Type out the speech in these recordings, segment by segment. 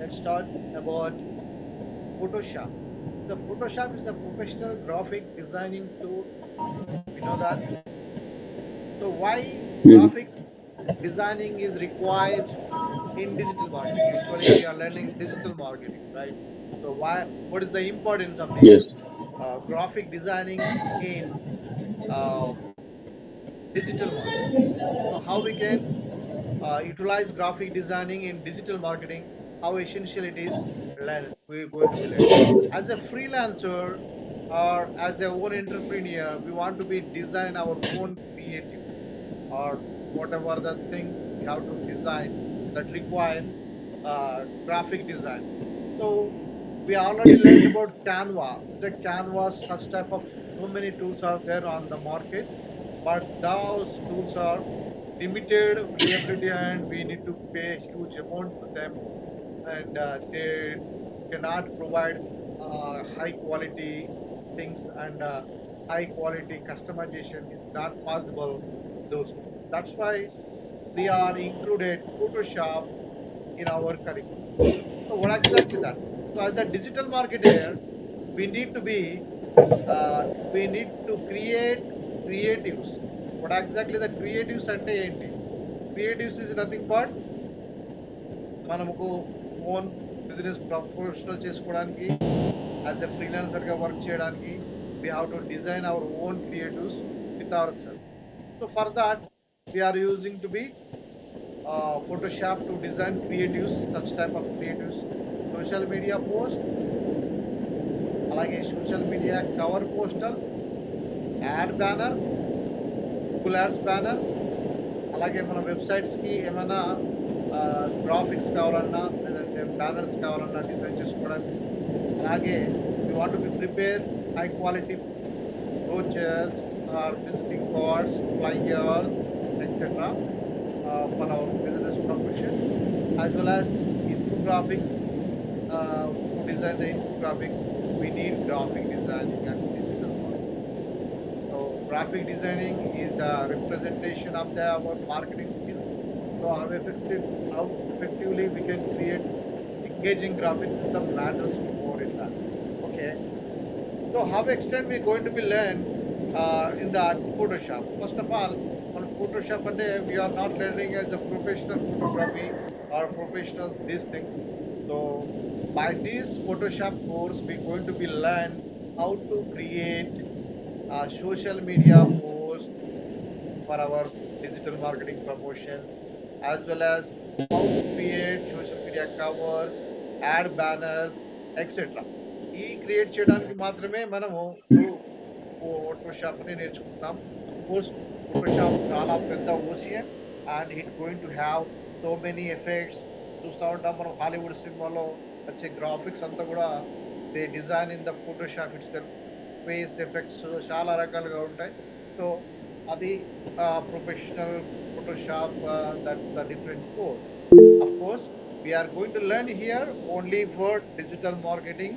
let's start about Photoshop. The Photoshop is a professional graphic designing tool. We know that. So why Mhm. graphic designing is required in digital marketing? Actually, we are learning digital marketing, right? So why? What is the importance of the Yes. graphic designing in uh, digital marketing? So how we can utilize graphic designing in digital marketing, how essential it is, we're going to be learning. As a freelancer or as a own entrepreneur, we want to be design our own creative or whatever the things we have to design that require graphic design. So we already learned about Canva. The Canva, such type of so many tools are there on the market, but those tools are limited reliability and we need to pay huge amount to them, and they cannot provide high quality things, and high quality customization is not possible those tools. That's why we are included Photoshop in our curriculum. So what exactly that? So as a digital marketer, we need to be we need to create creatives. What exactly the creatives ante enti? Creatives is nothing but మనకు own business professional చేసుకోవడానికి, as a ఫ్రీలాన్సర్గా work చేయడానికి, we have to design our own creatives with our self. So for that we're using to be Photoshop to design creatives, such type of creatives, social media post, అలాగే social media cover posters, ad banners, full ads banners, అలాగే మన వెబ్సైట్స్కి ఏమైనా graphics కావాలన్నా లేదంటే banners కావాలన్నా design చేసుకోవడానికి, అలాగే we want to be prepare high quality brochures or visiting cards, flyers, etc. For our business profession, as well as infographics. To design the infographics, we need graphic designing and digital marketing. So graphic designing is the representation of our marketing skills. So how effectively we can create engaging graphic system matters more in that. Okay. So how extent we going to be learn in the Photoshop? First of all, on Photoshop, and we are not learning as a professional photography or professional these things. So by this Photoshop course, we're going to be learn how to create social media posts for our digital marketing promotions, as well as how to create social media covers, ad banners, etc. ఈ create చేయడానికి మాత్రమే మనము ఇప్పుడు ఫోటోషాప్ని నేర్చుకుంటున్నాం. Of course Photoshop చాలా పెద్ద ocean, and it going to have so many effects. చూస్తూ ఉంటాం మనం హాలీవుడ్ సినిమాలో వచ్చే గ్రాఫిక్స్ అంతా కూడా they design in the Photoshop it's self. Face effects చాలా రకాలుగా ఉంటాయి. సో అది professional Photoshop, that's the different course. Of course we are going to learn here only for digital marketing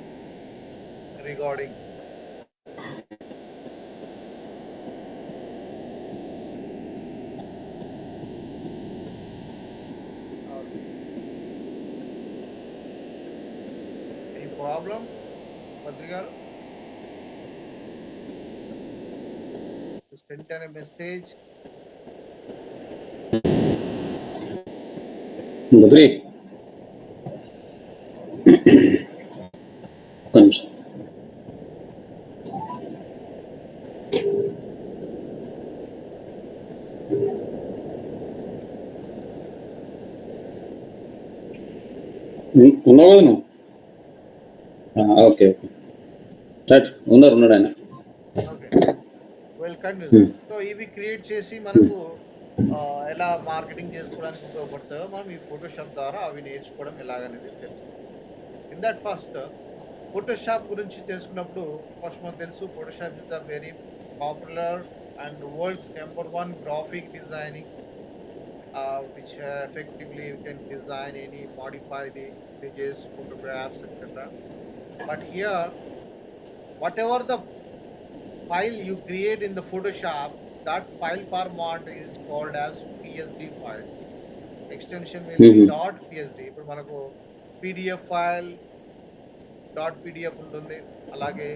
regarding. Okay. Any problem, Badri garu? You sent a message. Badri ఒక్క నిమిషం. ఉన్నావు కదా నువ్వు? Okay okay right. ఉన్నాడు ఆయన. Okay. Well, continue. So ఇవి create చేసి మనకు ఎలా మార్కెటింగ్ చేసుకోవడానికి ఉపయోగపడతాయో మనం ఈ ఫోటోషాప్ ద్వారా అవి నేర్చుకోవడం ఎలాగనేది తెలుసుకుందాం. ఇన్ దట్ ఫస్ట్ ఫోటోషాప్ గురించి తెలుసుకున్నప్పుడు ఫస్ట్ మనకు తెలుసు Photoshop is the very popular and world's number one graphic designing, which effectively you can design any modify the images, photographs, etc. But here, whatever the file you create in the Photoshop, that file format is called as PSD file. Extension will be dot PSD. ఇప్పుడు మనకు PDF file dot PDF ఉంటుంది, అలాగే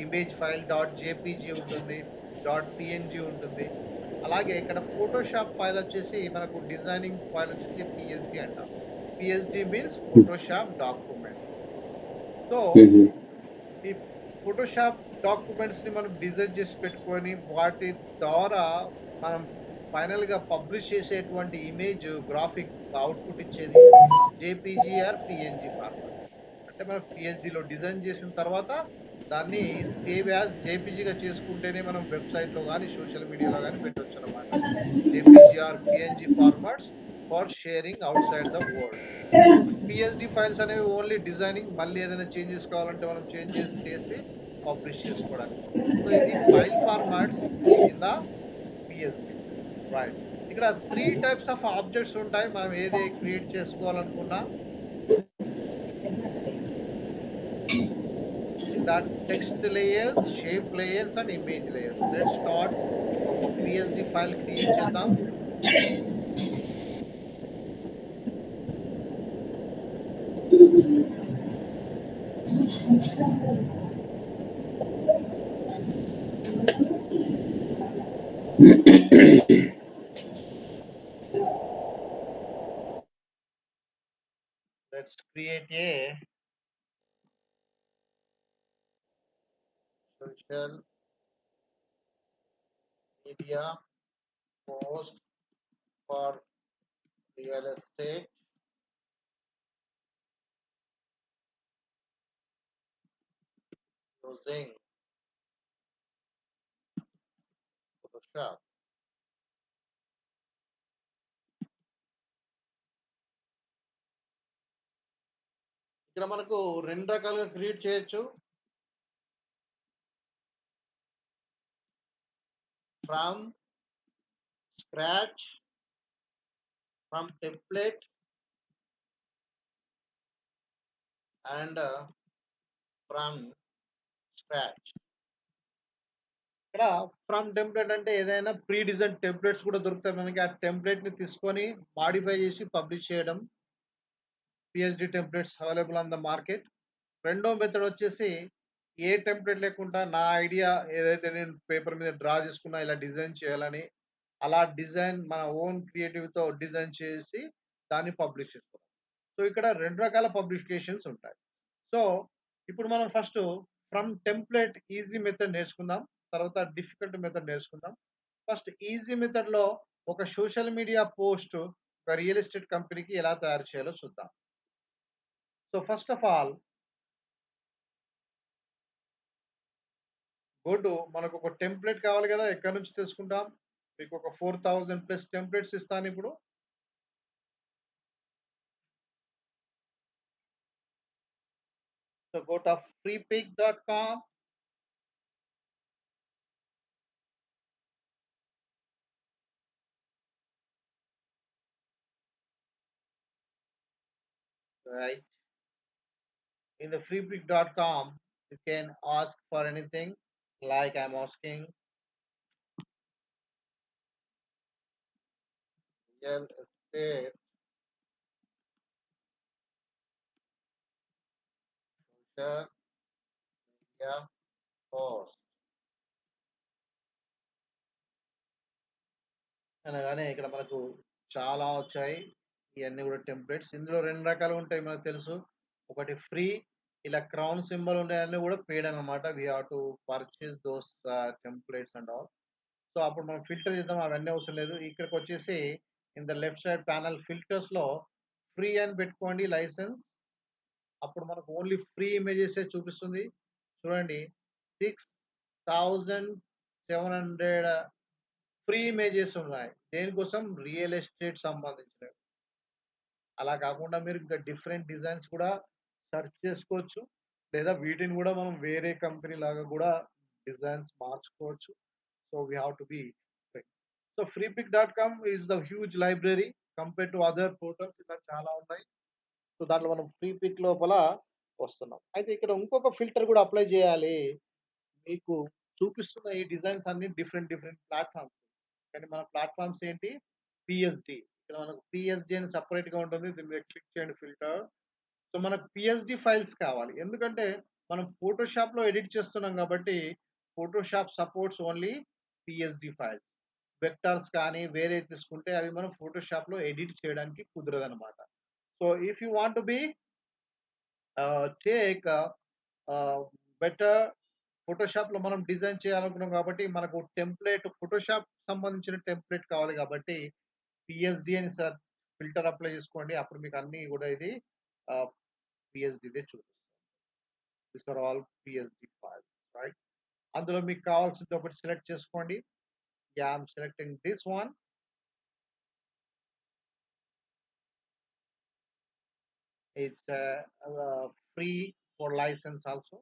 image file dot JPG ఉంటుంది, dot PNG ఉంటుంది. అలాగే ఇక్కడ Photoshop file వచ్చేసి మనకు డిజైనింగ్ ఫైల్ వచ్చేసి పిఎస్డి అంటాం. PSD means Photoshop document. So ఈ ఫోటోషాప్ డాక్యుమెంట్స్ ని మనం డిజైన్ చేసి పెట్టుకొని వాటి ద్వారా మనం ఫైనల్ గా పబ్లిష్ చేసేటువంటి ఇమేజ్ గ్రాఫిక్ అవుట్పుట్ ఇచ్చేది జేపీజీ ఆర్ పిఎన్జీ ఫార్మాట్. అంటే మనం పిఎస్డిలో డిజైన్ చేసిన తర్వాత దాన్ని సేవ్ యాజ్ జేపీజీగా చేసుకుంటేనే మనం వెబ్సైట్లో కానీ సోషల్ మీడియాలో కానీ పెట్టొచ్చు అనమాట. JPG are PNG formats for sharing out side the world. So PSD files అనేవి ఓన్లీ డిజైనింగ్, మళ్ళీ ఏదైనా చేంజెస్ కావాలంటే మనం చేంజెస్ చేసి పబ్లిష్ చేసుకోవడానికి. సో ఇది file formats in the PSD, right. ఇక్కడ 3 టైప్స్ ఆఫ్ ఆబ్జెక్ట్స్ ఉంటాయి మనం ఏది create చేసుకోవాలనుకున్నా. that text layers, shape layers and image layers. Let's start ఒక PSD ఫైల్ క్రియేట్ చేద్దాం. Let's create a social media post for real estate using Photoshop. ఇక్కడ మనకు 2 రకాలుగా create చేయొచ్చు. From scratch, from template and from scratch. ఇక్కడ from template అంటే ఏదైనా pre design templates కూడా దొరుకుతాయి మనకి. ఆ టెంప్లెట్ ని తీసుకొని మాడిఫై చేసి పబ్లిష్ చేయడం. PSD templates available on the market. రెండో మెథడ్ వచ్చేసి ఏ టెంప్లెట్ లేకుండా నా ఐడియా ఏదైతే నేను పేపర్ మీద డ్రా చేసుకున్నా ఇలా డిజైన్ చేయాలని, అలా డిజైన్ మన ఓన్ క్రియేటివ్తో డిజైన్ చేసి దాన్ని పబ్లిష్ చేస్తాం. సో ఇక్కడ 2 రకాల పబ్లికేషన్స్ ఉంటాయి. సో ఇప్పుడు మనం first from template easy method నేర్చుకుందాం, తర్వాత డిఫికల్ట్ మెథడ్ నేర్చుకుందాం. ఫస్ట్ ఈజీ మెథడ్ లో ఒక సోషల్ మీడియా పోస్ట్ ఒక రియల్ ఎస్టేట్ కంపెనీకి ఎలా తయారు చేయాలో చూద్దాం. సో ఫస్ట్ ఆఫ్ ఆల్ మనకు ఒక టెంప్లెట్ కావాలి కదా, ఎక్కడి నుంచి తీసుకుంటాం? మీకు ఒక 4000+ టెంప్లెట్స్ ఇస్తాను ఇప్పుడు. So go to freepik.com. Right. In the freepik.com, you can ask for anything, like I'm asking real estate social media post అనగానే ఇక్కడ మనకు చాలా వచ్చాయి. ఇవన్నీ కూడా టెంప్లెట్స్. ఇందులో 2 రకాలు ఉంటాయి మనకు తెలుసు. ఒకటి ఫ్రీ, ఇలా క్రౌన్ సింబల్ ఉండేవన్నీ కూడా పెయిడ్ అనమాట. We have to purchase those templates and all. So అప్పుడు మనం ఫిల్టర్ చేద్దాం, అవన్నీ అవసరం లేదు. ఇక్కడికి వచ్చేసి in the left side panel filters లో ఫ్రీ అని పెట్టుకోండి లైసెన్స్. అప్పుడు మనకు ఓన్లీ ఫ్రీ ఇమేజెస్ చూపిస్తుంది. చూడండి, 6700 ఫ్రీ ఇమేజెస్ ఉన్నాయి. దేనికోసం? రియల్ ఎస్టేట్ సంబంధించినవి. అలా కాకుండా మీరు ఇంకా డిఫరెంట్ డిజైన్స్ కూడా సెర్చ్ చేసుకోవచ్చు, లేదా వీటిని కూడా మనం వేరే కంపెనీ లాగా కూడా డిజైన్స్ మార్చుకోవచ్చు. So we have to be free. So freepik.com is the huge library compare to other portals. ఇలా చాలా ఉన్నాయి. సో దాంట్లో మనం ఫ్రీ పిక్ లోపల వస్తున్నాం. అయితే ఇక్కడ ఇంకొక ఫిల్టర్ కూడా అప్లై చేయాలి. మీకు చూపిస్తున్న ఈ డిజైన్స్ అన్ని డిఫరెంట్ డిఫరెంట్ ప్లాట్ఫామ్స్, కానీ మన ప్లాట్ఫామ్స్ ఏంటి? పిఎస్డి. ఇక్కడ మనకు పిఎస్డి అని సపరేట్ గా ఉంటుంది. దీని మీద క్లిక్ చేయండి, ఫిల్టర్. సో మనకు పిఎస్డి ఫైల్స్ కావాలి. ఎందుకంటే మనం ఫోటోషాప్‌లో ఎడిట్ చేస్తున్నాం కాబట్టి Photoshop supports only PSD files. Vectors కానీ వేరే తీసుకుంటే అవి మనం ఫోటోషాప్‌లో ఎడిట్ చేయడానికి కుదరదనమాట. So if you want to be take better ఫోటోషాప్‌లో మనం డిజైన్ చేయాలనుకున్నాం కాబట్టి మనకు టెంప్లేట్ ఫోటోషాప్ సంబంధించిన టెంప్లేట్ కావాలి కాబట్టి పిఎస్డి అని ఫిల్టర్ అప్లై చేసుకోండి. అప్పుడు మీకు అన్నీ కూడా ఇది పిఎస్డిదే చూపిస్తుంది. This are all PSD files right. అందులో మీకు కావాల్సింది ఒకటి సెలెక్ట్ చేసుకోండి. Yeah I'm selecting this one. It's free for license also.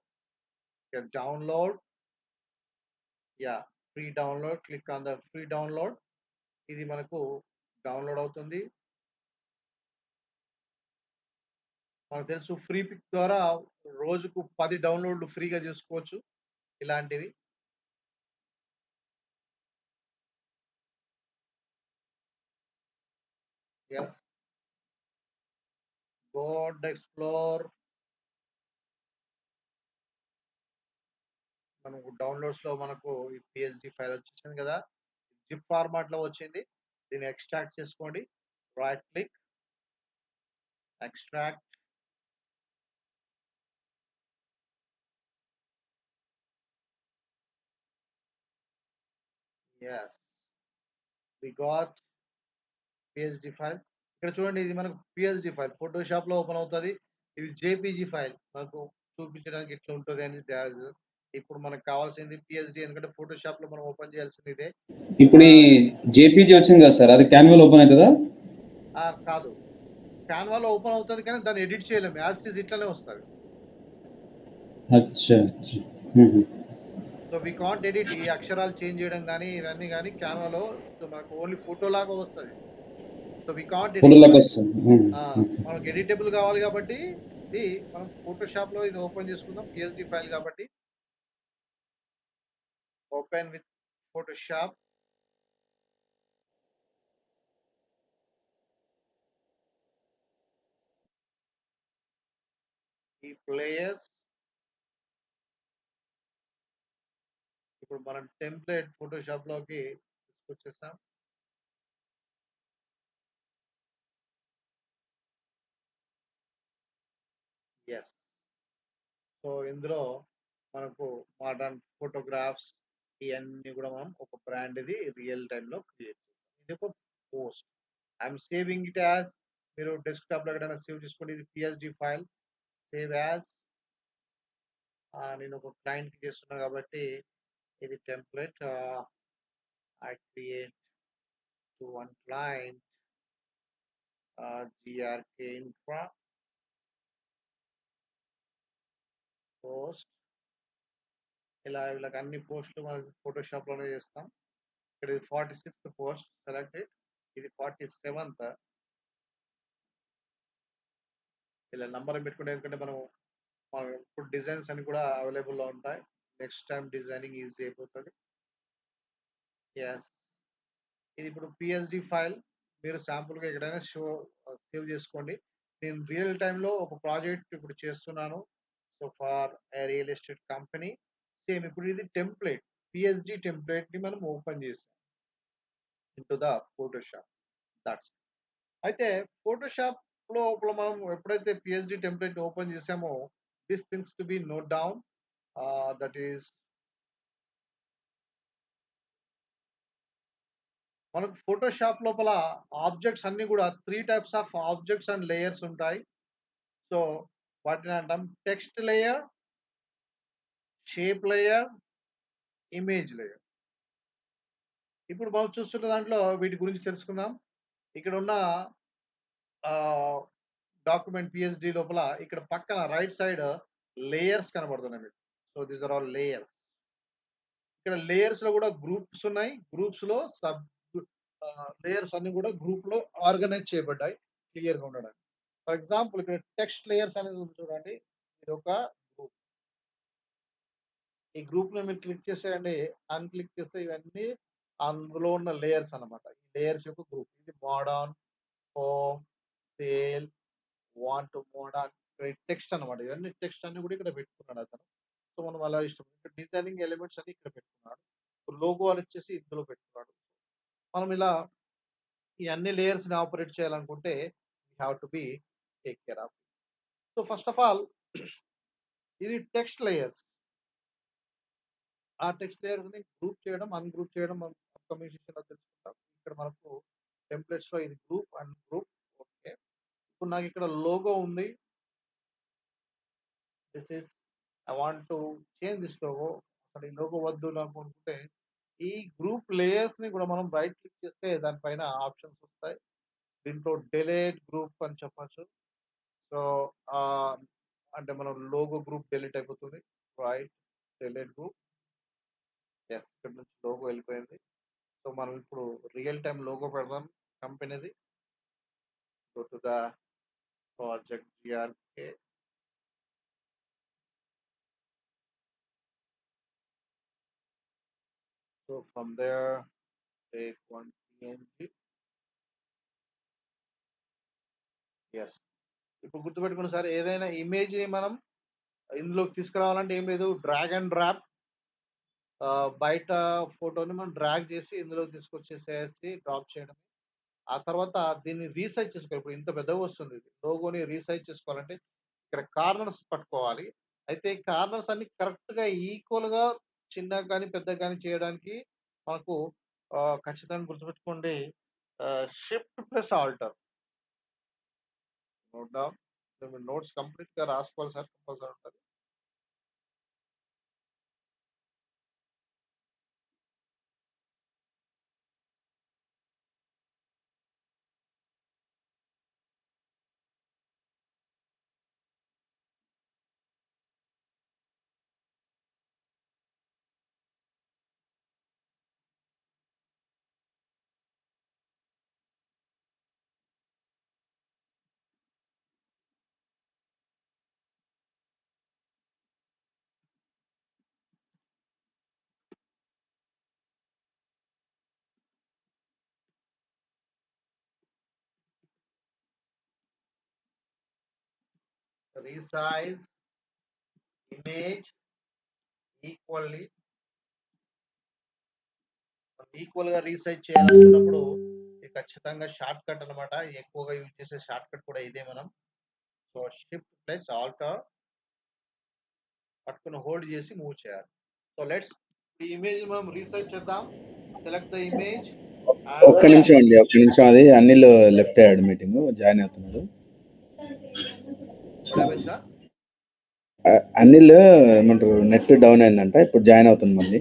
Download. Yeah free download. Click on the free download. ఇది మనకు డౌన్లోడ్ అవుతుంది. మనకు తెలుసు ఫ్రీ పిక్ ద్వారా రోజుకు 10 డౌన్లోడ్లు ఫ్రీగా చేసుకోవచ్చు ఇలాంటివి. Yeah go to explore. మనకు డౌన్లోడ్స్‌లో మనకు ఈ పిఎస్‌డి ఫైల్ వచ్చేసింది కదా! జిప్ ఫార్మాట్‌లో వచ్చింది. దీన్ని ఎక్స్ట్రాక్ట్ చేసుకోండి. Right click, extract. Yes. We got PSD file. ఇక్కడ చూడండి ఇది మనకు పిఎస్‌డి ఫైల్ ఫోటోషాప్‌లో ఓపెన్ అవుతది. ఇది జేపీజీ ఫైల్ మనకు చూపించడానికి ఇట్లా ఉంటది అని ఇప్పుడు మనకు కావాల్సింది పిఎస్‌డి ఎందుకంటే ఫోటోషాప్‌లో మనం ఓపెన్ చేయాల్సింది ఇదే. ఇప్పుడు ఈ జేపీజీ వచ్చింది కదా సార్, అది క్యాన్వాలో ఓపెన్ అవుతుందా? కాదు. క్యాన్వాలో ఓపెన్ అవుతది కానీ దాన్ని ఎడిట్ చేయలేము. యాజ్ ఇట్ ఈజ్ ఇట్లనే వస్తది. అచ్చా అచ్చా. హుహు. సో వి కాంట్ ఎడిట్ ఈ అక్షరాలు చేంజ్ చేయడం గానీ, ఇవన్నీ గానీ క్యాన్వాలో సో మనకు ఓన్లీ ఫోటో లాగా వస్తది. So we can't edit. ఫోటోలోకి వస్తుంది. ఆ! మనకు ఎడిటబుల్ కావాలి కాబట్టి ఇది మనం ఫోటోషాప్‌లో ఇది ఓపెన్ చేసుకుందాం. పిఎస్‌డి ఫైల్ కాబట్టి ఓపెన్ విత్ ఫోటోషాప్. ఈ ప్లేయర్స్ ఇప్పుడు మనం టెంప్లేట్ ఫోటోషాప్‌లోకి తీసుకొచ్చేసాం. యెస్. సో ఇందులో మనకు మోడర్న్ ఫోటోగ్రాఫ్స్ ఇయన్నీ కూడా మనం ఒక బ్రాండ్ ఇది రియల్ టైమ్‌లో క్రియేట్ చేస్తాం. ఇది ఒక post. I'm saving it as మీరు డెస్క్‌టాప్‌లో ఎక్కడైనా సేవ్ చేసుకోండి. ఇది పిఎస్‌డి ఫైల్. Save as. నేను ఒక క్లయింట్‌కి చేస్తున్నా కాబట్టి ఇది template I create to one client GRK Infra post. వీళ్ళకి అన్ని పోస్టులు మనం ఫోటోషాప్‌లోనే చేస్తాం. ఇక్కడ ఇది 46థ్ పోస్ట్ సెలెక్టెడ్. ఇది 47థ్. ఇలా నంబరింగ్ పెట్టుకుంటే ఎందుకంటే మనం ఇప్పుడు డిజైన్స్ అన్ని కూడా అవైలబుల్‌లో ఉంటాయి. నెక్స్ట్ టైమ్ డిజైనింగ్ ఈజీ అయిపోతది. యెస్. ఇది ఇప్పుడు పిఎస్‌డి ఫైల్. మీరు శాంపుల్‌గా ఎక్కడైనా సేవ్ చేసుకోండి. నేను రియల్ టైమ్‌లో ఒక ప్రాజెక్ట్ ఇప్పుడు చేస్తున్నాను. So for a real estate company. Same ఇప్పుడు ఇది టెంప్లేట్. పిఎస్‌డి టెంప్లేట్‌ని మనం ఓపెన్ చేసాం ఇంటూ ద ఫోటోషాప్. దట్స్. అయితే ఫోటోషాప్‌లో ఇప్పుడు మనం ఎప్పుడైతే పిఎస్‌డి టెంప్లేట్ ఓపెన్ చేసామో this things to be note down. That is మనకు ఫోటోషాప్ లోపల ఆబ్జెక్ట్స్ అన్నీ కూడా 3 types of objects and layers ఉంటాయి. సో వాటిని అంటాం text layer, shape layer, image layer. ఇప్పుడు మనం చూస్తున్న దాంట్లో వీటి గురించి తెలుసుకుందాం. ఇక్కడ ఉన్న డాక్యుమెంట్ పిఎస్‌డి లోపల ఇక్కడ పక్కన రైట్ సైడ్ లేయర్స్ కనబడుతున్నాయి మీకు. So these are all layers. ఇక్కడ లేయర్స్‌లో కూడా గ్రూప్స్ ఉన్నాయి. గ్రూప్స్‌లో లేయర్స్ అన్నీ కూడా గ్రూప్‌లో ఆర్గనైజ్ చేయబడ్డాయి క్లియర్‌గా ఉండడానికి. ఫర్ ఎగ్జాంపుల్ ఇక్కడ టెక్స్ట్ లేయర్స్ అనేది ఉంది చూడండి. ఇదొక గ్రూప్. ఈ గ్రూప్‌లో మీరు క్లిక్ చేసేయండి. అన్‌క్లిక్ చేస్తే ఇవన్నీ అందులో ఉన్న లేయర్స్ అన్నమాట. ఈ లేయర్స్ యొక్క గ్రూప్. ఇది modern, home, sale, want to modern text అనమాట. ఇవన్నీ టెక్స్ట్ అన్నీ కూడా ఇక్కడ పెట్టుకున్నాడు అతను. సో, మనం అలా ఇష్టం. డిజైనింగ్ ఎలిమెంట్స్ అన్ని ఇక్కడ పెట్టుకున్నాడు. లోగో అని వచ్చేసి ఇందులో పెట్టుకున్నాడు. మనం ఇలా ఈ అన్ని లేయర్స్‌ని ఆపరేట్ చేయాలనుకుంటే we have to be take care of. So, first of all ఇది టెక్స్ట్ లేయర్స్. ఆ టెక్స్ట్ లేయర్స్‌ని గ్రూప్ చేయడం, అన్‌గ్రూప్ చేయడం మనం అప్‌కమింగ్ సెషన్‌లో తెలుసుకుందాం. ఇక్కడ మనకు టెంప్లేట్స్‌లో ఇది గ్రూప్, అన్‌గ్రూప్. ఓకే. ఇప్పుడు నాకిక్కడ లోగో ఉంది. This is I want to change this logo. అసలు ఈ లోగో వద్దు నాకు అనుకుంటే, ఈ గ్రూప్ లేయర్స్‌ని కూడా మనం రైట్ క్లిక్ చేస్తే దానిపైన ఆప్షన్స్ వస్తాయి. దీంట్లో డిలీట్ గ్రూప్ అని చెప్పొచ్చు. సో, ఆహ్, అంటే మనం లోగో గ్రూప్ డిలీట్ అయిపోతుంది. Right delete group. యెస్. ఇక్కడ నుంచి లోగో వెళ్ళిపోయింది. సో, మనం ఇప్పుడు రియల్ టైమ్ లోగో పెడదాం కంపెనీది. Go to the project GRK. So, from there take one PNG. Yes. ఇప్పుడు గుర్తుపెట్టుకోండి సార్, ఏదైనా ఇమేజ్‌ని మనం ఇందులోకి తీసుకురావాలంటే ఏం లేదు. Drag and drop. బయట ఫోటోని మనం డ్రాగ్ చేసి ఇందులోకి తీసుకొచ్చేసేసి డ్రాప్ చేయడం. ఆ తర్వాత దీన్ని రీసైజ్ చేసుకోవాలి. ఇప్పుడు ఇంత పెద్దగా వస్తుంది ఇది. లోగోని రీసైజ్ చేసుకోవాలంటే ఇక్కడ కార్నర్స్ పట్టుకోవాలి. అయితే ఈ కార్నర్స్ అన్ని కరెక్ట్‌గా ఈక్వల్‌గా చిన్నగా గాని, పెద్దగా గాని చేయడానికి మనకు ఖచ్చితంగా గుర్తుపెట్టుకోండి. Shift plus alter. Note down. మీరు నోట్స్ కంప్లీట్‌గా రాసుకోవాలి సార్, కంపల్సరీ ఉంటది. Resize image equally. ఈక్వల్‌గా రీసైజ్ చేయాలనుకున్నప్పుడు ఇది ఖచ్చితంగా షార్ట్ కట్ అనమాట. ఎక్కువగా యూజ్ చేసే షార్ట్ కట్ కూడా ఇదే మనం. సో, షిఫ్ట్ ప్లస్ ఆల్టర్ పట్టుకొని హోల్డ్ చేసి మూవ్ చేయాలి. సో, లెట్స్ ఈ ఇమేజ్ మనం రీసైజ్ చేద్దాం. సెలెక్ట్ ద ఇమేజ్ ఒక్క అండ్ నిమిషం అండి, ఒక్క నిమిషం. అది అనిల్ లెఫ్ట్ అయ్యాడు, మీటింగ్ జాయిన్ అవుతున్నాడు. What happen sir? అనిల్ ఏమంటారు, నెట్ డౌన్ అయిందంట, ఇప్పుడు జాయిన్ అవుతుంది మళ్ళీ.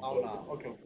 అవునా? ఓకే. ఓకే.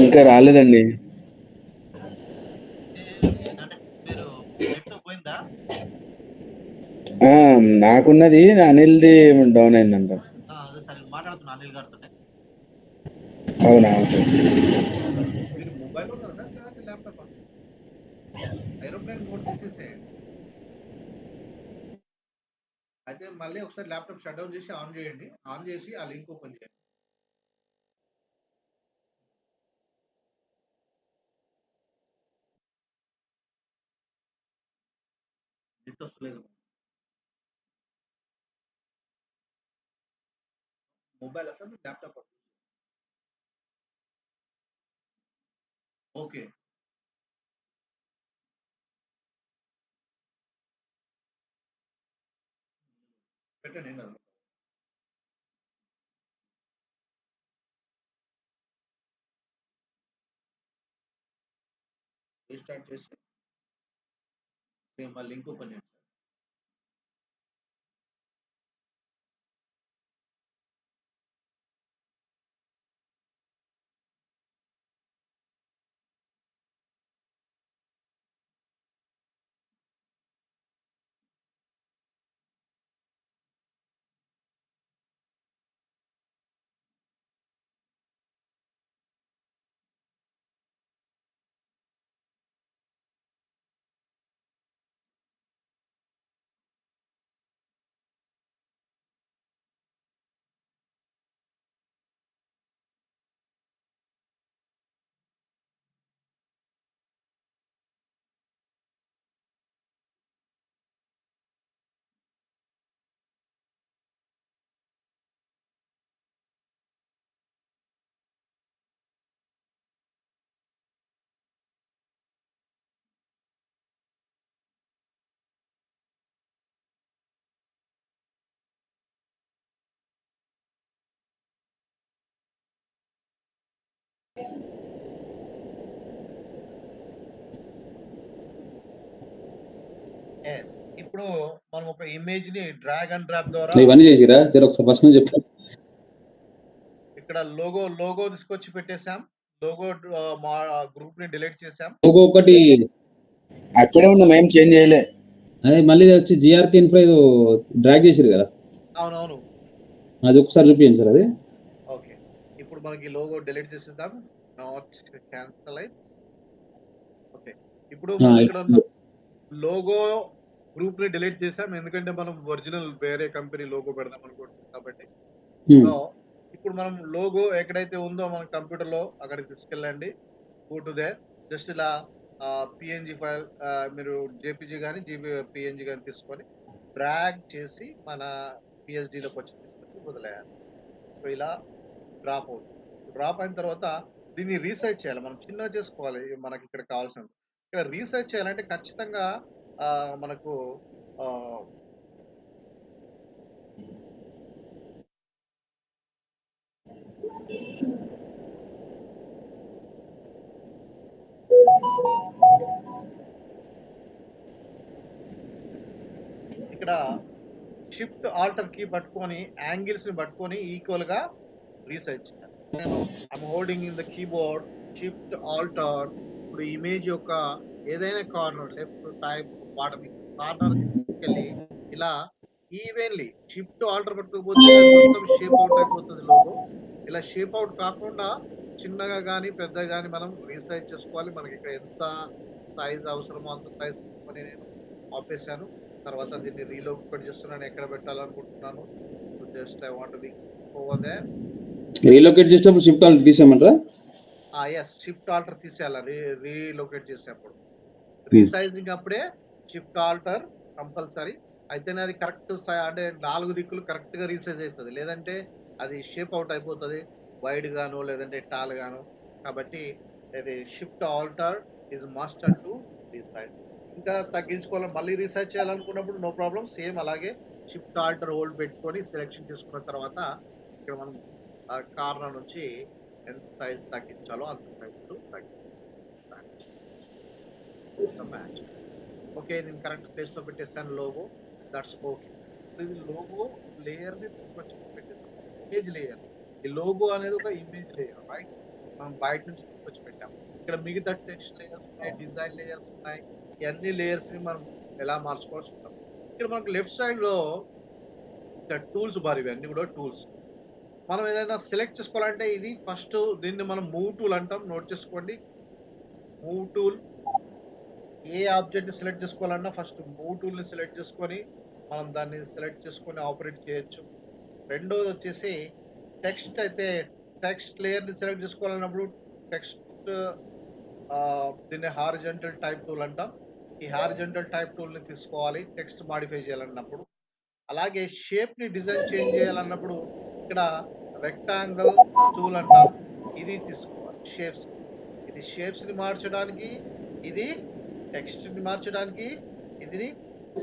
ఇంకా రాలేదండి. అంటే మీరు నెట్ పోయిందా? నాకున్నది అనిల్ది డౌన్ అయిందంట. అదే సరే మాట్లాడుతున్నా అనిల్ గారితోనే. అవునా? ఓకే. మీరు మొబైల్ ఉన్నారా సార్ లేదంటే ల్యాప్టాప్? ఏరోప్లేన్ మోడ్ తీసేసేయండి. అయితే మళ్ళీ ఒకసారి ల్యాప్టాప్ షట్ డౌన్ చేసి ఆన్ చేయండి. ఆన్ చేసి ఆ లింక్ ఓపెన్ చేయండి. నెట్ వస్తలేదు. మొబైల్ అసలు ల్యాప్టాప్ ఓకే. పెట్టండి ఏం కాదు. రీస్టార్ట్ చేసి సేమ్ ఆ లింక్ ఓపెన్ చేయండి. ఎస్. ఇప్పుడు మనం ఒక ఇమేజ్ ని డ్రాగ్ అండ్ డ్రాప్ ద్వారా ఇవన్నీ చేసిరా జర ఒకసారి ఫస్ట్ నుంచి చెప్పాలి. ఇక్కడ లోగో తీసుకొచ్చి పెట్టేసాం. లోగో మా గ్రూప్ ని డిలీట్ చేసాం. లోగో ఒకటి అక్కడే ఉన్నాం, ఏం చేంజ్ చేయలే. అదే మళ్ళీ వచ్చి జిఆర్కి ఇన్ఫ్లో ఏదో డ్రాగ్ చేసిరు కదా, అవునవును. అది ఒకసారి చూపించండి సార్. అది ఓకే. ఇప్పుడు మనకి లోగో డిలీట్ చేసేద్దాం. నాట్ క్యాన్సల్ అయి. ఓకే. ఇప్పుడు మనం ఇక్కడ ఉన్న లోగో గ్రూప్ ని డిలీట్ చేసాం, ఎందుకంటే మనం ఒరిజినల్ వేరే కంపెనీ లోగో పెడదాం అనుకుంటున్నాం కాబట్టి. సో ఇప్పుడు మనం లోగో ఎక్కడైతే ఉందో మన కంప్యూటర్ లో అక్కడికి తీసుకెళ్ళండి. Go to their. జస్ట్ ఇలా పిఎన్జి ఫైల్ మీరు జేపీజీ కానీ పిఎన్జి కానీ తీసుకొని డ్రాగ్ చేసి మన పిఎస్డిలోకి వచ్చి తీసుకొచ్చి వదిలేయాలి. సో ఇలా డ్రాప్ అవుతుంది. డ్రాప్ అయిన తర్వాత దీన్ని రీసైజ్ చేయాలి. మనం చిన్నగా చేసుకోవాలి. మనకి ఇక్కడ కావాల్సినది. ఇక్కడ రీసైజ్ చేయాలంటే ఖచ్చితంగా మనకు ఇక్కడ షిఫ్ట్ ఆల్టర్ కీ పట్టుకొని యాంగిల్స్ ని పట్టుకొని ఈక్వల్ గా రీసైజ్ చేయాలి. నేను I'm holding in the keyboard shift alter. ఇప్పుడు ఇమేజ్ యొక్క ఏదైనా corner left type bottom corner తీసుకెళ్ళి ఇలా ఈవెన్లీ షిఫ్ట్ ఆల్టర్ పట్టుకోకపోతే అది మొత్తం షేప్ అవుట్ అయిపోతుంది లోగో. ఇలా షేప్ అవుట్ కాకుండా చిన్నగా కానీ పెద్దగా కానీ మనం రీసైజ్ చేసుకోవాలి. మనకి ఇక్కడ ఎంత సైజ్ అవసరమో అంత సైజ్ తీసుకొని నేను ఆపేసాను. తర్వాత దీన్ని రీలోకేట్ చేస్తున్నాను, ఎక్కడ పెట్టాలనుకుంటున్నాను. Just I want be over there. Relocate చేసేటప్పుడు షిఫ్ట్ ఆల్టర్ తీసేయమంటారా? ఎస్, షిఫ్ట్ ఆల్టర్ తీసేయాలి రీలొకేట్ చేసేటప్పుడు. రీసైజింగ్ అప్పుడే షిఫ్ట్ ఆల్టర్ కంపల్సరీ. అయితేనే అది కరెక్ట్ అంటే 4 దిక్కులు కరెక్ట్ గా రీసైజ్ అవుతుంది. లేదంటే అది షేప్ అవుట్ అయిపోతుంది, వైడ్ గాను లేదంటే టాల్ గాను. కాబట్టి ఇది shift alter is must to resize. ఇంకా తగ్గించుకోవాలి, మళ్ళీ రీసైజ్ చేయాలనుకున్నప్పుడు నో ప్రాబ్లం, సేమ్ అలాగే షిఫ్ట్ ఆల్టర్ హోల్డ్ పెట్టుకొని సెలెక్షన్ చేసుకున్న తర్వాత ఇక్కడ మనం కార్నర్ నుంచి ఎంత సైజ్ తగ్గించాలో అంత సైజ్ మ్యాచ్. ఓకే, నేను కరెక్ట్ ప్లేస్ లో పెట్టేసాను లోగో. That's okay. ఇది లోగో లేయర్ ని తీసుకొచ్చి పెట్టేసాను, ఇమేజ్ లేయర్. ఈ లోగో అనేది ఒక ఇమేజ్ లేయర్, రైట్? మనం బయట నుంచి తీసుకొచ్చి పెట్టాం. ఇక్కడ మిగతా టెక్స్ట్ లేయర్స్ ఉన్నాయి, డిజైన్ లేయర్స్ ఉన్నాయి. ఈ అన్ని లేయర్స్‌ని మనం ఎలా మార్చుకోవాలో చూద్దాం. ఇక్కడ మనకు లెఫ్ట్ సైడ్‌లో ఇక్కడ టూల్స్ బార్ ఇవన్నీ కూడా టూల్స్. మనం ఏదైనా సెలెక్ట్ చేసుకోవాలంటే ఇది ఫస్ట్ దీన్ని మనం మూవ్ టూల్ అంటాం. నోట్ చేసుకోండి. Move tool. ఏ ఆబ్జెక్ట్‌ని సెలెక్ట్ చేసుకోవాలన్నా ఫస్ట్ మూవ్ టూల్‌ని సెలెక్ట్ చేసుకొని, మనం దాన్ని సెలెక్ట్ చేసుకొని ఆపరేట్ చేయొచ్చు. రెండోది వచ్చేసి టెక్స్ట్ అయితే టెక్స్ట్ లేయర్‌ని సెలెక్ట్ చేసుకోవాలన్నప్పుడు టెక్స్ట్ దీన్ని హారిజాంటల్ టైప్ టూల్ అంటాం. ఈ హారిజాంటల్ టైప్ టూల్‌ని తీసుకోవాలి టెక్స్ట్ మాడిఫై చేయాలన్నప్పుడు. అలాగే షేప్‌ని డిజైన్ చేంజ్ చేయాలన్నప్పుడు ఇక్కడ రెక్టాంగిల్ టూల్ అంటాం. ఇది తీసుకోవాలి షేప్స్. ఇది షేప్స్‌ని మార్చడానికి, ఇది టెక్స్ట్‌ని మార్చడానికి, ఇది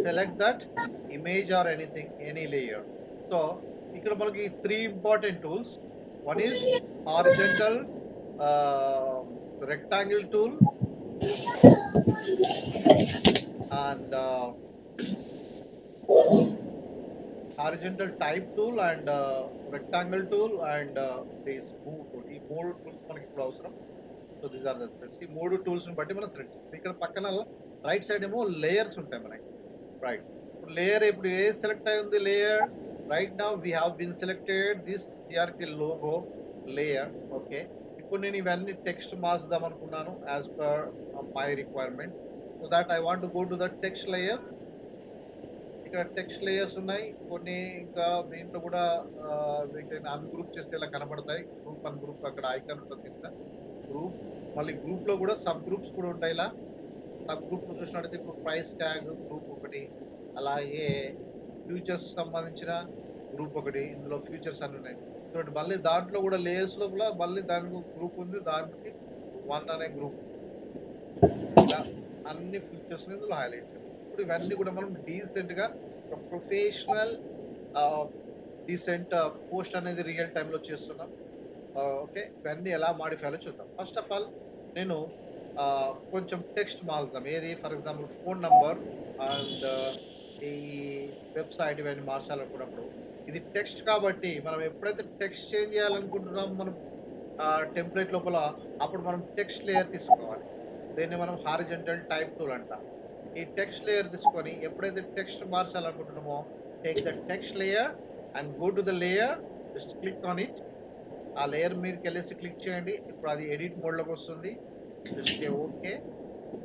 select that image or anything any layer. So ఇక్కడ మనకి 3 important tools. One is horizontal rectangle tool and horizontal type tool and rectangle tool and this move tool. ఈ మూడు టూల్స్ మనకి ఇప్పుడు అవసరం. సో దీస్ ఆర్ ద ఈ మూడు tools ని బట్టి మనం సెలెక్ట్ చేస్తాం. ఇక్కడ పక్కన రైట్ సైడ్ ఏమో లేయర్స్ ఉంటాయి మనకి. రైట్ ఇప్పుడు లేయర్ ఇప్పుడు ఏ సెలెక్ట్ అయి ఉంది layer right now we have been selected this సిఆర్కి లోగో లేయర్. ఓకే ఇప్పుడు నేను ఇవన్నీ టెక్స్ట్ మార్చుదాం అనుకున్నాను as per my requirement. So that I want to go to the text layers. ఇక్కడ టెక్స్ట్ లేయర్స్ ఉన్నాయి కొన్ని. ఇంకా దీంట్లో కూడా వీటిని అన్గ్రూప్ చేస్తే ఇలా కనబడతాయి. గ్రూప్ అన్గ్రూప్ అక్కడ ఐకాన్ ఉంటుంది కింద గ్రూప్. మళ్ళీ గ్రూప్ లో కూడా సబ్ గ్రూప్స్ కూడా ఉంటాయి. ఇలా సబ్ గ్రూప్ చూసినట్టయితే ఇప్పుడు ప్రైస్ ట్యాగ్ గ్రూప్ ఒకటి, అలాగే ఫ్యూచర్స్ సంబంధించిన గ్రూప్ ఒకటి. ఇందులో ఫ్యూచర్స్ అన్ని ఉన్నాయి. చూడండి మళ్ళీ దాంట్లో కూడా లేయర్స్ లోపల మళ్ళీ దానికి గ్రూప్ ఉంది, దానికి 1 అనే గ్రూప్. ఇలా అన్ని ఫీచర్స్ ఇందులో హైలైట్ చేయాలి. ఇప్పుడు ఇవన్నీ కూడా మనం డీసెంట్ గా ఒక ప్రొఫెషనల్ డీసెంట్ పోస్ట్ అనేది రియల్ టైంలో చేస్తున్నాం. ఓకే ఇవన్నీ ఎలా మాడిఫై చూద్దాం. ఫస్ట్ ఆఫ్ ఆల్ నేను కొంచెం టెక్స్ట్ మార్చుదాం. ఏది for example phone number and ఈ వెబ్సైట్ ఇవన్నీ మార్చాలనుకున్నప్పుడు ఇది టెక్స్ట్ కాబట్టి మనం ఎప్పుడైతే టెక్స్ట్ చేంజ్ చేయాలనుకుంటున్నాం మనం టెంప్లెట్ లోపల అప్పుడు మనం టెక్స్ట్ లేయర్ తీసుకోవాలి. దీన్ని మనం హారిజాంటల్ టైప్ టూల్ అంటాం. ఈ టెక్స్ట్ లేయర్ తీసుకొని ఎప్పుడైతే టెక్స్ట్ మార్చాలనుకుంటున్నామో take the text layer and go to the layer, just click on it. ఆ లేయర్ మీదకి వెళ్ళేసి క్లిక్ చేయండి. ఇప్పుడు అది ఎడిట్ మోడ్లోకి వస్తుంది. Just okay.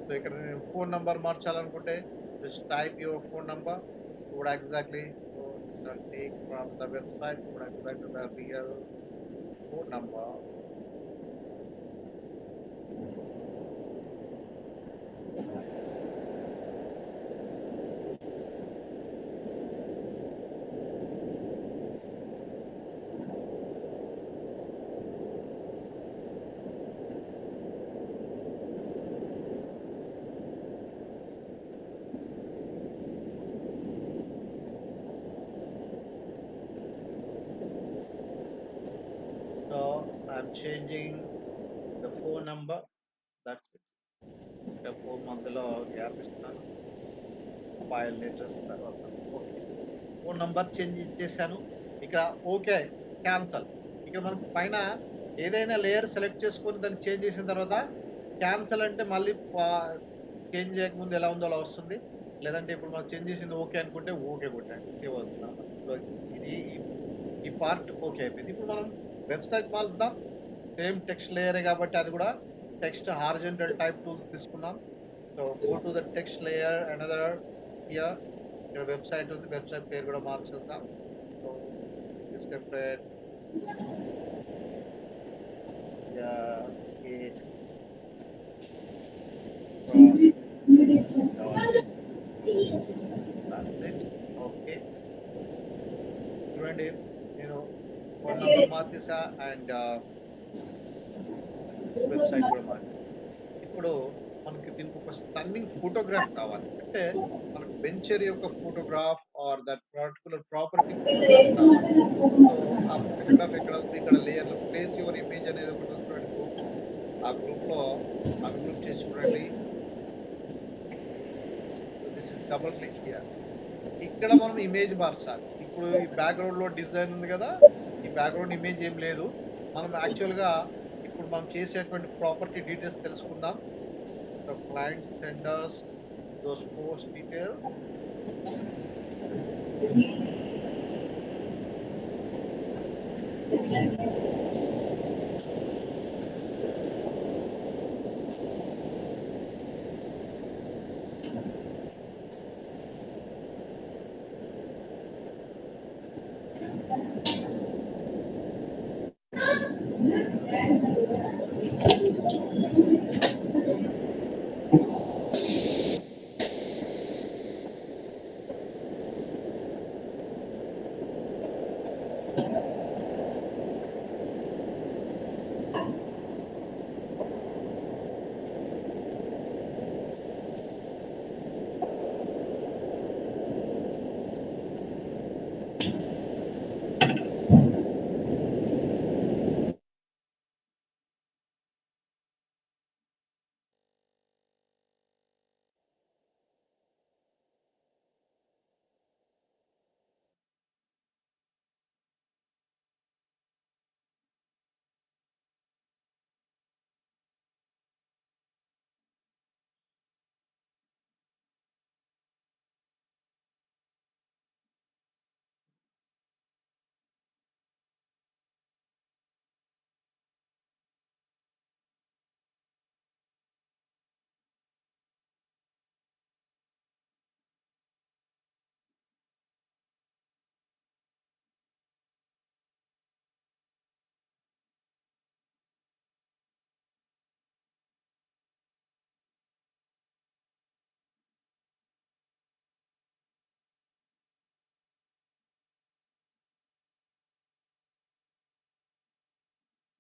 సో ఇక్కడ నేను ఫోన్ నంబర్ మార్చాలనుకుంటే just type your phone number. ఇప్పుడు exactly take from the website would exactly the real phone number. So I'm changing the phone number. That's it. The phone మందులో gap ఇస్తాను. 5 litres తర్వాత okay phone number change చేశాను. ఇక్కడ okay cancel. ఇక్కడ మనం పైన ఏదైనా లేయర్ సెలెక్ట్ చేసుకొని దాన్ని చేంజ్ చేసిన తర్వాత క్యాన్సల్ అంటే మళ్ళీ చేంజ్ చేయకముందు ఎలా ఉందో అలా వస్తుంది. లేదంటే ఇప్పుడు మనం చేంజ్ చేసింది ఓకే అనుకుంటే ఓకే కొట్టండి. సేవ్ అవుతుంది. ఇది ఈ పార్ట్ ఓకే అయిపోయింది. ఇప్పుడు మనం వెబ్సైట్ మారుద్దాం. సేమ్ టెక్స్ట్ లేయరే కాబట్టి అది కూడా టెక్స్ట్ హారిజాంటల్ టైప్ టూల్స్ తీసుకున్నాం. So go to the text layer another here. ఇక్కడ వెబ్సైట్ ఉంది, వెబ్సైట్ పేరు కూడా మార్చేద్దాం. సో సెపరేట్ ఓకే చూడండి నేను ఫోన్ నెంబర్ మార్చేసా అండ్ వెబ్సైట్ కూడా మార్చేసా. ఇప్పుడు మనకి దీనికి ఒక స్టన్నింగ్ ఫోటోగ్రాఫ్ కావాలి అంటే మనకు వెంచర్ యొక్క photograph or that particular property photograph కావాలి. సో ఆ ఫోటోగ్రాఫ్ ఎక్కడ ఉంది? ఇక్కడ లేయర్లో ప్లేస్ యువర్ ఇమేజ్ అనేది ఒకటి ఉంది చూడండి గ్రూప్. ఆ గ్రూప్లో అన్గ్రూప్ చేసి చూడండి. This is double click here. ఇక్కడ మనం ఇమేజ్ మార్చాలి. ఇప్పుడు ఈ బ్యాక్గ్రౌండ్ లో డిజైన్ ఉంది కదా, ఈ బ్యాక్గ్రౌండ్ ఇమేజ్ ఏం లేదు. మనం యాక్చువల్గా ఇప్పుడు ఇప్పుడు మనం చేసేటువంటి ప్రాపర్టీ డీటెయిల్స్ తెలుసుకుందాం. So client senders those post details.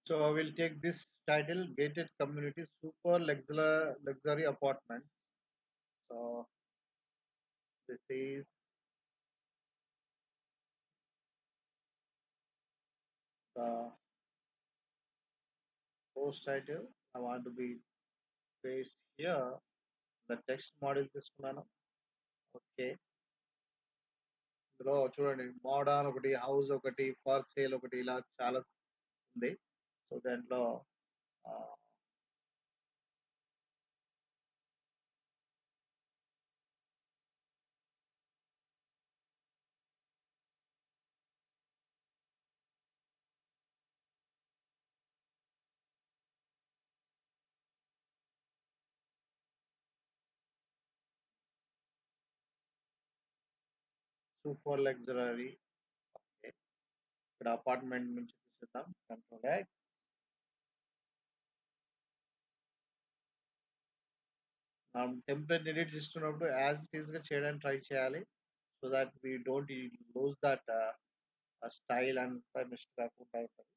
So I will take this title, gated community super luxury apartment. So this is the post title. I want to be based here. The text model తీసుకున్నాను. Okay, ఇందులో చూడండి modern ఒకటి, house ఒకటి, for sale ఒకటి, ఇలా చాలా ఉంది. So దాంట్లో సూపర్ లగ్జరీ. ఓకే, ఇక్కడ అపార్ట్మెంట్ నుంచి చూసేద్దాం. Control x. మనం టెంప్లెట్ ఎడిట్ చేస్తున్నప్పుడు యాజ్ ఇట్ ఈస్ గా చేయడానికి ట్రై చేయాలి. So that we don't lose that style and mistake కాకుండా ఉంటుంది.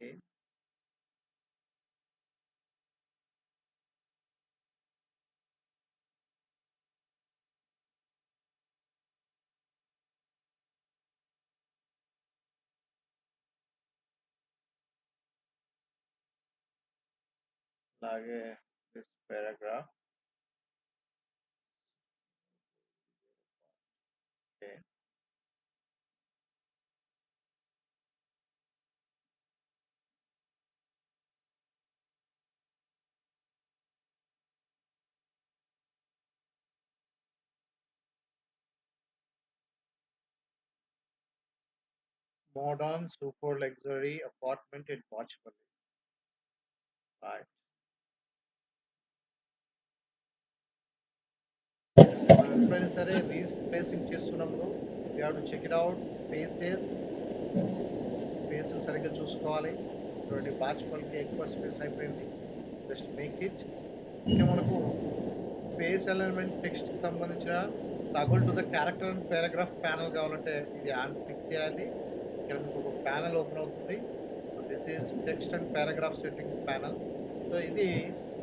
ఓకే, అలాగే this paragraph. Okay, modern super luxury apartment in Bachupally. Right, మనం ఎప్పుడైనా సరే రీప్లేసింగ్ చేస్తున్నప్పుడు we have to check it out. Space సరిగ్గా చూసుకోవాలి. చూడండి వాచ్పల్కి ఎక్కువ స్పేస్ అయిపోయింది. Just make it. ఇంకా మనకు స్పేస్ ఎలిమెంట్ టెక్స్ట్ కి సంబంధించిన toggle to the character and paragraph panel కావాలంటే ఇది ఆన్ క్లిక్ చేయాలి. ఇక్కడ మీకు ఒక ప్యానల్ ఓపెన్ అవుతుంది. So this is text and paragraph settings panel. So ఇది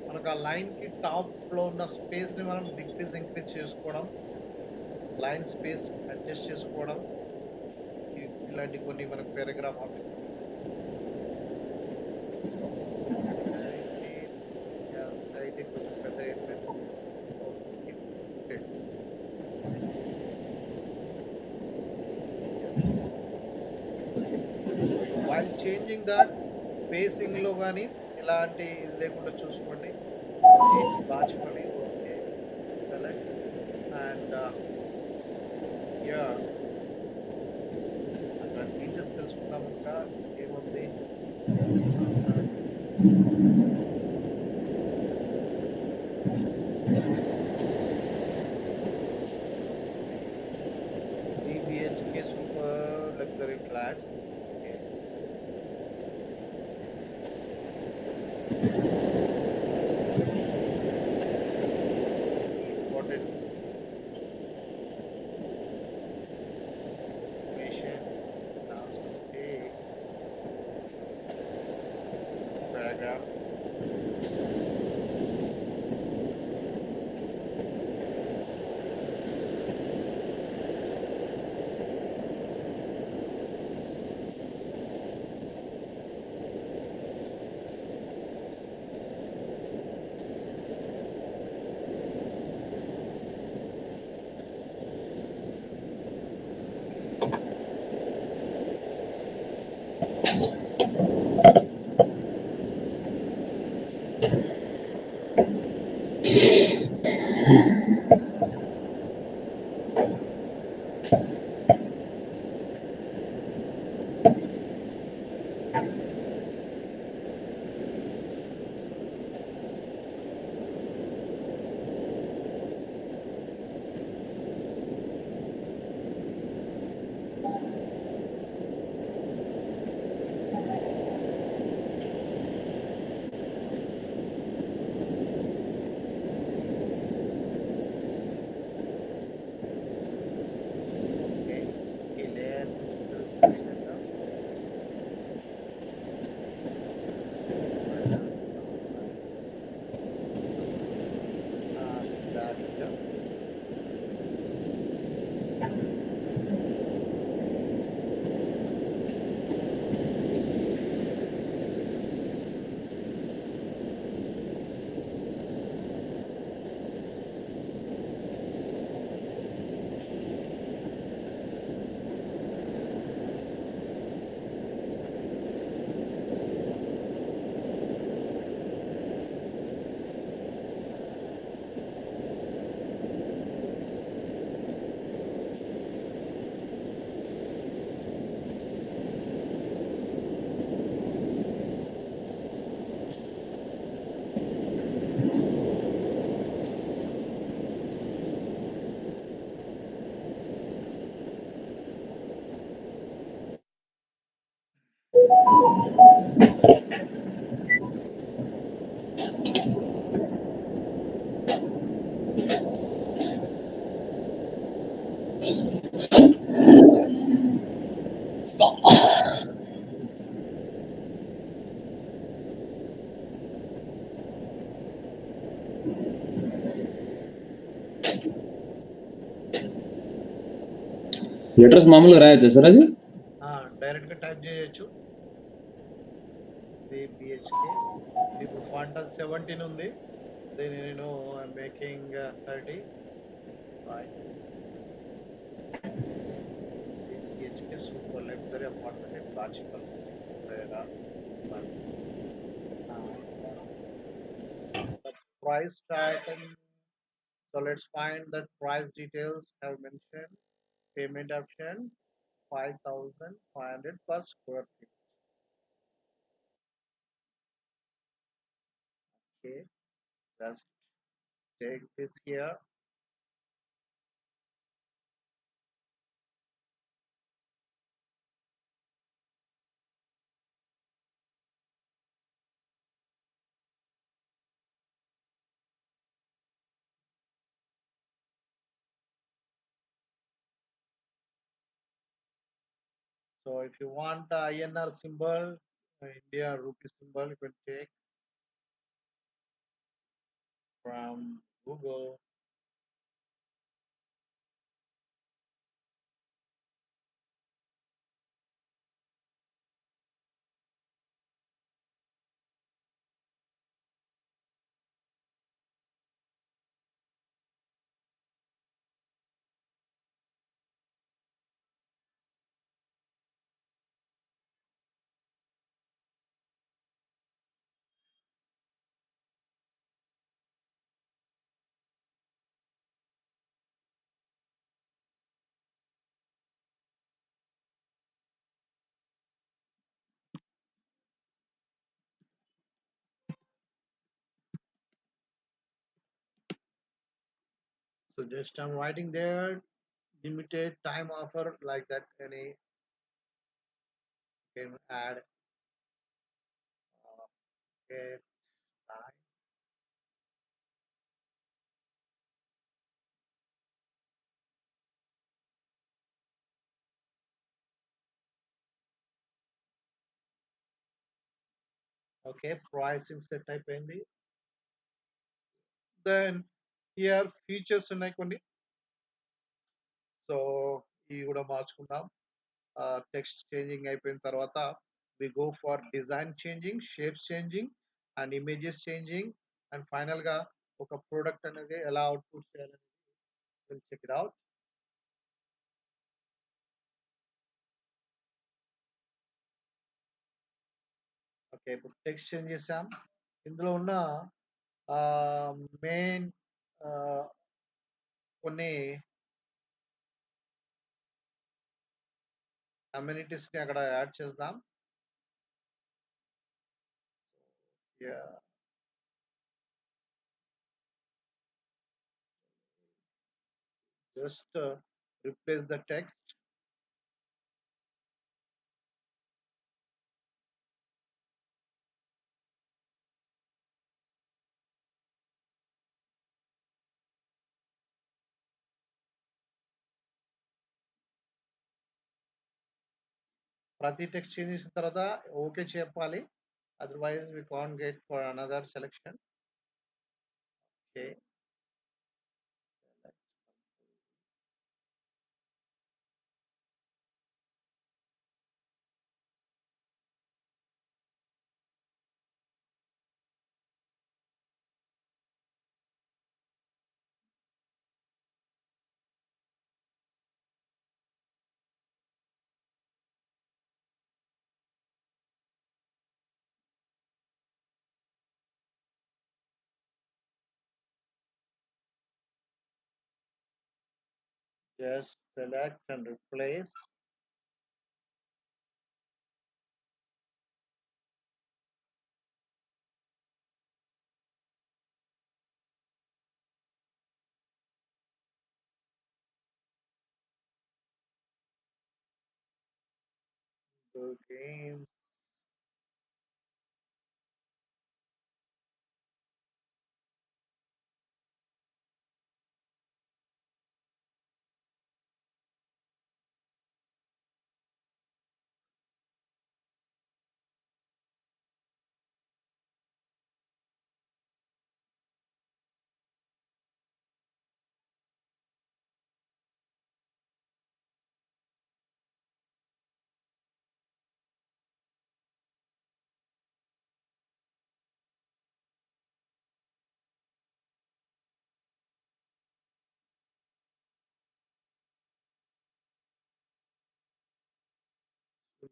మనకు ఆ లైన్ కి టాప్ లో ఉన్న స్పేస్ ని మనం డిక్రీజ్ ఇంక్రీజ్ చేసుకోవడం, లైన్ స్పేస్ అడ్జస్ట్ చేసుకోవడం, ఇలాంటి కొన్ని మనకు పారాగ్రాఫ్ ఆప్షన్. 18. Yes, 18 కొంచెం పెద్ద అయిపోయింది. Okay. Good. Yes. So while changing that స్పేసింగ్‌లో గాని ఎలాంటి ఇది లేకుండా చూసుకోండి. సో 18 మార్చుకొని ఓకే. Select and yeah! అక్కడ ఫీచర్స్ తెలుసుకుందాం ఇంకా ఏముంది? Ah, BBHK super luxury flats. Okay. Important information last okay. Paragraph okay. ఈ లేయర్ కొంచెం తీసేద్దాం. దాట్ లెటర్స్ మామూలుగా రాయొచ్చా సార్ అది? డైరెక్ట్‌గా టైప్ చేయొచ్చు. BBHK ఇప్పుడు ఫాంట్ 17 ఉంది. దీన్ని నేను making 30 right. BBHK super luxury apartment in Bachupally. There are one. The price tag and so let's find the price details have mentioned. Payment option 5,500 per square feet. Okay, just take this here. So if you want INR symbol, India rupee symbol, you can take from Google. So just I'm writing there limited time offer like that. Any can add get time. Okay, pricing set అయిపోయింది. Then here features ఉన్నాయి కొన్ని. So ఇవి కూడా మార్చుకుందాం. Text changing అయిపోయిన తర్వాత we go for design changing, shapes changing and images changing and final గా ఒక product అనేది ఎలా అవుట్పుట్ చేయాలనేది we'll check it out. Okay, ఇప్పుడు టెక్స్ట్ చేంజ్ చేసాం. ఇందులో ఉన్న మెయిన్ కొన్ని అమ్యూనిటీస్ ని అక్కడ యాడ్ చేద్దాం. Yeah, just replace the text. ప్రతి టెక్స్ట్ చేంజ్ చేసిన తర్వాత ఓకే చెప్పాలి, otherwise we can't get for another selection. Okay, just select and replace. The games.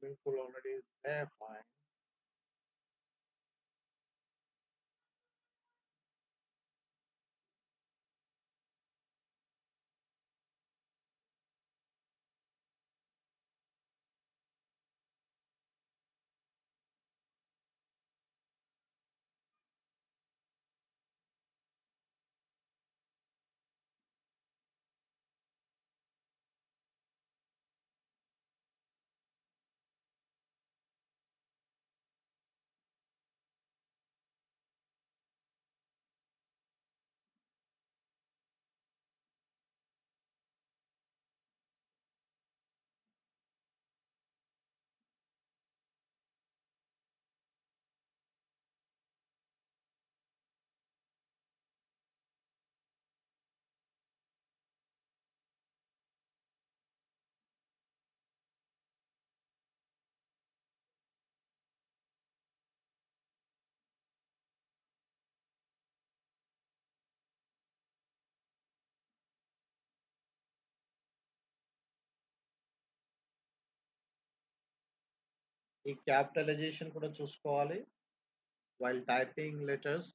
Swimming pool already is there, fine. ఈ capitalisation కూడా చూసుకోవాలి while typing letters.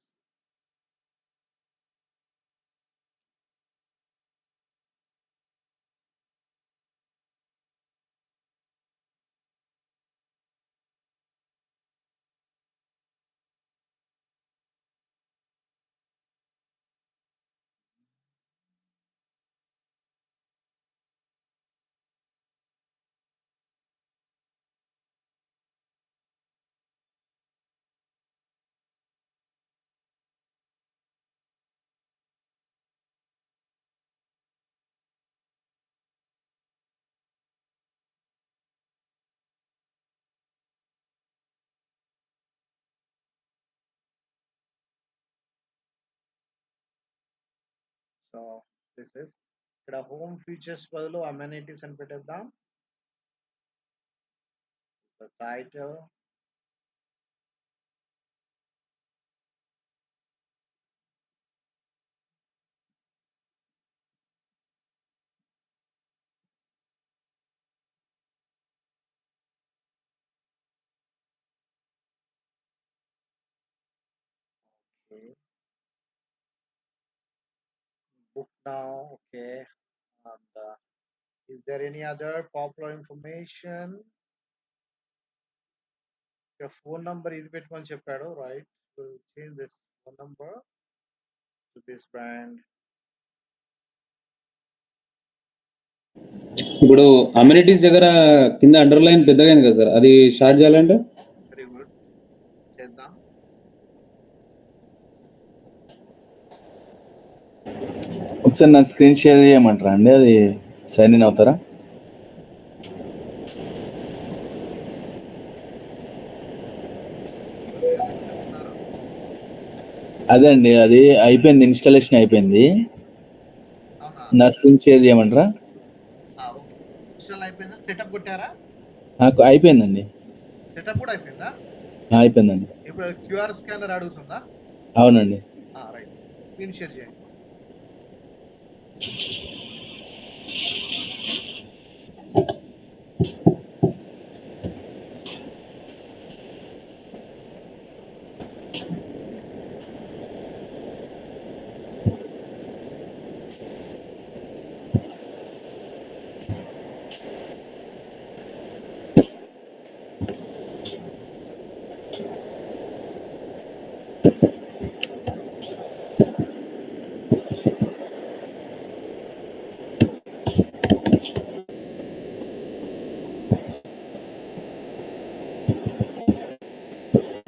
So this is ఇక్కడ home features బదులు amenities అని పెట్టేద్దాం. Title book now. Okay. And is there any other popular information? Your phone number ఇది పెట్టుకొని చెప్పాడు, right? So change this phone number to this brand. ఇప్పుడు amenities దగ్గర కింద అండర్లైన్ పెద్దగా అయింది కదా సార్, అది స్టార్ట్ చేయాలంటే వెరీ గుడ్, చేద్దాం. ఒకసారి నా స్క్రీన్ షేర్ చేయమంటారా అండి? అది సైన్ ఇన్ అవుతారా? చెప్తున్నారు. అదే అండి, అది అయిపోయింది, ఇన్స్టాలేషన్ అయిపోయింది. అవునా? నా స్క్రీన్ షేర్ చేయమంటారా? ఓకే. ఇన్స్టాల్ అయిపోయిందా? సెటప్ కొట్టారా? నాకు అయిపోయిందండి. సెటప్ కూడా అయిపోయిందా? అయిపోయిందండి. ఇప్పుడు క్యూఆర్ స్కానర్ అడుగుతుందా? అవునండి. రైట్, స్క్రీన్ షేర్ చేయండి.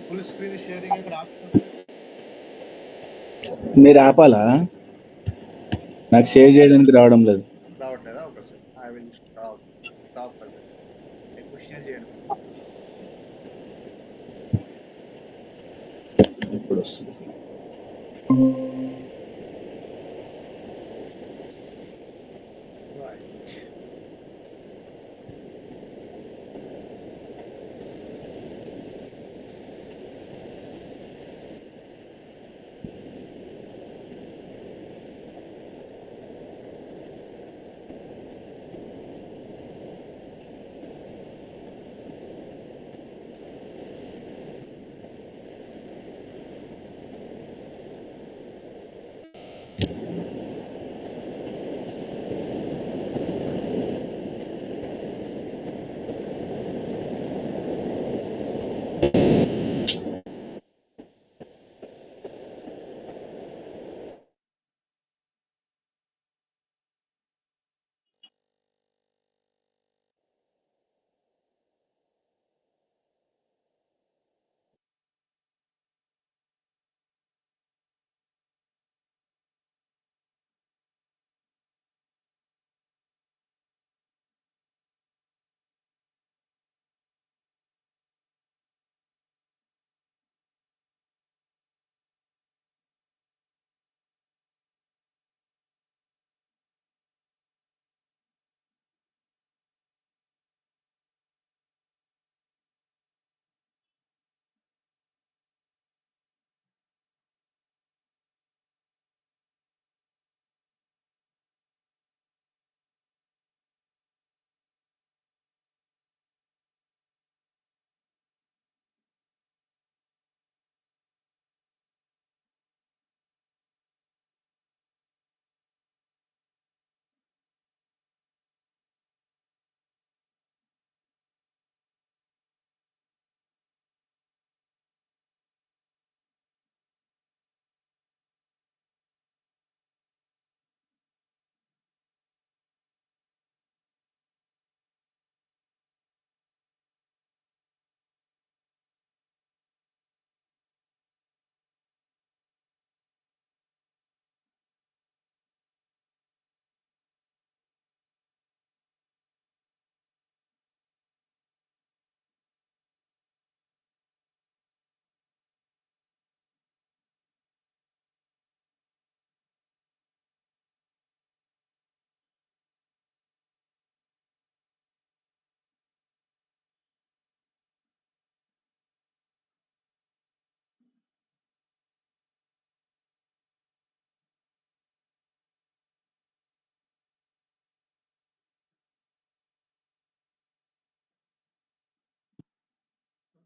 ఫుల్ స్క్రీన్ షేరింగ్ ఇక్కడ ఆప్షన్ మీరు ఆపాలా? నాకు షేర్ చేయడానికి రావడం లేదు. రావట్లేదా? ఒకసారి ఐ విల్ స్టాప్ ఎక్కువ షేర్ చేయండి. ఇప్పుడు వస్తుంది. రైట్.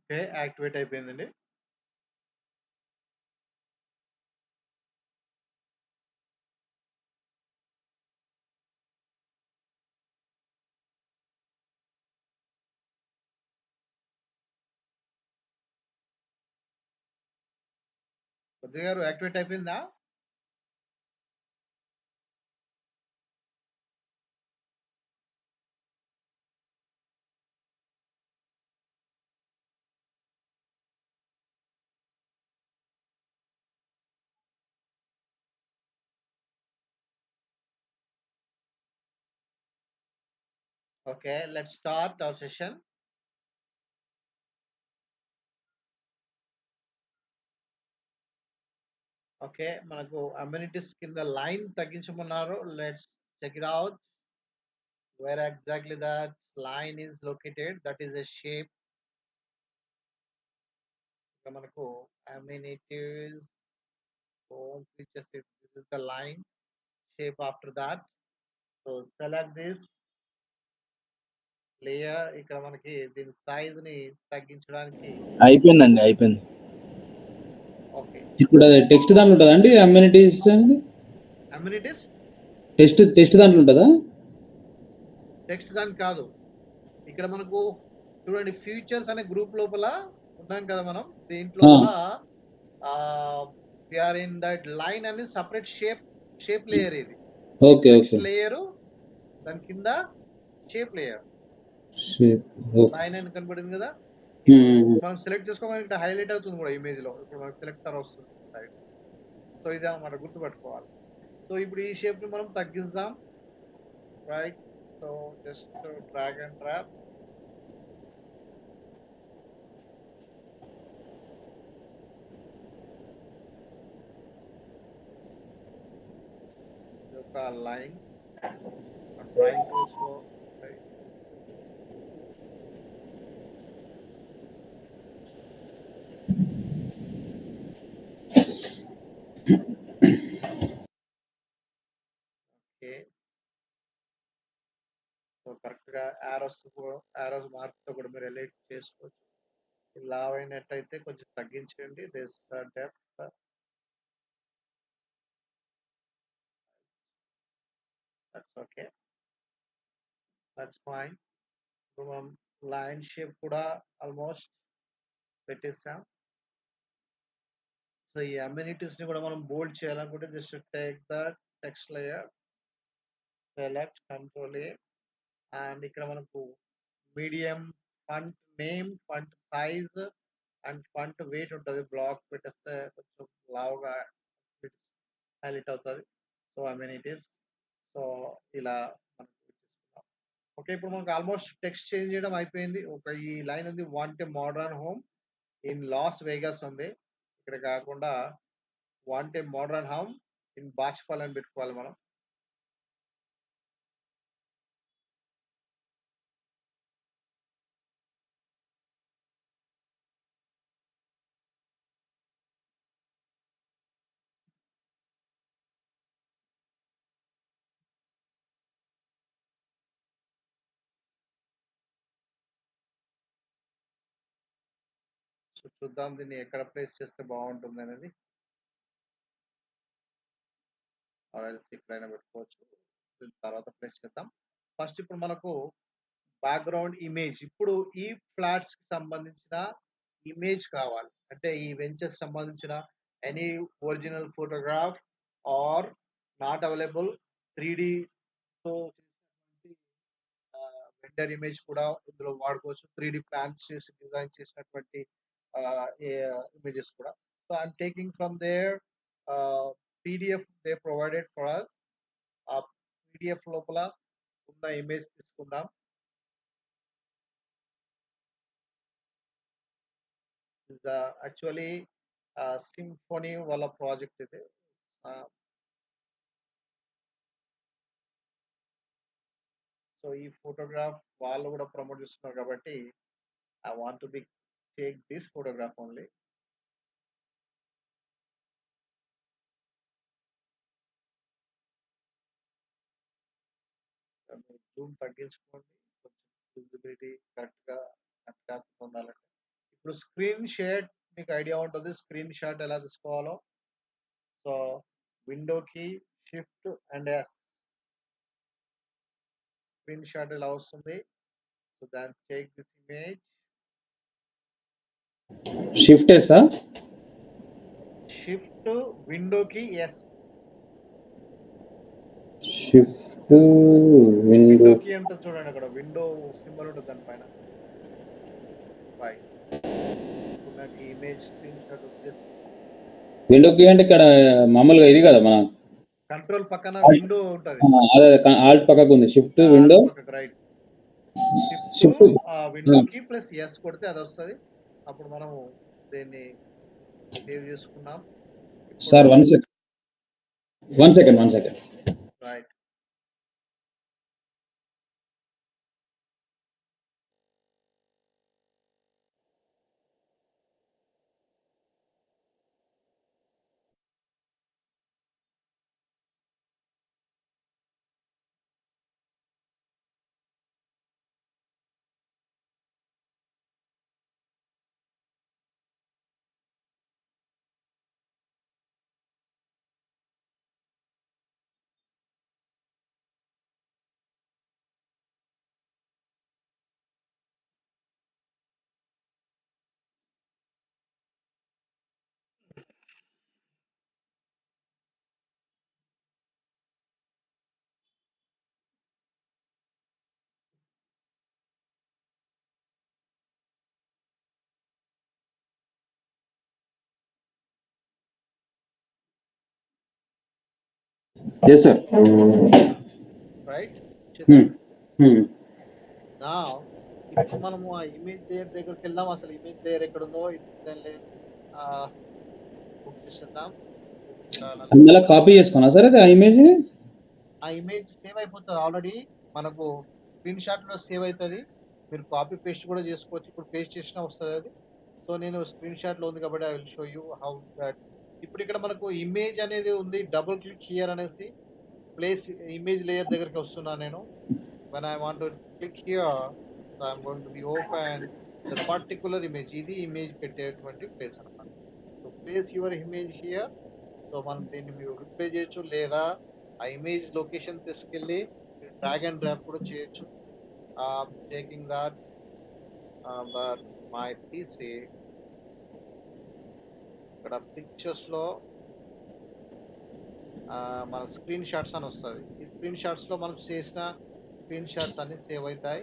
ఓకే. యాక్టివేట్ అయిపోయిందండి. బుద్ధి గారు యాక్టివేట్ అయిపోయిందా? Okay. Let's start our session. Okay. మనకు అమ్యూనిటీస్ కింద లైన్ తగ్గించమన్నారు. Let's check it out. Where exactly that line is located, that is a shape. ఇక్కడ మనకు amenities home features, this is the line shape. After that, so select this layer. ఇక్కడ మనకి దీని size ని తగ్గించడానికి అయిపోయిందండి, అయిపోయింది. ఓకే. ఇప్పుడు అది టెక్స్ట్ దాంట్లో ఉంటుందా అండి అమ్యూనిటీస్ అనేది? అమ్యూనిటీస్ టెక్స్ట్ దాంట్లో ఉంటుందా? టెక్స్ట్ దానికి కాదు. ఇక్కడ మనకు చూడండి, ఫ్యూచర్స్ అనే గ్రూప్ లోపల ఉన్నాం కదా మనం. దీంట్లో we are in that line అని సపరేట్ షేప్ లేయర్. ఇది ఓకే టెక్స్ట్ ఓకే. లేయర్, దాని కింద షేప్ లేయర్. ఓకే. లైన్ అని కనబడింది కదా. మనం సెలెక్ట్ చేసుకోవాలి, ఇక్కడ హైలైట్ అవుతుంది కూడా ఇమేజ్ లో. ఇప్పుడు మనకు సెలెక్టర్ వస్తుంది సైడ్. సో ఇది అన్నమాట, గుర్తుపెట్టుకోవాలి. సో ఇప్పుడు ఈ షేప్ ని మనం తగ్గిద్దాం. Right. So just drag and drop. ఒక లైన్ డ్రాయింగ్ టూల్స్ లో ఉంటాయి. ఓకే. సో కరెక్ట్ గా యారోస్ మార్క్ తో కూడా మీరు ఎలైట్ చేసుకోవచ్చు. లావ్ అయినట్టయితే కొంచెం తగ్గించండి. This depth. That's okay, that's fine. ఇప్పుడు మనం లైన్ షేప్ కూడా ఆల్మోస్ట్ పెట్టేసాం. సో ఈ అమ్యూనిటీస్ ని కూడా మనం బోల్డ్ చేయాలనుకుంటే just take the text layer, select, control A, and ఇక్కడ మనకు medium font name, font size and ఫంట్ wait ఉంటుంది. బ్లాక్ పెట్టేస్తే కొంచెం లావుగా హైలైట్ అవుతుంది. సో అమ్యూనిటీస్, సో ఇలా మనం చేసుకున్నాం. ఓకే. ఇప్పుడు మనకు ఆల్మోస్ట్ టెక్స్ట్ చేంజ్ చేయడం అయిపోయింది. ఒక ఈ లైన్ ఉంది, want a modern home in Las Vegas ఉంది. ఇక్కడ కాకుండా want a modern home in Bachupally అని పెట్టుకోవాలి మనం. సో చూద్దాం దీన్ని ఎక్కడ ప్లేస్ చేస్తే బాగుంటుంది అనేది. ఆర్ఎల్స్ ఎక్కడైనా పెట్టుకోవచ్చు, దీని తర్వాత ప్లేస్ చేద్దాం. ఫస్ట్ ఇప్పుడు మనకు బ్యాక్గ్రౌండ్ ఇమేజ్, ఇప్పుడు ఈ ఫ్లాట్స్ కి సంబంధించిన ఇమేజ్ కావాలి. అంటే ఈ వెంచర్స్ సంబంధించిన any original photograph or not available 3D తో వెండర్ ఇమేజ్ కూడా ఇందులో వాడుకోవచ్చు. 3D ప్లాన్స్ చేసి డిజైన్ చేసినటువంటి ఇమేజెస్ కూడా. So I'm taking from there PDF they provided for us. ఆ పీడిఎఫ్ లోపల ఉన్న ఇమేజ్ తీసుకుందాం. యాక్చువల్లీ సింఫోనీ వాళ్ళ ప్రాజెక్ట్ ఇది. సో ఈ ఫోటోగ్రాఫ్ వాళ్ళు కూడా ప్రమోట్ చేస్తున్నారు కాబట్టి I want to be take this photograph only. Zoom తగ్గించుకోండి, కొంచెం విజిబిలిటీ కరెక్ట్గా ఉండాలంటే. ఇప్పుడు స్క్రీన్ షేర్ మీకు ఐడియా ఉంటుంది, స్క్రీన్ షాట్ ఎలా తీసుకోవాలో. సో విండోకి shift and S, screen shot ఎలా వస్తుంది. సో దాన్ని టేక్ దిస్ ఇమేజ్, షిఫ్ట్ ఎస్సా? షిఫ్ట్ విండోకి ఎస్, షిఫ్ట్ విండో విండోకి ఉంటుంది చూడండి, అక్కడ విండో సింబల్ ఉంటుంది దానిపైన. రైట్, ఇప్పుడు నాకు ఇమేజ్ స్క్రీన్ షాట్ వచ్చేసి విండోకి అంటే ఇక్కడ మామూలుగా ఇది కదా మన కంట్రోల్ పక్కన విండో ఉంటుంది, అదే ఆల్ట్ పక్కకు ఉంది, షిఫ్ట్ విండో పక్కకు రైట్, షిఫ్ట్ షిఫ్ట్ విండోకి ప్లస్ ఎస్ కొడితే అది వస్తుంది. అప్పుడు మనము దీన్ని సేవ్ చేసుకున్నాం. Sir 1 second. Right, yes sir. Right. నా ఇప్పుడు మనము ఆ ఇమేజ్ లేయర్ దగ్గరికి వెళ్దాం. అసలు ఇమేజ్ లేయర్ ఎక్కడ ఉందో బుక్ చేసేద్దాం. మళ్ళీ కాపీ చేసుకున్నా సార్ అది ఆ ఇమేజ్. ఆ ఇమేజ్ సేవ్ అయిపోతుంది ఆల్రెడీ, మనకు స్క్రీన్ షాట్ లో సేవ్ అవుతుంది. మీరు కాపీ పేస్ట్ కూడా చేసుకోవచ్చు. ఇప్పుడు పేస్ట్ చేసినా వస్తుంది అది. సో నేను స్క్రీన్ షాట్ లో ఉంది కాబట్టి I will show you how that. ఇప్పుడు ఇక్కడ మనకు ఇమేజ్ అనేది ఉంది, డబుల్ క్లిక్ హియర్ అనేసి ప్లేస్ ఇమేజ్ లేయర్ దగ్గరికి వస్తున్నా నేను. when I want to click here, so I'm going to be open the particular image. ఇది ఇమేజ్ పెట్టేటువంటి ప్లేస్ అన్నమాట. So place your image here. So మనం దీన్ని మీరు రిప్లై చేయొచ్చు, లేదా ఆ ఇమేజ్ లొకేషన్ తీసుకెళ్ళి డ్రాగ్ అండ్ డ్రాప్ కూడా చేయొచ్చు. టేకింగ్ దట్ మై పీసీ, ఇక్కడ పిక్చర్స్ లో మన స్క్రీన్ షాట్స్ అని వస్తుంది. ఈ స్క్రీన్ షాట్స్ లో మనం చేసిన స్క్రీన్ షాట్స్ అన్ని సేవ్ అవుతాయి.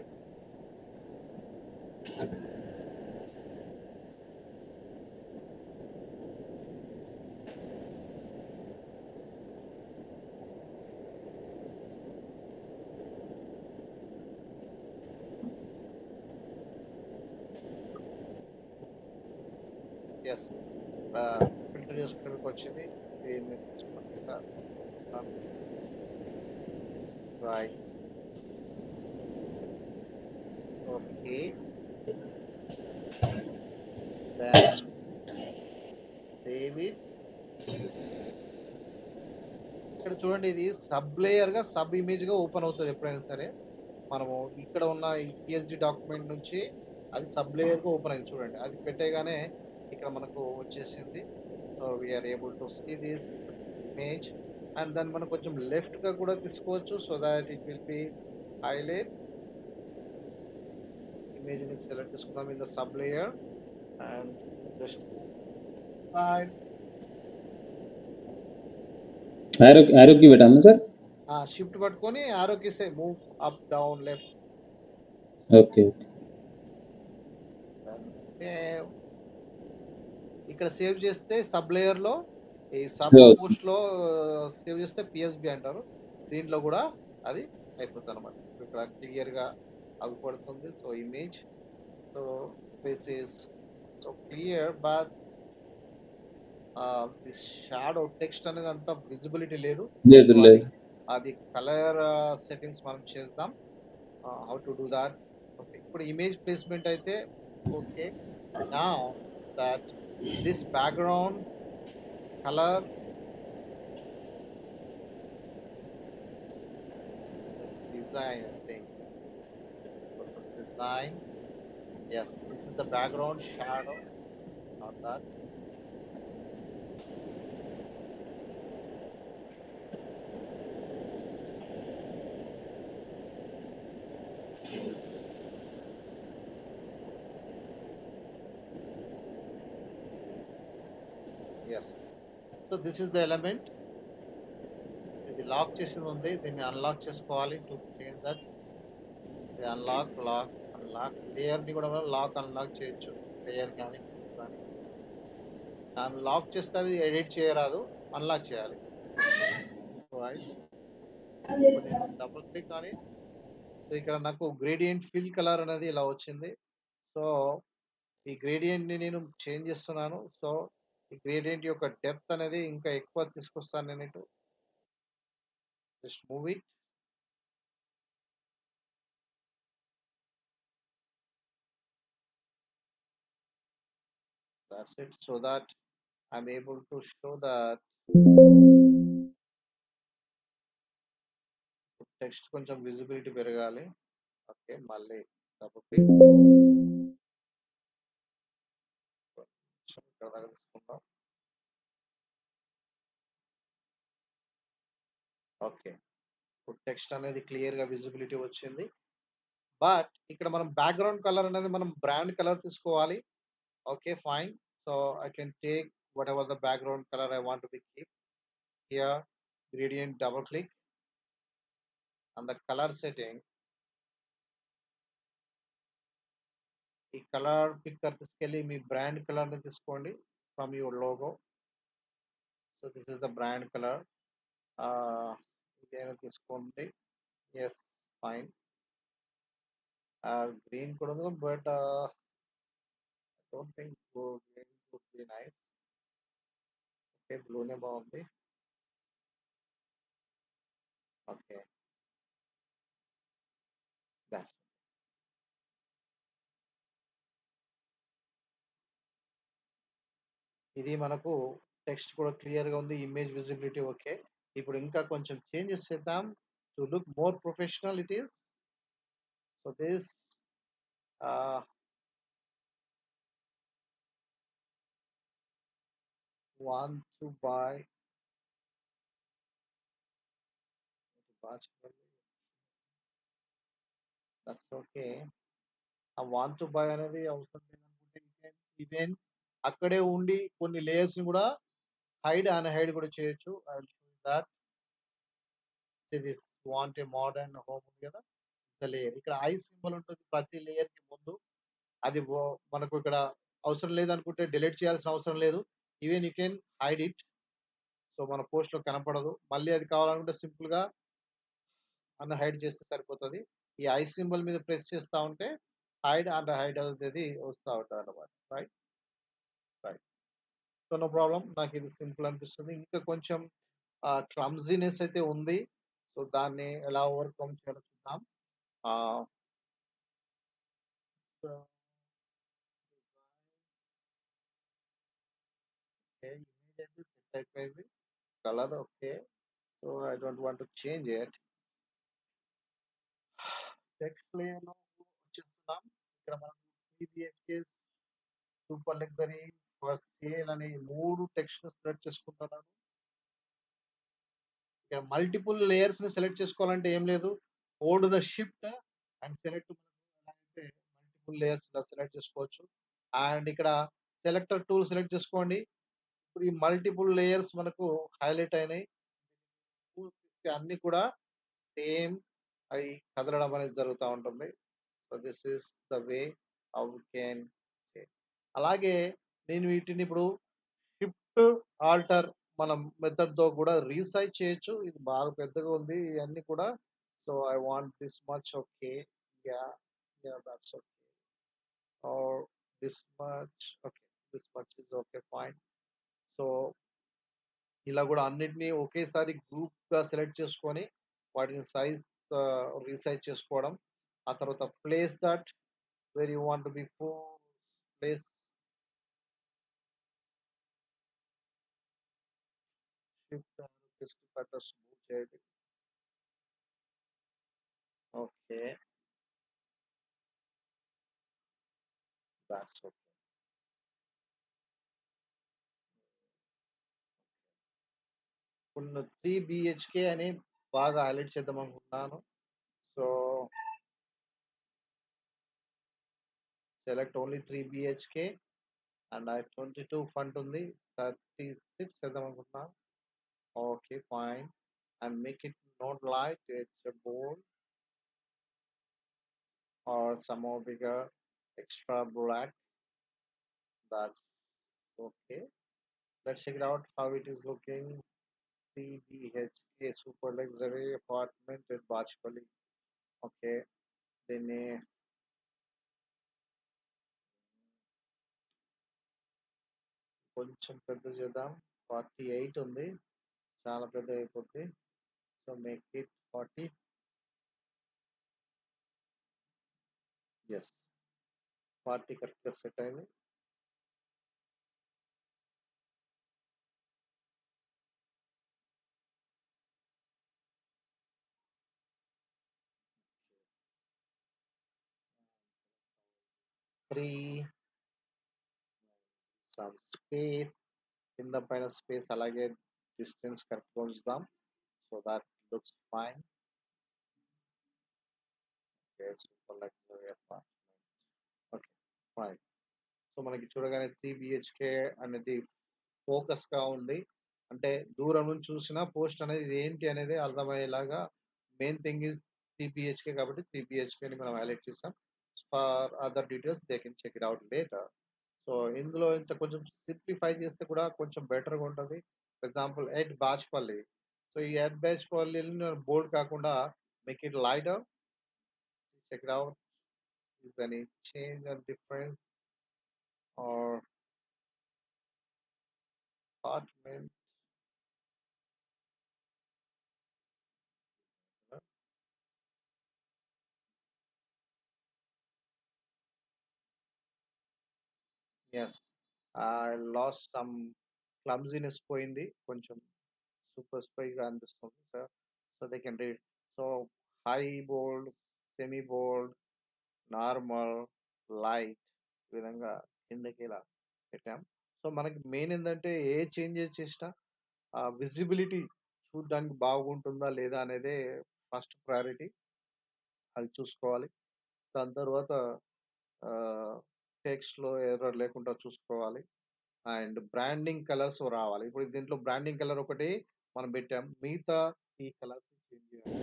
ఎస్, ఫిల్టర్ చేసుకోవడానికి వచ్చింది. Right, okay. then save it. ఇక్కడ చూడండి, ఇది సబ్ లేయర్ గా సబ్ ఇమేజ్ గా ఓపెన్ అవుతుంది ఎప్పుడైనా సరే. మనము ఇక్కడ ఉన్న ఈ పిఎస్డి డాక్యుమెంట్ నుంచి అది సబ్ లేయర్ గా ఓపెన్ అయింది చూడండి. అది పెట్టేగానే ఇక్కడ మనకు వచ్చేసింది. So we're able to see this image. And దాన్ని మనం కొంచెం లెఫ్ట్ గా కూడా తీసుకోవచ్చు, so that it will be highlight. Image ని సెలెక్ట్ చేసుకుందాం in the sub layer and just ఆరోకి పెట్టాము సార్. షిఫ్ట్ పట్టుకొని ఆరోకి say move up down left. Okay. ఇక్కడ సేవ్ చేస్తే సబ్ లేయర్ లో, ఈ సబ్ పోస్ట్ లో సేవ్ చేస్తే పిఎస్బి అంటారు. దీంట్లో కూడా అది అయిపోతుంది అనమాట. ఇక్కడ క్లియర్ గా అగుపడుతుంది. So image, so this is so clear, but this shadow text అనేది అంత విజిబిలిటీ లేదు. అది కలర్ సెట్టింగ్స్ మనం చేద్దాం. How to do that. Okay, ఇప్పుడు ఇమేజ్ ప్లేస్మెంట్ అయితే okay. Now that this background color, design, I think design, Yes, this is the background shadow, not that. Yes. So this is the element. ఇది lock చేసింది ఉంది, దీన్ని unlock చేసుకోవాలి. To change that, ఇది unlock, lock, unlock. Layer ని కూడా మనం lock unlock చేయొచ్చు, లేయర్ కానీ కానీ. దాన్ని లాక్ చేస్తే అది ఎడిట్ చేయరాదు, అన్లాక్ చేయాలి. రైట్. ఇప్పుడు నేను డబుల్ క్లిక్ కానీ, సో ఇక్కడ నాకు గ్రేడియంట్ ఫిల్ కలర్ అనేది ఇలా వచ్చింది. సో ఈ గ్రేడియంట్ ని నేను చేంజ్ చేస్తున్నాను. సో ఈ గ్రేడియంట్ యొక్క డెప్త్ అనేది ఇంకా ఎక్కువ తీసుకొస్తాను నేను ఇటు. Just move it. That's it. So that I'm able to show that text కొంచెం విజిబిలిటీ పెరగాలి. ఓకే, మళ్ళీ డబుల్ క్లిక్ ఇక్కడ దాకా తీసుకుందాం. ఓకే, ఇప్పుడు టెక్స్ట్ అనేది క్లియర్ గా విజిబిలిటీ వచ్చింది. బట్ ఇక్కడ మనం బ్యాక్గ్రౌండ్ కలర్ అనేది మనం బ్రాండ్ కలర్ తీసుకోవాలి. Okay, fine. So I can take what the background colour I want to be keep here. Gradient double click and the colour setting. ఈ colour picker తీసుకెళ్ళి మీ brand colour ని తీసుకోండి from your logo. So this is the brand colour. ఇదేనా తీసుకోండి. Yes, fine. Green కూడా ఉంది, but I don't think green would be nice. Okay, బ్లూనే బాగుంది. ఓకే, దాట్స్ ఇది. మనకు టెక్స్ట్ కూడా క్లియర్ గా ఉంది, ఇమేజ్ విజిబిలిటీ ఓకే. ఇప్పుడు ఇంకా కొంచెం చేంజెస్ చేద్దాం to look more professional it is. So this want to buy that's okay. ఆ వాంట్ టు బై అనేది అవసరం లేదనుకుంటే ఈవెన్ అక్కడే ఉండి కొన్ని లేయర్స్ ని కూడా హైడ్ అండ్ హైడ్ కూడా చేయొచ్చు. I will show that. This want a modern home ఉంది కదా, ద లేయర్. ఇక్కడ ఐ సింబల్ ఉంటుంది ప్రతి లేయర్ కి ముందు. అది మనకు ఇక్కడ అవసరం లేదనుకుంటే డిలీట్ చేయాల్సిన అవసరం లేదు. Even you can hide it. So మన పోస్ట్ లో కనపడదు. మళ్ళీ అది కావాలనుకుంటే సింపుల్ గా అన్న హైడ్ చేస్తే సరిపోతుంది. ఈ ఐ సింబల్ మీద ప్రెస్ చేస్తా ఉంటే హైడ్ అండ్ హైడ్ అనేది వస్తూ ఉంటుంది అనమాట. Right, right. So no problem, నాకు ఇది సింపుల్ అనిపిస్తుంది. ఇంకా కొంచెం క్లమ్జీనెస్ అయితే ఉంది. సో దాన్ని ఎలా ఓవర్కమ్ చేయాలో చూద్దాం. ఇమేజ్ అయితే సెట్ అయిపోయింది. Colour okay. So I don't want to change it. Text layer లో వచ్చేస్తున్నాం. ఇక్కడ మనం 3 BHK super luxury for sale అనే 3 టెక్స్ట్ సెలెక్ట్ చేసుకుంటున్నాను. ఇక్కడ మల్టిపుల్ లేయర్స్ ని సెలెక్ట్ చేసుకోవాలంటే ఏం లేదు, hold the shift and select. అయితే మల్టిపుల్ లేయర్స్ ఇలా సెలెక్ట్ చేసుకోవచ్చు. అండ్ ఇక్కడ సెలెక్టర్ టూల్ సెలెక్ట్ చేసుకోండి. ఇప్పుడు ఈ మల్టిపుల్ లేయర్స్ మనకు హైలైట్ అయినాయి. అన్ని కూడా సేమ్ అవి కదలడం అనేది జరుగుతూ ఉంటుంది. So this is the way how we can. అలాగే నేను వీటిని ఇప్పుడు షిఫ్ట్ ఆల్టర్ మనం మెథడ్ తో కూడా రీసైజ్ చేయొచ్చు. ఇది బాగా పెద్దగా ఉంది ఇవన్నీ కూడా. So I want this much. Okay, yeah, yeah, that's okay. Or this much. Okay, this much is okay, fine. So ఇలా కూడా అన్నిటినీ ఒకేసారి గ్రూప్ గా సెలెక్ట్ చేసుకొని వాటిని సైజ్ రీసైజ్ చేసుకోవడం. ఆ తర్వాత place that where you want be place. Shift డిస్క్ మూవ్ చేయండి. Okay, That's okay. ఇప్పుడు 3 BHK అని బాగా హైలైట్ చేద్దాం అనుకుంటున్నాను. So select only 3 BHK and I 22 font ఉంది. 36 చేద్దాం అనుకుంటున్నాను. Okay, fine. And make it not light, it's a bold or somehow bigger, extra black. That's okay. Let's check it out how it is looking. 3 BHK super luxury apartment at Bachpally. Okay. దీన్ని కొంచెం పెద్ద చేద్దాం. 48 ఉంది, చాలా పెద్ద అయిపోద్ది. So make it 40. Yes, 40 కరెక్ట్గా set అయింది. త్రీ సమ్ స్పేస్, కింద పైన స్పేస్ అలాగే డిస్టెన్స్ కరెక్ట్గా ఉంచుదాం. So that looks fine. Okay, super luxury apartment. Okay, fine. So మనకి చూడగానే 3 BHK అనేది ఫోకస్గా ఉంది. అంటే దూరం నుంచి చూసినా పోస్ట్ అనేది ఇది ఏంటి అనేది అర్థమయ్యేలాగా. మెయిన్ థింగ్ ఈజ్ 3 BHK కాబట్టి 3 BHK ని మనం హైలైట్ చేసాం. For other details they can check it out later. So ఇందులో ఇంత కొంచెం సింప్లిఫై చేస్తే కూడా కొంచెం బెటర్గా ఉంటుంది. For example at Bachupally. So ఈ ఎట్ బాచ్పల్లిని బోల్డ్ కాకుండా make it lighter. Check it out. Is any change or difference or apartment. Yes, I lost some clumsiness పోయింది, కొంచెం సూపర్ స్పైగా అనిపిస్తుంది sir. So they can read. So high bold, semi bold, normal, light ఈ విధంగా కిందకి ఇలా పెట్టాం. So మనకి మెయిన్ ఏంటంటే ఏ చేంజెస్ చేసినా విజిబిలిటీ చూడడానికి బాగుంటుందా లేదా అనేదే ఫస్ట్ ప్రయారిటీ. అది చూసుకోవాలి. దాని తర్వాత టెక్స్ట్లో ఎర్రర్ లేకుండా చూసుకోవాలి. అండ్ బ్రాండింగ్ కలర్స్ రావాలి. ఇప్పుడు దీంట్లో బ్రాండింగ్ కలర్ ఒకటి మనం పెట్టాం, మిగతా ఈ కలర్స్ చేంజ్ చేయాలి.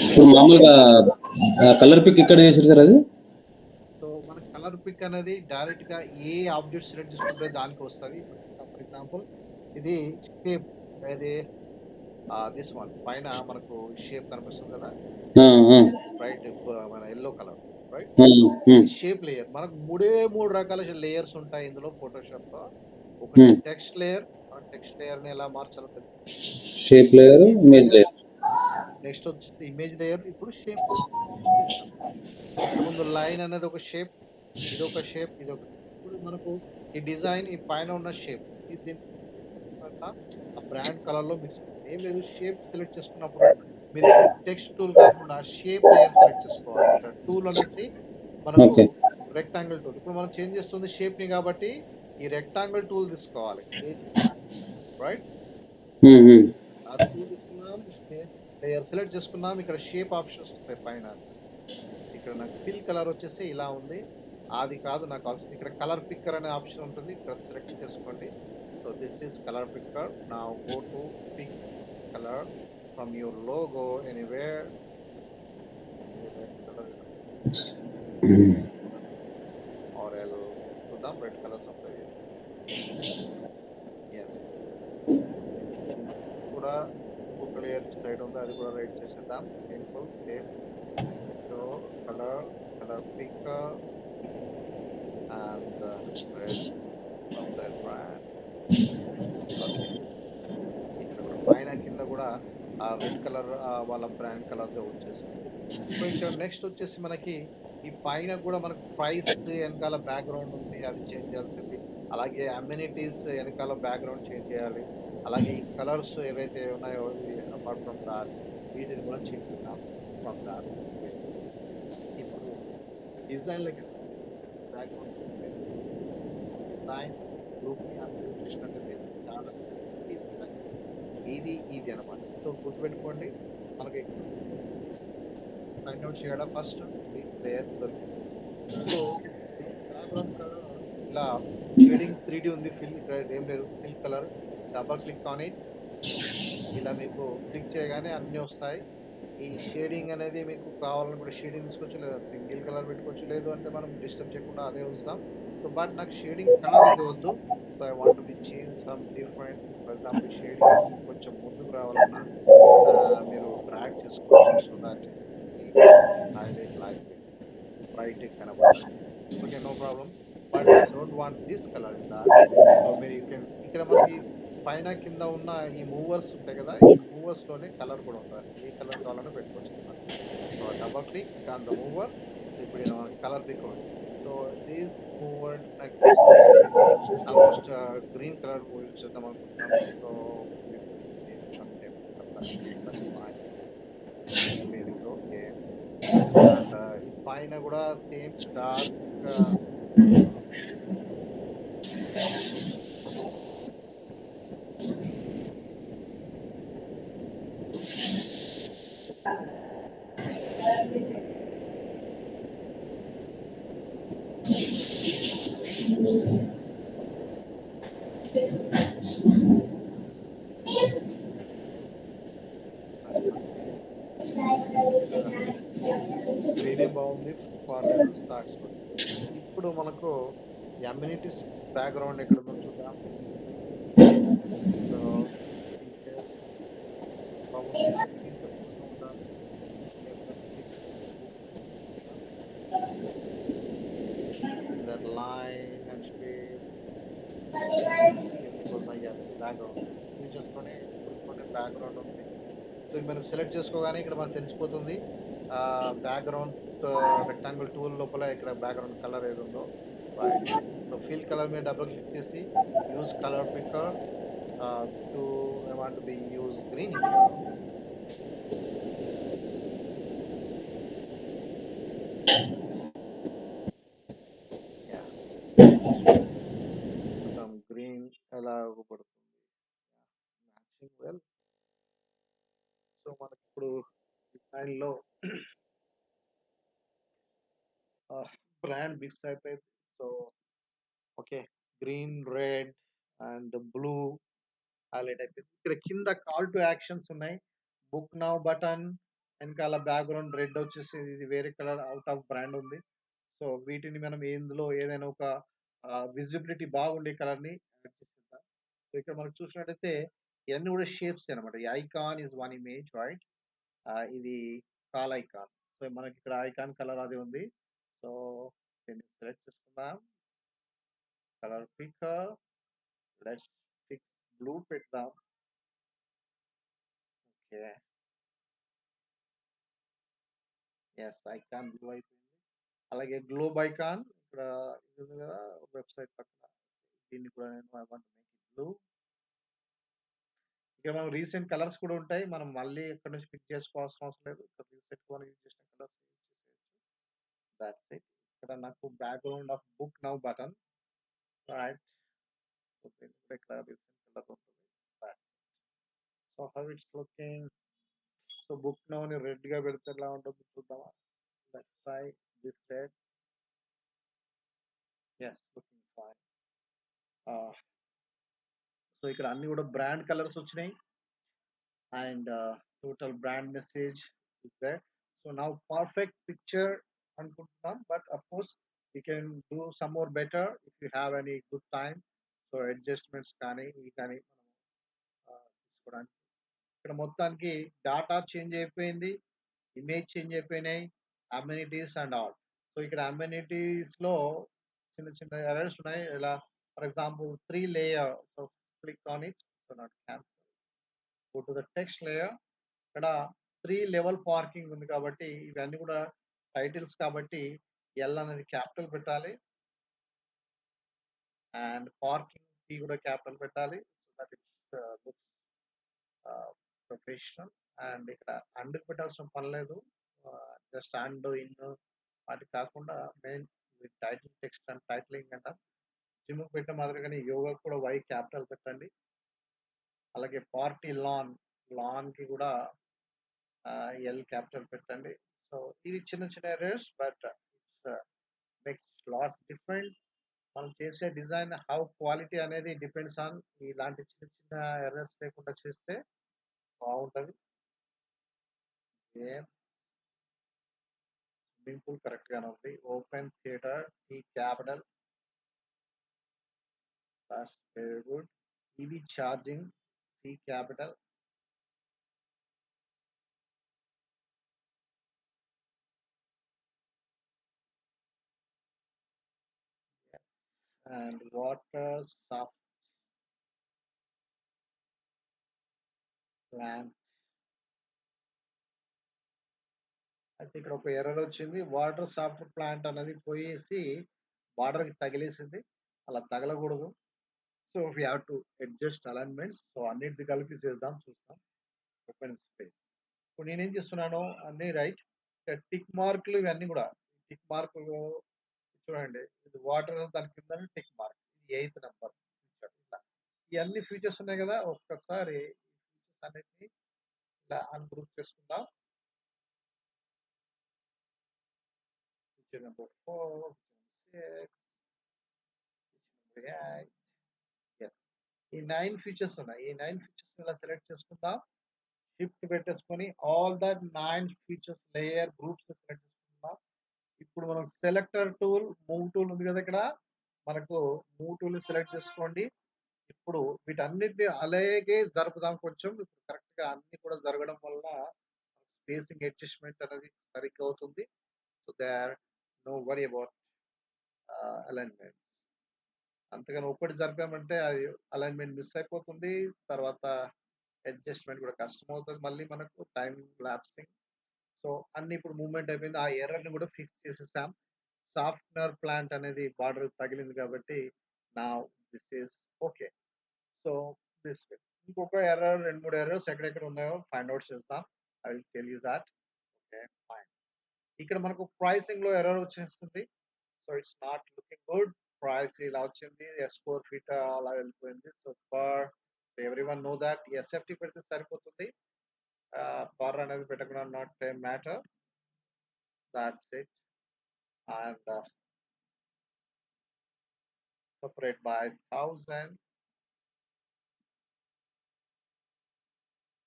ఇప్పుడు మామూలుగా కలర్ పిక్ ఎక్కడ చేసారు సార్ అది? సో మన కలర్ పిక్ అనేది డైరెక్ట్ గా ఏ ఆబ్జెక్ట్ సెలెక్ట్ చేసుకుంటే దానికి వస్తుంది. ఫర్ ఎగ్జాంపుల్ ఇది షేప్, ఇది దిస్ వన్ పైన మనకు షేప్ కనిపిస్తుంది కదా, రైట్, మన yellow colour, right. Shape layer మనకు మూడు రకాల లేయర్స్ ఉంటాయి ఇందులో ఫోటోషాప్ లో. ఒకటి టెక్స్ట్ లేయర్, మన టెక్స్ట్ లేయర్ ని ఎలా మార్చాలో తెలుసు. Shape layer, image layer. Next వచ్చేసి ఇమేజ్ లేయర్. ఇప్పుడు షేప్. ముందు లైన్ అనేది ఒక షేప్, ఇది ఒక షేప్, ఇది ఒక. ఇప్పుడు మనకు ఈ డిజైన్ ఈ పైన ఉన్న షేప్ ఇది ఆ బ్రాండ్ కలర్ లో మిక్స్ ఏం లేదు. షేప్ సెలెక్ట్ చేసుకున్నప్పుడు మీరు టెక్స్ట్ టూల్ కాకుండా షేప్ లేయర్ సెలెక్ట్ చేసుకోవాలి. ఇక్కడ టూల్ అనేసి మనకు రెక్టాంగిల్ టూల్. ఇప్పుడు మనం చేంజ్ చేస్తుంది షేప్ ని కాబట్టి ఈ రెక్టాంగిల్ టూల్ తీసుకోవాలి, రైట్. ఆ టూల్ తీసుకున్నాం, లేయర్ సెలెక్ట్ చేసుకున్నాం. ఇక్కడ షేప్ ఆప్షన్స్ వస్తాయి పైన. ఇక్కడ నాకు ఫిల్ కలర్ వచ్చేసి ఇలా ఉంది, అది కాదు నాకు కావాల్సింది. ఇక్కడ కలర్ పిక్కర్ అనే ఆప్షన్ ఉంటుంది, ఇక్కడ సెలెక్ట్ చేసుకోండి. So this is colour picker. Now go to pick colour from your logo anywhere. Or L చూద్దాం రెడ్ కలర్స్ ఉంటాయి. ఎస్, కూడా ఇంకొక లేయర్ సైడ్ ఉంది, అది కూడా రైట్ చేసేద్దాం. Simple same. So colour picker and red of that brand. Okay. ఇక్కడ కూడా పైన కింద కూడా ఆ రెడ్ కలర్ వాళ్ళ బ్రాండ్ కలర్ తో వచ్చేసింది. సో ఇక్కడ నెక్స్ట్ వచ్చేసి మనకి ఈ పైన కూడా మనకు ప్రైస్ వెనకాల బ్యాక్గ్రౌండ్ ఉంది, అది చేంజ్ చేయాల్సింది. అలాగే అమ్యూనిటీస్ వెనకాల బ్యాక్గ్రౌండ్ చేంజ్ చేయాలి. అలాగే ఈ కలర్స్ ఏవైతే ఉన్నాయో అపార్ట్ ఫ్రమ్ దాట్ వీటిని కూడా చేంజ్ చేద్దాం ఫ్రమ్ దాట్. ఇప్పుడు డిజైన్ లకి బ్యాక్గ్రౌండ్ డిజైన్ గ్రూప్ని అందరూ చూసినట్టయితే చాలా easy ఉంటాయి. ఇది ఈజీ అనమాట. సో గుర్తుపెట్టుకోండి, మనకి ఫైండ్ అవుట్ చేయడం ఫస్ట్ లేయర్ దొరికింది. ఇప్పుడు బ్యాక్గ్రౌండ్ కలర్ ఇలా షేడింగ్ 3D ఉంది. ఫిల్ ఇక్కడ ఏం లేదు, fill colour. Double click on it. ఇలా మీకు క్లిక్ చేయగానే అన్నీ వస్తాయి. ఈ షేడింగ్ అనేది మీకు కావాలనుకుంటే షేడింగ్ తీసుకోవచ్చు, లేదా సింగిల్ కలర్ పెట్టుకోవచ్చు. లేదు అంటే మనం డిస్టర్బ్ చేయకుండా అదే ఉంచుదాం. సో బట్ నాకు షేడింగ్ కలర్ ఇది వద్దు. So I want be change some different. For example shading కొంచెం ముందుకు రావాలన్నా మీరు డ్రాగ్ చేసుకోవచ్చు. So that highlight like bright కనబడాలి. Okay, no problem. But I don't want this colour in that. So మీరు ఇక్కడ మనకి పైన కింద ఉన్న ఈ మూవర్స్ ఉంటాయి కదా, ఈ మూవర్స్ లోనే కలర్ కూడా ఉంటుంది. ఏ కలర్ కావాలన్నా పెట్టుకోవచ్చు అనమాట. So double click on the mover. ఇప్పుడు ఇలా మనకి కలర్ పిక్ ఉంది. సో దిస్ మూవర్ నాకు ఆల్మోస్ట్ గ్రీన్ కలర్ యూజ్ చేద్దాం అనుకుంటున్నాను. So okay. అండ్ పైన కూడా సేమ్ డార్క్ గ్రీన్ ఏం బాగుంది, పర్లేదు, స్టార్ట్స్. ఇప్పుడు మనకు అమ్యూనిటీస్ బ్యాక్గ్రౌండ్ ఎక్కడ ఉందో చూద్దాం. సో ఫీచర్స్ బాగుంది, దీంట్లో ఉండాలి. that line and shape yes background features లోనే బ్యాక్గ్రౌండ్ ఉంది. సో ఇది మనం సెలెక్ట్ చేసుకోగానే ఇక్కడ మనకు తెలిసిపోతుంది బ్యాక్గ్రౌండ్ రెక్టాంగిల్ టూల్ లోపల ఇక్కడ బ్యాక్గ్రౌండ్ కలర్ ఏది ఉందో. రైట్. సో ఫిల్ కలర్ మీద డబుల్ క్లిక్ చేసి use colour picker to I want to be use green. Green ఎలా పడుతుంది మ్యాచింగ్ వెల్. సో మనకి ఇప్పుడు డిజైన్ లో బ్రాండ్ మిక్స్ అయిపోయింది. So okay, green, red and blue highlight అయిపోయింది. ఇక్కడ కింద కాల్ టు యాక్షన్స్ ఉన్నాయి. బుక్ నౌ బటన్, వెనకాల బ్యాక్గ్రౌండ్ రెడ్ వచ్చేసి ఇది వేరే కలర్ అవుట్ ఆఫ్ బ్రాండ్ ఉంది. సో వీటిని మనం ఇందులో ఏదైనా ఒక విజిబిలిటీ బాగుండే కలర్ ని యాడ్ చేసేద్దాం. సో ఇక్కడ మనకు చూసినట్టయితే ఇవన్నీ కూడా షేప్స్ అనమాట. ఈ icon is one image, right. ఇది కాల్ ఐకాన్. సో మనకి ఇక్కడ ఐకాన్ కలర్ అది ఉంది. సో దీన్ని సెలెక్ట్ చేసుకుందాం. Colour picker, let's fix blue పెడదాం. ఓకే, ఎస్ ఐకాన్ బ్లూ అయిపోయింది. అలాగే గ్లోబ్ ఐకాన్ ఇక్కడ ఇది ఉంది కదా వెబ్సైట్ పక్కన, దీన్ని కూడా నేను I want make it blue. ఇక్కడ మనం రీసెంట్ కలర్స్ కూడా ఉంటాయి. మనం మళ్ళీ ఎక్కడ నుంచి పిక్ చేసుకోవాల్సిన అవసరం లేదు. ఇక్కడ రీసెంట్ మనం యూజ్ చేసిన కలర్స్ యూజ్ చేసేయచ్చు. That's it. ఇక్కడ నాకు background of book now button, right. So ఇక్కడ రీసెంట్ కలర్ ఉంటుంది. So how it's looking. So book now ని రెడ్ గా పెడితే ఎలా ఉంటుంది చూద్దామా. Let's try this red. Yes, looking fine. So ఇక్కడ అన్ని కూడా బ్రాండ్ కలర్స్ వచ్చినాయి and total brand message is there. So now perfect picture అనుకుంటున్నాం. But of course you can do some more better if you have any good time. So adjustments కానీ ఇవి కానీ మనం తీసుకోవడానికి. ఇక్కడ మొత్తానికి డాటా చేంజ్ అయిపోయింది, ఇమేజ్ చేంజ్ అయిపోయినాయి, అమ్యూనిటీస్ అండ్ ఆల్. సో ఇక్కడ అమ్యూనిటీస్ లో చిన్న చిన్న ఎర్రర్స్ ఉన్నాయి. ఇలా for example 3 layer. So click on it. So not cancel. Go to the text layer. ఇక్కడ 3 లెవెల్ పార్కింగ్ ఉంది కాబట్టి ఇవన్నీ కూడా టైటిల్స్ కాబట్టి ఎల్ అనేది క్యాపిటల్ పెట్టాలి అండ్ పార్కింగ్ పి కూడా క్యాపిటల్ పెట్టాలి. So that it's looks professional. And ఇక్కడ అండ్ పెట్టాల్సిన పని లేదు. జస్ట్ అండ్ ఇన్ వాటి కాకుండా main with title text and titling అంటాం. జిమ్ పెట్టిన మాదిరిగానే యోగా కూడా వై క్యాపిటల్ పెట్టండి. అలాగే పార్టీ లాన్ కి కూడా ఎల్ క్యాపిటల్ పెట్టండి. సో ఇవి చిన్న చిన్న errors, but it's makes LADS different. మనం చేసే డిజైన్ హౌ క్వాలిటీ అనేది డిపెండ్స్ ఆన్ ఇలాంటి చిన్న చిన్న ఎర్రర్స్ లేకుండా చేస్తే బాగుంటుంది. ఏం స్విమ్మింగ్ పూల్ కరెక్ట్ గానే ఉంది. ఓపెన్ థియేటర్ ఈ capital, that's very good. EV charging C capital. Yes. And water soft plant. అయితే ఇక్కడ ఒక ఎర్రర్ వచ్చింది. వాటర్ సాఫ్ట్ ప్లాంట్ అనేది పోయేసి వాటర్కి తగిలేసింది. అలా తగలకూడదు. So we have to adjust alignments. So అన్నిటిని కలిపి చేద్దాం, చూస్తాం. Open space. ఇప్పుడు నేనేం చేస్తున్నాను అన్ని రైట్. టిక్ మార్కులు ఇవన్నీ కూడా టిక్ మార్కులు చూడండి. ఇది వాటర్ దాని కింద టిక్ మార్క్, ఇది 8th నెంబర్ ఫీచర్. ఇలా ఇవన్నీ ఫీచర్స్ ఉన్నాయి కదా, ఒక్కసారి ఈ ఫీచర్స్ అన్నిటిని ఇలా అన్గ్రూప్ చేసుకుందాం. Feature number 4, feature number 6, feature number 8. Yes, ఈ 9 ఫీచర్స్ ఉన్నాయి. ఈ 9 ఫీచర్స్ ఇలా సెలెక్ట్ చేసుకుందాం. షిఫ్ట్ పెట్టేసుకొని all that 9 features layer groups select చేసుకుందాం. ఇప్పుడు మనం సెలెక్టర్ టూల్, మూవ్ టూల్ ఉంది కదా ఇక్కడ, మనకు మూవ్ టూల్ సెలెక్ట్ చేసుకోండి. ఇప్పుడు వీటన్నిటిని అలాగే జరుపుదాం కొంచెం. ఇప్పుడు కరెక్ట్ గా అన్ని కూడా జరగడం వల్ల స్పేసింగ్ అడ్జస్ట్మెంట్ అనేది సరిగ్గా అవుతుంది. So there no worry about alignment. అంతగాని ఒకటి జరిపామంటే అది అలైన్మెంట్ మిస్ అయిపోతుంది. తర్వాత అడ్జస్ట్మెంట్ కూడా కష్టం అవుతుంది. మళ్ళీ మనకు టైం ల్యాప్సింగ్. సో అన్ని ఇప్పుడు మూవ్మెంట్ అయిపోయింది. ఆ ఎర్రర్ ని కూడా ఫిక్స్ చేసేసాం. సాఫ్ట్వేర్ ప్లాంట్ అనేది బార్డర్ తగిలింది కాబట్టి నా this is okay. So this way. ఇంకొక ఎర్రర్, 2-3 ఎర్రర్స్ ఎక్కడెక్కడ ఉన్నాయో ఫైండ్ అవుట్ చేద్దాం. I will tell you that. Okay, fine. ఇక్కడ మనకు ప్రైసింగ్ లో ఎర్రర్ వచ్చేస్తుంది. So it's not looking good. Price ఇలా వచ్చింది, S4 ఫీట్ అలా వెళ్ళిపోయింది. So per every one know that SFT పెడితే సరిపోతుంది. పర్ అనేది పెట్టకుండా not a matter. That's it. And separate by 1000,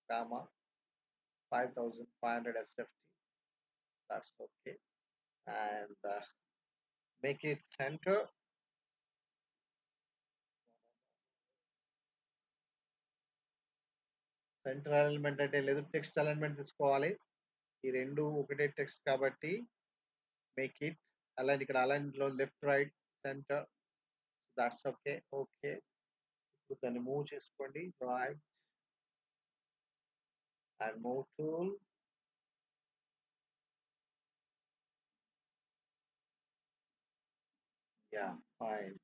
comma 5500 SFT. That's okay. And make it center. Centre alignment అంటే లేదు, టెక్స్ట్ అలైన్మెంట్ తీసుకోవాలి. ఈ రెండు ఒకటే టెక్స్ట్ కాబట్టి మేక్ ఇట్ అలైన్. ఇక్కడ అలైన్ లో left right centre, that's okay. Okay, ఇప్పుడు దాన్ని మూవ్ చేసుకోండి. Right and move tool. Yeah, fine.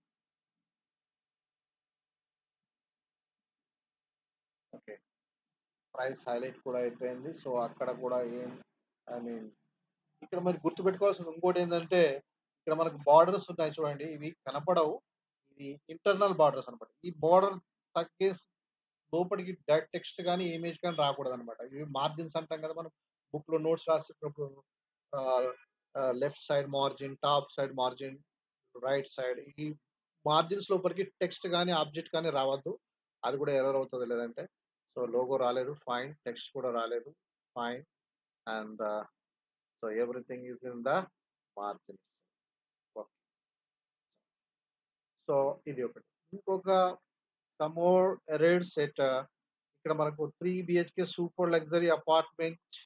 Okay, price highlight కూడా అయిపోయింది. సో అక్కడ కూడా ఏం, ఐ మీన్ ఇక్కడ మరి గుర్తుపెట్టుకోవాల్సింది ఇంకోటి ఏంటంటే, ఇక్కడ మనకు బార్డర్స్ ఉన్నాయి చూడండి, ఇవి కనపడవు. ఇవి ఇంటర్నల్ బార్డర్స్ అనమాట. ఈ బార్డర్ తగ్గేసి లోపలికి డైరెక్ట్ టెక్స్ట్ కానీ ఇమేజ్ కానీ రాకూడదు అనమాట. ఇవి మార్జిన్స్ అంటాం కదా మనం బుక్ లో నోట్స్ రాసేటప్పుడు. Left side margin, top side margin, right side, ఈ మార్జిన్స్ లోపలికి టెక్స్ట్ కానీ ఆబ్జెక్ట్ కానీ రావద్దు. అది కూడా ఎర్రర్ అవుతుంది లేదంటే. సో లోగో రాలేదు, ఫైన్. టెక్స్ట్ కూడా రాలేదు, fine. And so everything is in the margins. So ఇది ఒకటి. ఇంకొక సమ్ మోర్ ఎర్రర్ సెట్. ఇక్కడ మనకు 3 BHK super luxury apartment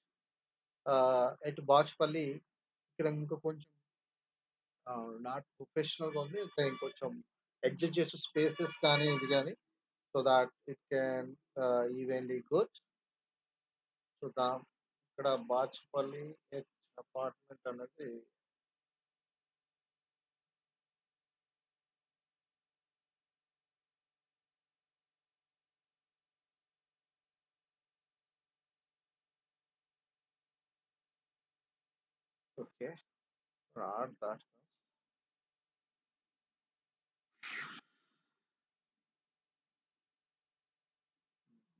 at Bachupally. ఇక్కడ ఇంకా కొంచెం నాట్ ప్రొఫెషనల్ గా ఉంది. ఇంకా ఇంకొంచెం అడ్జస్ట్ చేసే స్పేసెస్ కానీ ఇది కానీ, so that it can evenly good. చూద్దాం. ఇక్కడ బాచ్పల్లి ఎట్ అపార్ట్మెంట్ అనేది ఓకే, నాట్ దట్.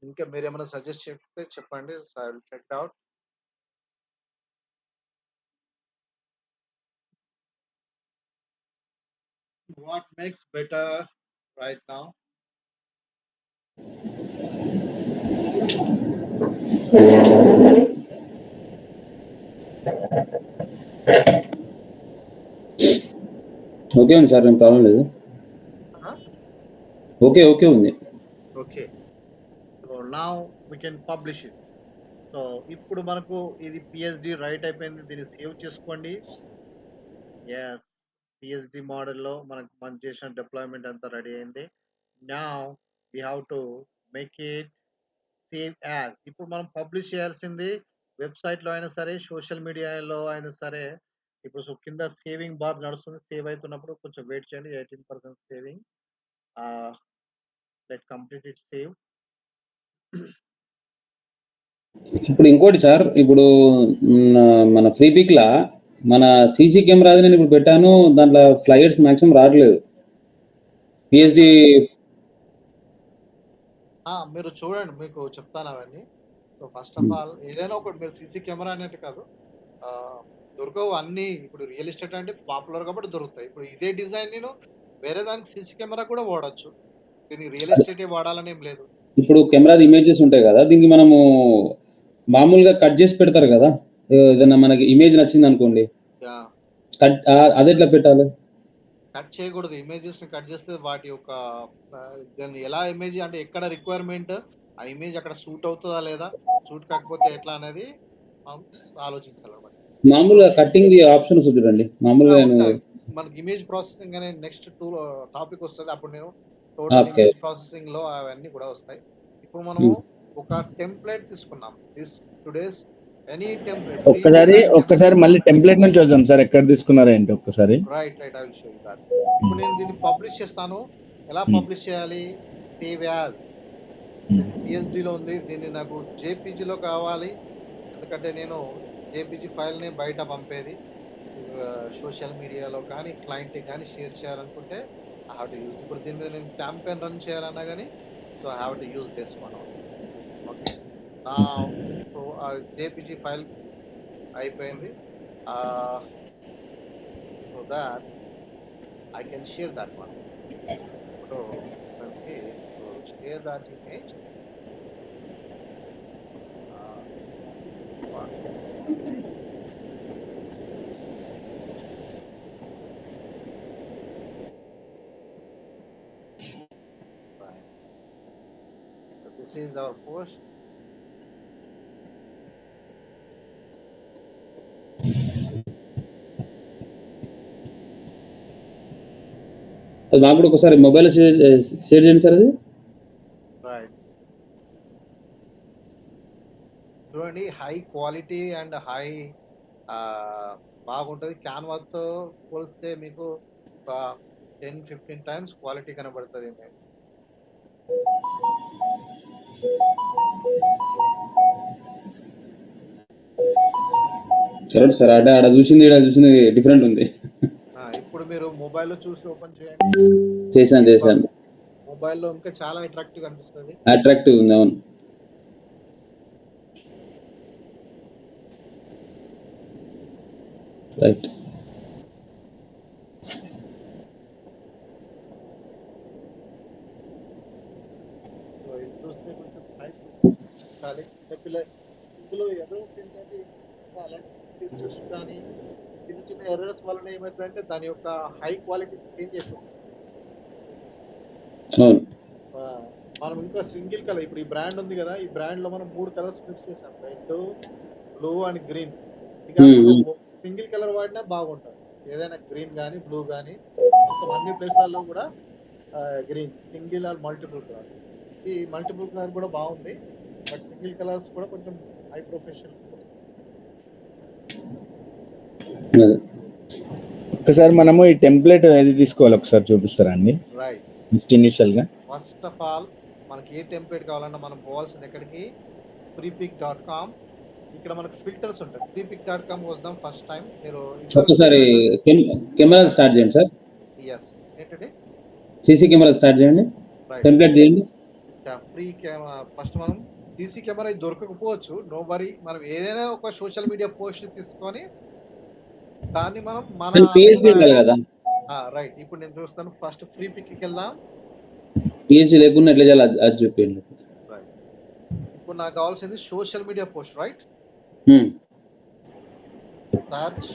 ఇంకా మీరేమైనా సజెస్ట్ చేస్తే చెప్పండి. So I will check out. What makes better right now? Okay ఉంది సార్, ఏం ప్రాబ్లం లేదు. Huh? ఓకే ఉంది. Okay. So now we can publish it. So ఇప్పుడు మనకు ఇది పిహెచ్డి రైట్ అయిపోయింది. దీన్ని సేవ్ చేసుకోండి. ఎస్, పిహెచ్డి మోడల్లో మనకు మనం చేసిన డిప్లాయ్మెంట్ అంతా రెడీ అయింది. Now we have to make it save as. ఇప్పుడు మనం పబ్లిష్ చేయాల్సింది వెబ్సైట్లో అయినా సరే, సోషల్ మీడియాలో అయినా సరే. ఇప్పుడు సో కింద సేవింగ్ బార్ నడుస్తుంది. సేవ్ అవుతున్నప్పుడు కొంచెం వెయిట్ చేయండి. 18% saving. Let complete it save. ఇప్పుడు ఇంకోటి సార్, ఇప్పుడు మన ఫ్రీ పిక్లా మన సీసీ కెమెరాది నేను ఇప్పుడు పెట్టాను, దాంట్లో ఫ్లైయర్స్ మ్యాక్సిమం రావట్లేదు. పిహెచ్డి మీరు చూడండి, మీకు చెప్తాను అవన్నీ. సో ఫస్ట్ ఆఫ్ ఆల్ ఏదైనా ఒకటి మీరు సీసీ కెమెరా అనేది కాదు, దొరకవు అన్ని. ఇప్పుడు రియల్ ఎస్టేట్ అంటే పాపులర్ కాబట్టి దొరుకుతాయి. ఇప్పుడు ఇదే డిజైన్ నేను వేరే దానికి సీసీ కెమెరా కూడా వాడచ్చు. దీనికి రియల్ ఎస్టేటే వాడాలని ఏం లేదు. ఇప్పుడు కెమెరాది ఇమేజెస్ ఉంటాయి కదా, దీనికి మనము మామూలుగా కట్ చేసి పెడతారు కదా, ఏదైనా మనకి ఇమేజ్ నచ్చింది అనుకోండి, కట్ అది ఎట్లా పెట్టాలి? కట్ చేయకూడదు. ఇమేజెస్ ని కట్ చేస్తే వాటి యొక్క దాన్ని ఎలా ఇమేజ్ అంటే ఎక్కడ రిక్వైర్మెంట్, ఆ ఇమేజ్ అక్కడ సూట్ అవుతుందా లేదా, సూట్ కాకపోతే ఎట్లా అనేది మనం ఆలోచించాలన్నమాట. మామూలుగా కట్టింగ్ ఆప్షన్ వస్తుంది చూడండి. మామూలుగా మనకి ఇమేజ్ ప్రాసెసింగ్ అనే నెక్స్ట్ టాపిక్ వస్తుంది. అప్పుడు నేను టోటల్ ఇమేజ్ ప్రాసెసింగ్ లో అవన్నీ కూడా వస్తాయి. ఇప్పుడు మనము ఒక టెంప్లెట్ తీసుకున్నాం. This today's any template. ఒక్కసారి మళ్ళీ టెంప్లెట్ నుంచి చూద్దాం సార్, ఎక్కడ తీసుకున్నారా ఏంటి ఒక్కసారి. Right I will show you that. ఇప్పుడు నేను దీన్ని పబ్లిష్ చేస్తాను. ఎలా పబ్లిష్ చేయాలి? Save as. పిఎస్డి లో ఉంది. దీన్ని నాకు జేపీజీలో కావాలి, ఎందుకంటే నేను జేపీజీ ఫైల్ని బయట పంపేది. సోషల్ మీడియాలో కానీ క్లయింట్కి కానీ షేర్ చేయాలనుకుంటే ఐ హ్యావ్ టు యూజ్. ఇప్పుడు దీని మీద నేను క్యాంపెయిన్ రన్ చేయాలన్నా కానీ so I have to use this one. Okay, so ఆ జేపీజీ ఫైల్ అయిపోయింది. So that I can share that one. ఇప్పుడు share that image. This is our post. అది నాకు కూడా ఒకసారి మొబైల్ షేర్ చేయండి సార్. అది రైట్, చూడండి, హై క్వాలిటీ అండ్ హై బాగుంటుంది. క్యాన్వాస్తో పోలిస్తే మీకు ఒక 10-15 టైమ్స్ క్వాలిటీ కనబడుతుంది. కరెక్ట్ సార్, అంటే ఆడ చూసింది డిఫరెంట్ ఉంది. ఇప్పుడు మీరు మొబైల్లో చూసి ఓపెన్ చేయండి. చేశాను. మొబైల్లో ఇంకా చాలా అట్రాక్టివ్ అనిపిస్తుంది. అట్రాక్టివ్ ఉంది, అవును. రైట్. చూస్తే కొంచెం ఇందులో ఎర్రర్స్ ఏంటంటే కానీ చిన్న ఎర్రర్స్ వలన ఏమవుతుందంటే దాని యొక్క హై క్వాలిటీ చేంజ్ అయిపోతుంది. మనం ఇంకా సింగిల్ కలర్, ఇప్పుడు ఈ బ్రాండ్ ఉంది కదా, ఈ బ్రాండ్ లో మనం 3 కలర్స్ మిక్స్ చేసాం, red, blue and green. Single colour వాడినా బాగుంటుంది. ఏదైనా గ్రీన్ కానీ బ్లూ కానీ మొత్తం అన్ని ప్లేస్లలో కూడా green, single or multiple colour. ఈ మల్టిపుల్ కలర్ కూడా బాగుంది, బట్ సింగిల్ కలర్స్ కూడా కొంచెం హై ప్రొఫెషనల్. ఒకసారి మనము ఈ టెంప్లెట్ ఏది తీసుకోవాలి ఒకసారి చూపిస్తారా అండి? రైట్, ఇనిషియల్ గా ఫస్ట్ ఆఫ్ ఆల్ మనకి ఏ టెంప్లెట్ కావాలన్నా మనం పోవాల్సింది ఎక్కడికి? freepik.com. ఇక్కడ మనకు ఫిల్టర్స్ ఉంటాయి. freepik.com వద్దాం ఫస్ట్ టైం. మీరు ఒకసారి కెమెరా స్టార్ట్ చేయండి సార్. ఎస్, ఏంటంటే సీసీ కెమెరా స్టార్ట్ చేయండి, టెంప్లెట్ చేయండి. ఫ్రీ కెమెరా ఫస్ట్ మనం సీసీ కెమెరా దొరకకపోవచ్చు, నో వరీ. మనం ఏదైనా ఒక సోషల్ మీడియా పోస్ట్ తీసుకొని దాన్ని మనం మన పిహెచ్డి ఉండాలి కదా. రైట్. ఇప్పుడు నేను చూస్తాను, ఫస్ట్ ఫ్రీ పిక్కి వెళ్దాం. పిహెచ్డి లేకుండా ఎట్లా చేయాలి అది చెప్పండి. రైట్. ఇప్పుడు నాకు కావాల్సింది social media post, right. Search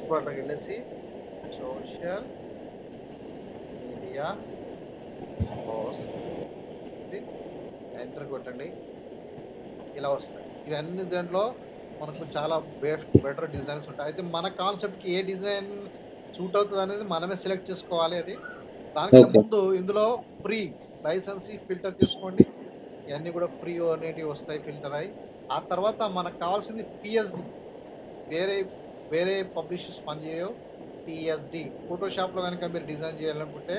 బార్కి వెళ్ళేసి సోషల్ మీడియా పోస్ట్ ఎంటర్ కొట్టండి, ఇలా వస్తాయి. ఇవన్నీ దాంట్లో మనకు చాలా బెటర్ డిజైన్స్ ఉంటాయి. అయితే మన కాన్సెప్ట్కి ఏ డిజైన్ సూట్ అవుతుంది అనేది మనమే సెలెక్ట్ చేసుకోవాలి. అది దానికంటే Okay. ముందు ఇందులో ఫ్రీ లైసెన్స్ ఫిల్టర్ చేసుకోండి. ఇవన్నీ కూడా ఫ్రీ అనేటివి వస్తాయి ఫిల్టర్ అయ్యి. ఆ తర్వాత మనకు కావాల్సింది పిఎస్డి. వేరే పబ్లిషర్స్ పనిచేయవు. పిఎస్డి ఫోటోషాప్లో కనుక మీరు డిజైన్ చేయాలనుకుంటే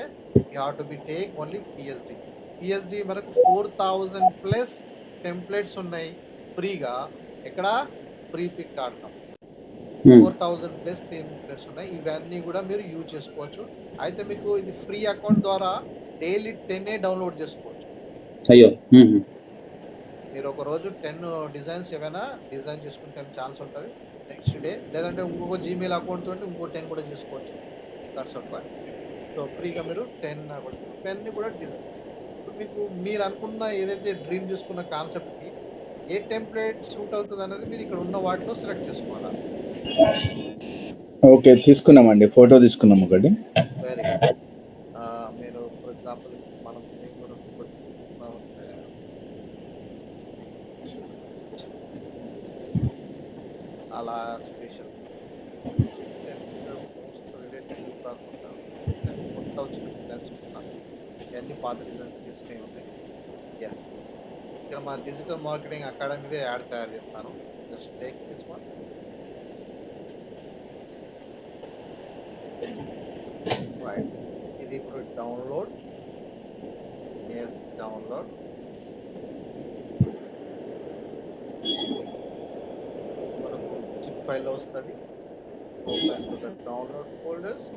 you have to be take only PSD మనకు 4000+ టెంప్లెట్స్ ఉన్నాయి ఫ్రీగా. ఎక్కడ ఫ్రీ పిక్ ఆడతాం 4000+ టెంప్లెట్స్ ఉన్నాయి. ఇవన్నీ కూడా మీరు యూజ్ చేసుకోవచ్చు. అయితే మీకు ఇది ఫ్రీ అకౌంట్ ద్వారా డైలీ 10 డౌన్లోడ్ చేసుకోవచ్చు. అయ్యో. మీరు ఒక రోజు 10 డిజైన్స్ ఏమైనా డిజైన్ చేసుకుంటే ఛాన్స్ ఉంటుంది. నెక్స్ట్ డే లేదంటే ఇంకొక జీమెయిల్ అకౌంట్ తోటి ఇంకో 10 కూడా చేసుకోవచ్చు. That's all fine. సో ఫ్రీగా మీరు 10 కూడా డిజైన్. ఇప్పుడు మీకు మీరు అనుకున్న ఏదైతే డ్రీమ్ చేసుకున్న కాన్సెప్ట్కి ఏ టెంప్లెట్ సూట్ అవుతుంది అనేది మీరు ఇక్కడ ఉన్న వాటిలో సెలెక్ట్ చేసుకోవాలి. ఓకే, తీసుకున్నామండి, ఫోటో తీసుకున్నాం ఒకటి. Very good. మీరు ఫర్ ఎగ్జాంపుల్ మనం కూడా అలా స్పెషల్ కొత్త వచ్చిన డిజైన్స్ ఇవన్నీ పాత డిజైన్స్ తీసుకుని ఉంటాయి. ఎస్, ఇక్కడ మా డిజిటల్ మార్కెటింగ్ అకాడమీదే యాడ్ తయారు చేస్తాను. Just take this one. Right. ఇది ఇప్పుడు డౌన్లోడ్. Yes, download. మనకు జిప్ ఫైల్లో వస్తుంది. Open to the download folders.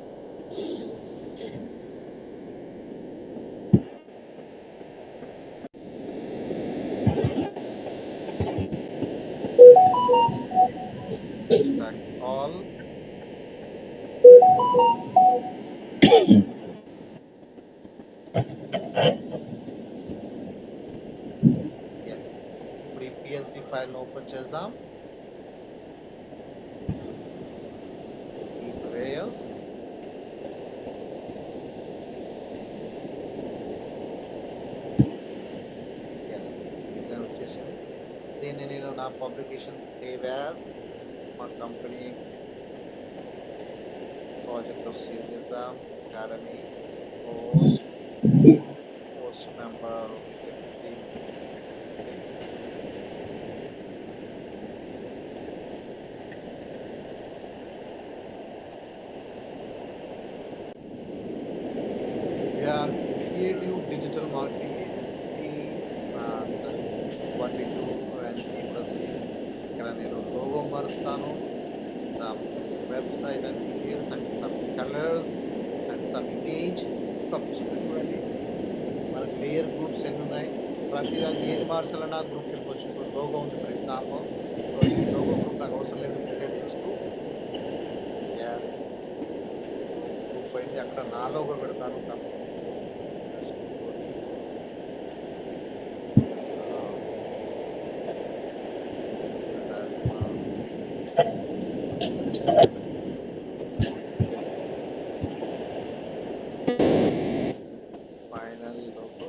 all. Yes. ఇప్పుడు ఈ PSD ఫైల్ ఓపెన్ చేద్దాం. ఈ layers yes, డిజైన్ వచ్చేసింది. దీన్ని నేను నా పబ్లికేషన్ సేవ్ యాజ్ మా కంపెనీ ప్రాజెక్ట్ సేవ్ చేద్దాం. Academy post number 50. We are creative digital marketing agency, and what we do and people see. ఇక్కడ నేను లోగో మారుస్తాను, website and details and some colours and some image. చూడండి మనకు layer groups ఎన్ని ఉన్నాయి. ప్రతిదాన్ని ఏది మార్చాలన్నా గ్రూప్కి వెళ్ళిపోవచ్చు. ఇప్పుడు లోగో ఉంది ఫర్ ఎగ్జాంపుల్. లోగో గ్రూప్ నాకు అవసరం లేదు, క్రియేట్ చేసుకో. గ్రూప్ అయింది. అక్కడ నా లోగో పెడతాను. Final logo.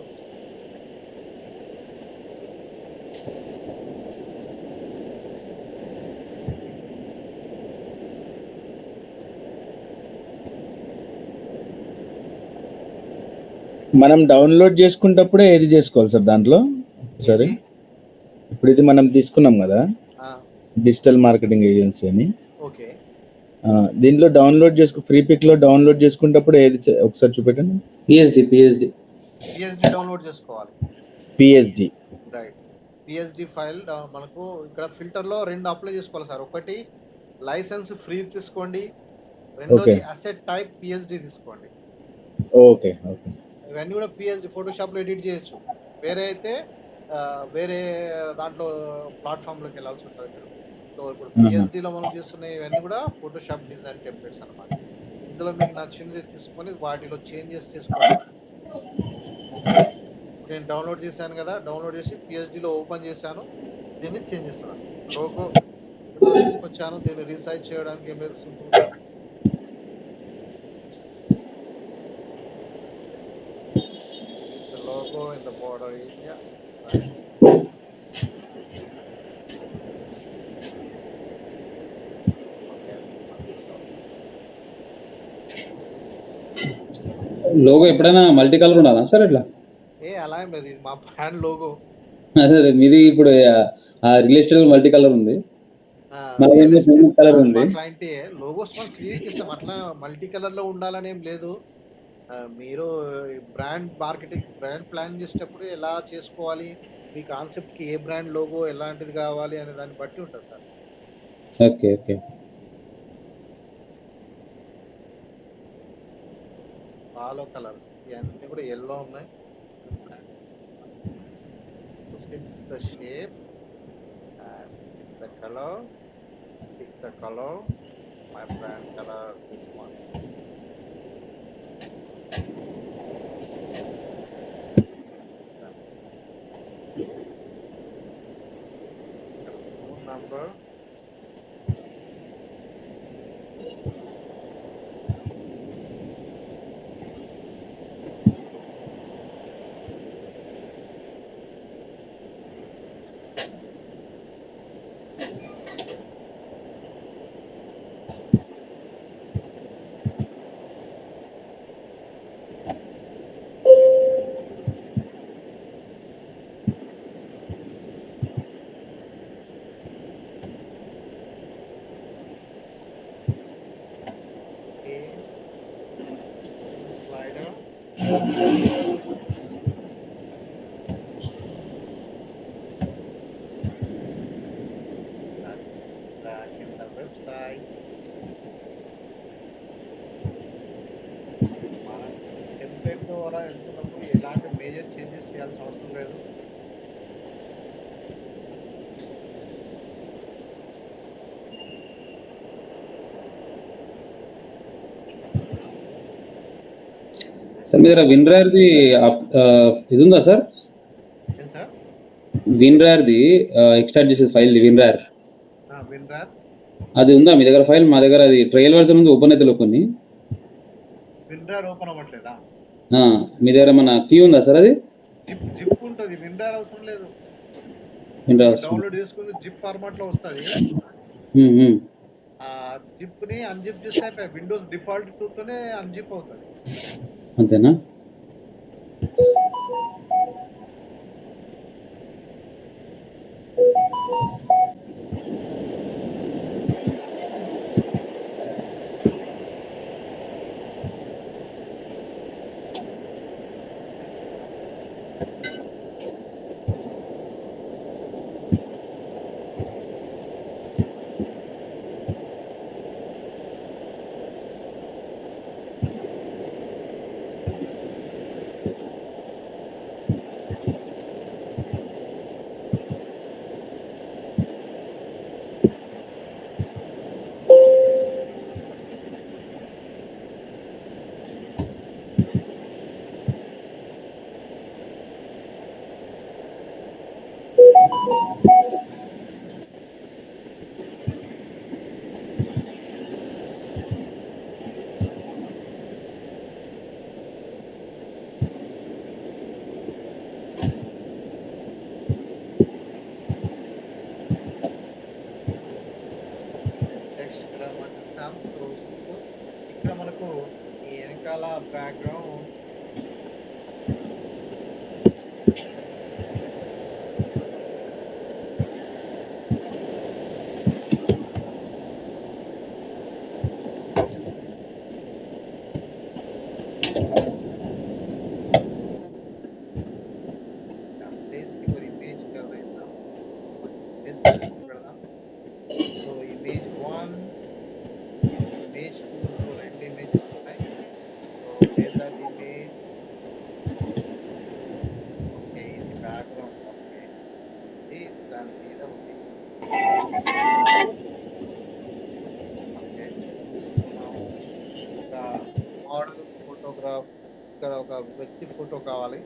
మనం డౌన్లోడ్ చేసుకునేటప్పుడే ఏది చేసుకోవాలి సార్ దాంట్లో? సరే, ఇప్పుడు ఇది మనం తీసుకున్నాం కదా డిజిటల్ మార్కెటింగ్ ఏజెన్సీ అని. ఓకే, దీంట్లో డౌన్లోడ్ ఫ్రీ పిక్ లో డౌన్లోడ్ చేసుకునేటప్పుడు ఏది ఒకసారి చూపెట్టండి. పిహెచ్డి డౌన్లోడ్ చేసుకోవాలి. PhD right. పిహెచ్డి ఫైల్ మనకు ఇక్కడ ఫిల్టర్లో 2 అప్లై చేసుకోవాలి సార్. ఒకటి లైసెన్స్ ఫ్రీ తీసుకోండి, రెండోది అసెట్ టైప్ పిహెచ్డి తీసుకోండి. Okay okay. ఇవన్నీ కూడా పిఎస్డి ఫోటోషాప్లో ఎడిట్ చేయొచ్చు. వేరే అయితే వేరే దాంట్లో ప్లాట్ఫామ్లోకి వెళ్ళాల్సి ఉంటుంది మీరు. సో ఇప్పుడు పిఎస్డిలో మనం చేస్తున్న ఇవన్నీ కూడా ఫోటోషాప్ డిజైన్ టెంప్లెట్స్ అనమాట. ఇందులో మీకు నచ్చినది తీసుకొని వాటిలో చేంజెస్ చేసుకోవాలి. నేను డౌన్లోడ్ చేశాను కదా, డౌన్లోడ్ చేసి పిఎస్డిలో ఓపెన్ చేశాను, దీన్ని చేంజ్ చేస్తున్నాను. లోగో ఇందులో తీసుకొచ్చాను, దీన్ని రీసైజ్ చేయడానికి ఏం లేదు, సింపుల్గా the logo in the border area. Right. Okay. Logo ఎప్పుడైనా మల్టీ కలర్ ఉండాలా సార్ ఇట్లా? అలా ఏం లేదు, ఇది మా బ్రాండ్ లోగో. అదే మీది ఇప్పుడు రియల్ ఎస్టేట్ మల్టీ కలర్ ఉంది, కలర్ ఉంది. క్లయింట్ లోగోస్ మనం ఫ్రీకి ఇస్తాం, అట్లా మల్టీ కలర్ లో ఉండాలని ఏం లేదు. మీరు బ్రాండ్ మార్కెటింగ్ బ్రాండ్ ప్లాన్ చేసేటప్పుడు ఎలా చేసుకోవాలి, మీ కాన్సెప్ట్ కి ఏ బ్రాండ్ లోగో ఎలాంటిది కావాలి అనే దాన్ని బట్టి ఉంటుంది sir. Okay okay. Follow colours ఇవన్నీ కూడా ఎల్లో ఉన్నాయి. the shape and the color, pick the color, my brand color, this one. Phone number, slider, back in the website. మనం టెంప్లెట్ ద్వారా వెళ్తున్నప్పుడు ఎలాంటి మేజర్ చేంజెస్ చేయాల్సిన అవసరం లేదు. సార్ మీ దగ్గర విన్రార్ది ఇది ఉందా సార్? ఏం సార్? విన్రార్ది ఎక్స్ట్రాక్ట్ చేసేది ఫైల్ విన్రార్, విన్రార్ అది ఉందా మీ దగ్గర ఫైల్? మా దగ్గర అది ట్రయల్ వర్షన్ ఉంది, ఓపెన్ అయితే కొన్ని. విన్రార్ ఓపెన్ అవ్వట్లేదా? మీ దగ్గర మన కీ ఉందా సార్? అది జిప్ ఉంటుంది, విన్రార్ అవసరం లేదు. డౌన్లోడ్ చేసుకుని జిప్ ఫార్మాట్ లో వస్తుంది. ఆ జిప్ ని అన్జిప్ చేస్తే విండోస్ డిఫాల్ట్ తోనే అన్జిప్ అవుతుంది. అంతేనా? ఇక్కడ మనకు ఈ వెనకాల బ్యాక్గ్రౌండ్ సో ఇమేజ్ 1 ఇమేజ్ 2 రెండు ఇమేజెస్ ఉన్నాయి. సో లేదా దాని మీద ఉంది. ఓకే. మనం ఒక మోడల్ ఫోటోగ్రాఫ్, ఇక్కడ ఒక వ్యక్తి ఫోటో కావాలి.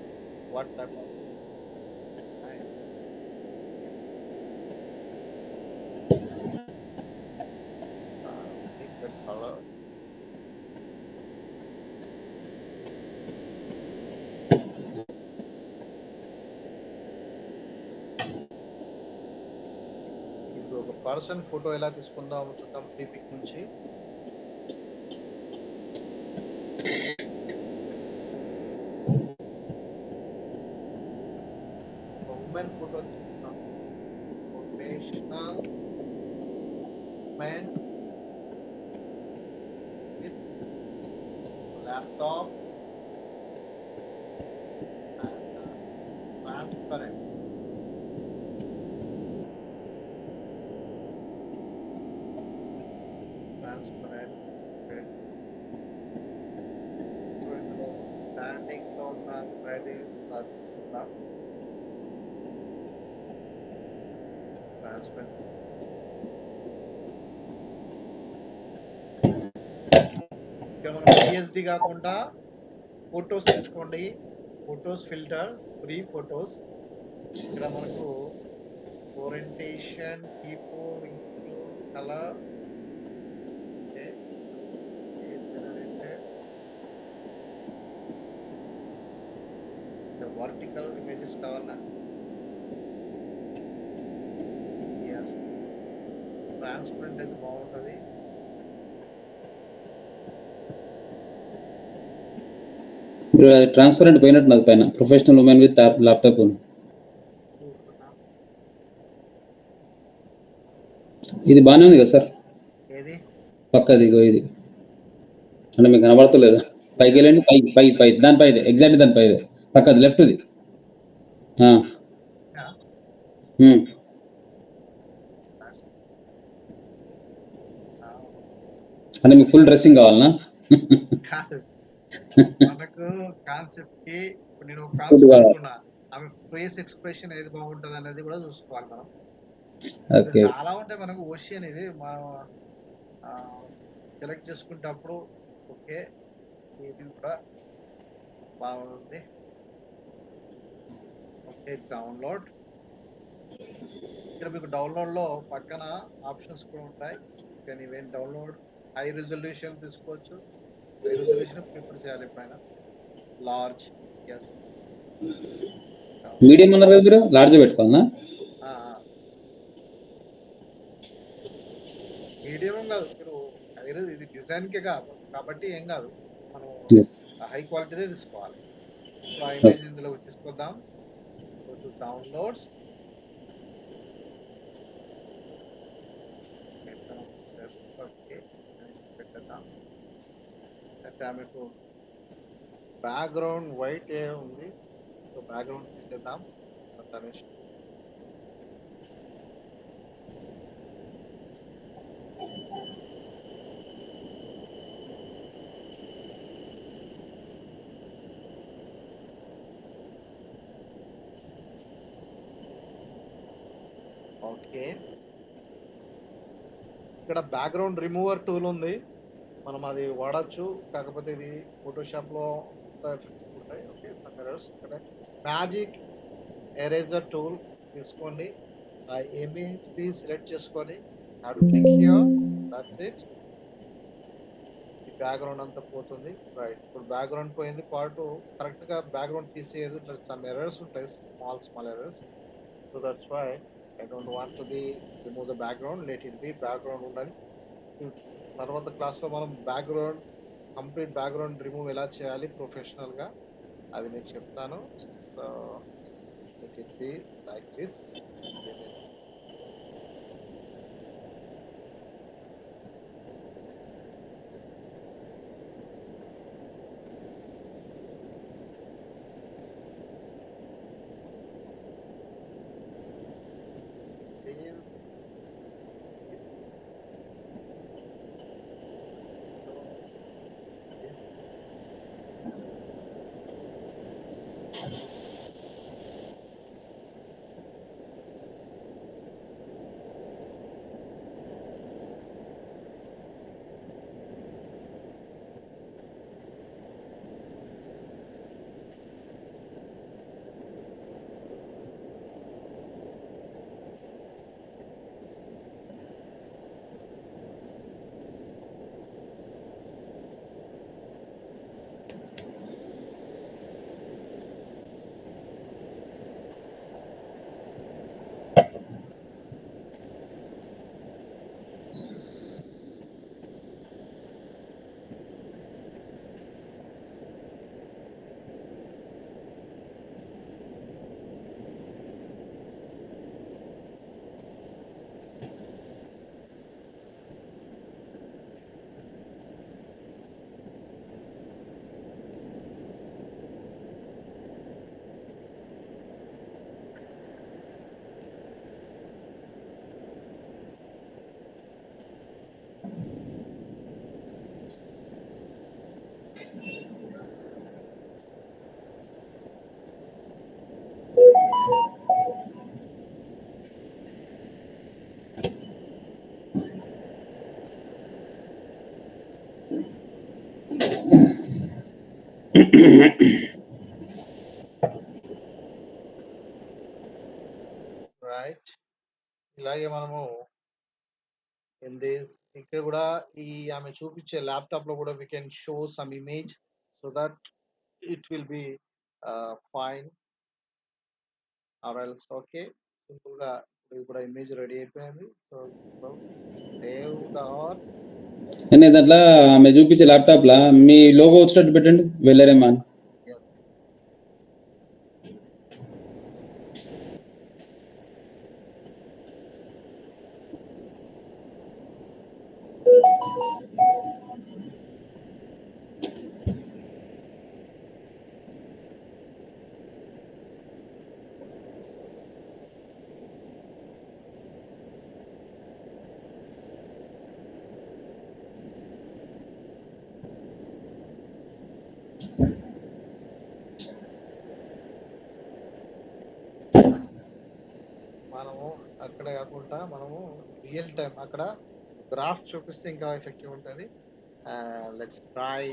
What type of pick the color. ఇప్పుడు ఒక పర్సన్ ఫోటో ఎలా తీసుకుందాం చూద్దాం ఫ్రీ పిక్ నుంచి. ఒక ఉమెన్ ఫోటో తీసుకుందాం. Professional women with laptop and transparent. Transparent. Standing లో ఉన్న రెడీ ట్రాన్స్పరెంట్. ఇక్కడ మనం పిఎస్డి కాకుండా ఫొటోస్ తీసుకోండి. Photos filter, free photos. ఇక్కడ మనకు orientation, keyboard, include, colour, vertical images కావాలా? ఎస్. ట్రాన్స్పరెంట్ అయితే బాగుంటుంది. ట్రాన్స్పరెంట్ పోయినట్టు నాకు పైన ప్రొఫెషనల్ ఉమెన్ విత్ ల్యాప్టాప్ చూస్తున్నాం. ఇది బాగానే ఉంది కదా సార్? ఏది పక్కది ఇగో ఇది అంటే మీకు కనబడతలేదా? పైకి వెళ్ళండి, పై పై పై దానిపై ఎగ్జాక్ట్ దానిపై పక్కది లెఫ్ట్ది. అంటే మీకు ఫుల్ డ్రెస్సింగ్ కావాలనా? కాదు, మనకు కాన్సెప్ట్ కి ఇప్పుడు నేను ఒక కాన్సెప్ట్ అనుకున్నా, ఆమె ఫేస్ ఎక్స్ప్రెషన్ ఏది బాగుంటుంది అనేది కూడా చూసుకోవాలి మనం. ఓకే. చాలా ఉంటాయి మనకు ఓషియన్ ఇది మనం సెలెక్ట్ చేసుకునేటప్పుడు. ఓకే, ఇది కూడా బాగుంది. Okay, download. ఇక్కడ మీకు డౌన్లోడ్ లో పక్కన ఆప్షన్స్ కూడా ఉంటాయి. కానీ ఇవేం డౌన్లోడ్ హై రిజల్యూషన్ తీసుకోవచ్చు. హై రిజల్యూషన్ ప్రిఫర్ చేయాలి ఎప్పుడైనా. Large, yes. మీడియం అన్నారు కదా మీరు, లార్జ్ పెట్టుకోవాలనా? మీడియం కాదు, మీరు ఇది డిజైన్ కే కాదు కాబట్టి ఏం కాదు, మనం హై క్వాలిటీదే తీసుకోవాలి. సో ఆ ఇమేజ్ ఇందులో తీసుకొద్దాం. డౌన్లోడ్స్, పెట్టేద్దాం. అయితే ఆమెకు బ్యాక్గ్రౌండ్ వైట్ ఏ ఉంది, సో బ్యాక్గ్రౌండ్ తీసేద్దాం. రమేష్, ఓకే. ఇక్కడ బ్యాక్గ్రౌండ్ రిమూవర్ టూల్ ఉంది, మనం అది వాడచ్చు. కాకపోతే ఇది ఫోటోషాప్ లో ఉంటాయి. ఓకే, ఇక్కడ మ్యాజిక్ ఎరేజర్ టూల్ తీసుకోండి. ఆ ఇమేజ్ ని సెలెక్ట్ చేసుకొని క్లిక్ హియర్, దట్స్ ఇట్. ఈ బ్యాక్గ్రౌండ్ అంతా పోతుంది. రైట్, ఇప్పుడు బ్యాక్గ్రౌండ్ పోయింది. పార్ట్ కరెక్ట్ గా బ్యాక్గ్రౌండ్ తీసేది, సమ్ ఎర్రర్స్ ఉంటాయి, small errors. So that's why I don't want to be remove the background. Let it be background ఉండాలి. తర్వాత క్లాస్ లో మనం బ్యాక్గ్రౌండ్, కంప్లీట్ బ్యాక్గ్రౌండ్ రిమూవ్ ఎలా చేయాలి ప్రొఫెషనల్ గా అది మీకు చెప్తాను. So let it be like this. Right. ఇలాగే మనము ఇన్ దిస్ ఇక్కడ కూడా ఈ ఆమె చూపించే ల్యాప్టాప్ లో కూడా we can show some image so that it will be fine or else okay. Simple గా ఇది కూడా ఇమేజ్ రెడీ అయిపోయింది. So simple save the or నేను దాంట్లో ఆమె చూపించే ల్యాప్టాప్ లా మీ లోగో వచ్చినట్టు పెట్టండి వెళ్ళరేమా అని. ఎస్. మనము అక్కడ కాకుండా మనము రియల్ టైం అక్కడ గ్రాఫ్ చూపిస్తే ఇంకా ఎఫెక్టివ్ ఉంటుంది. Let's try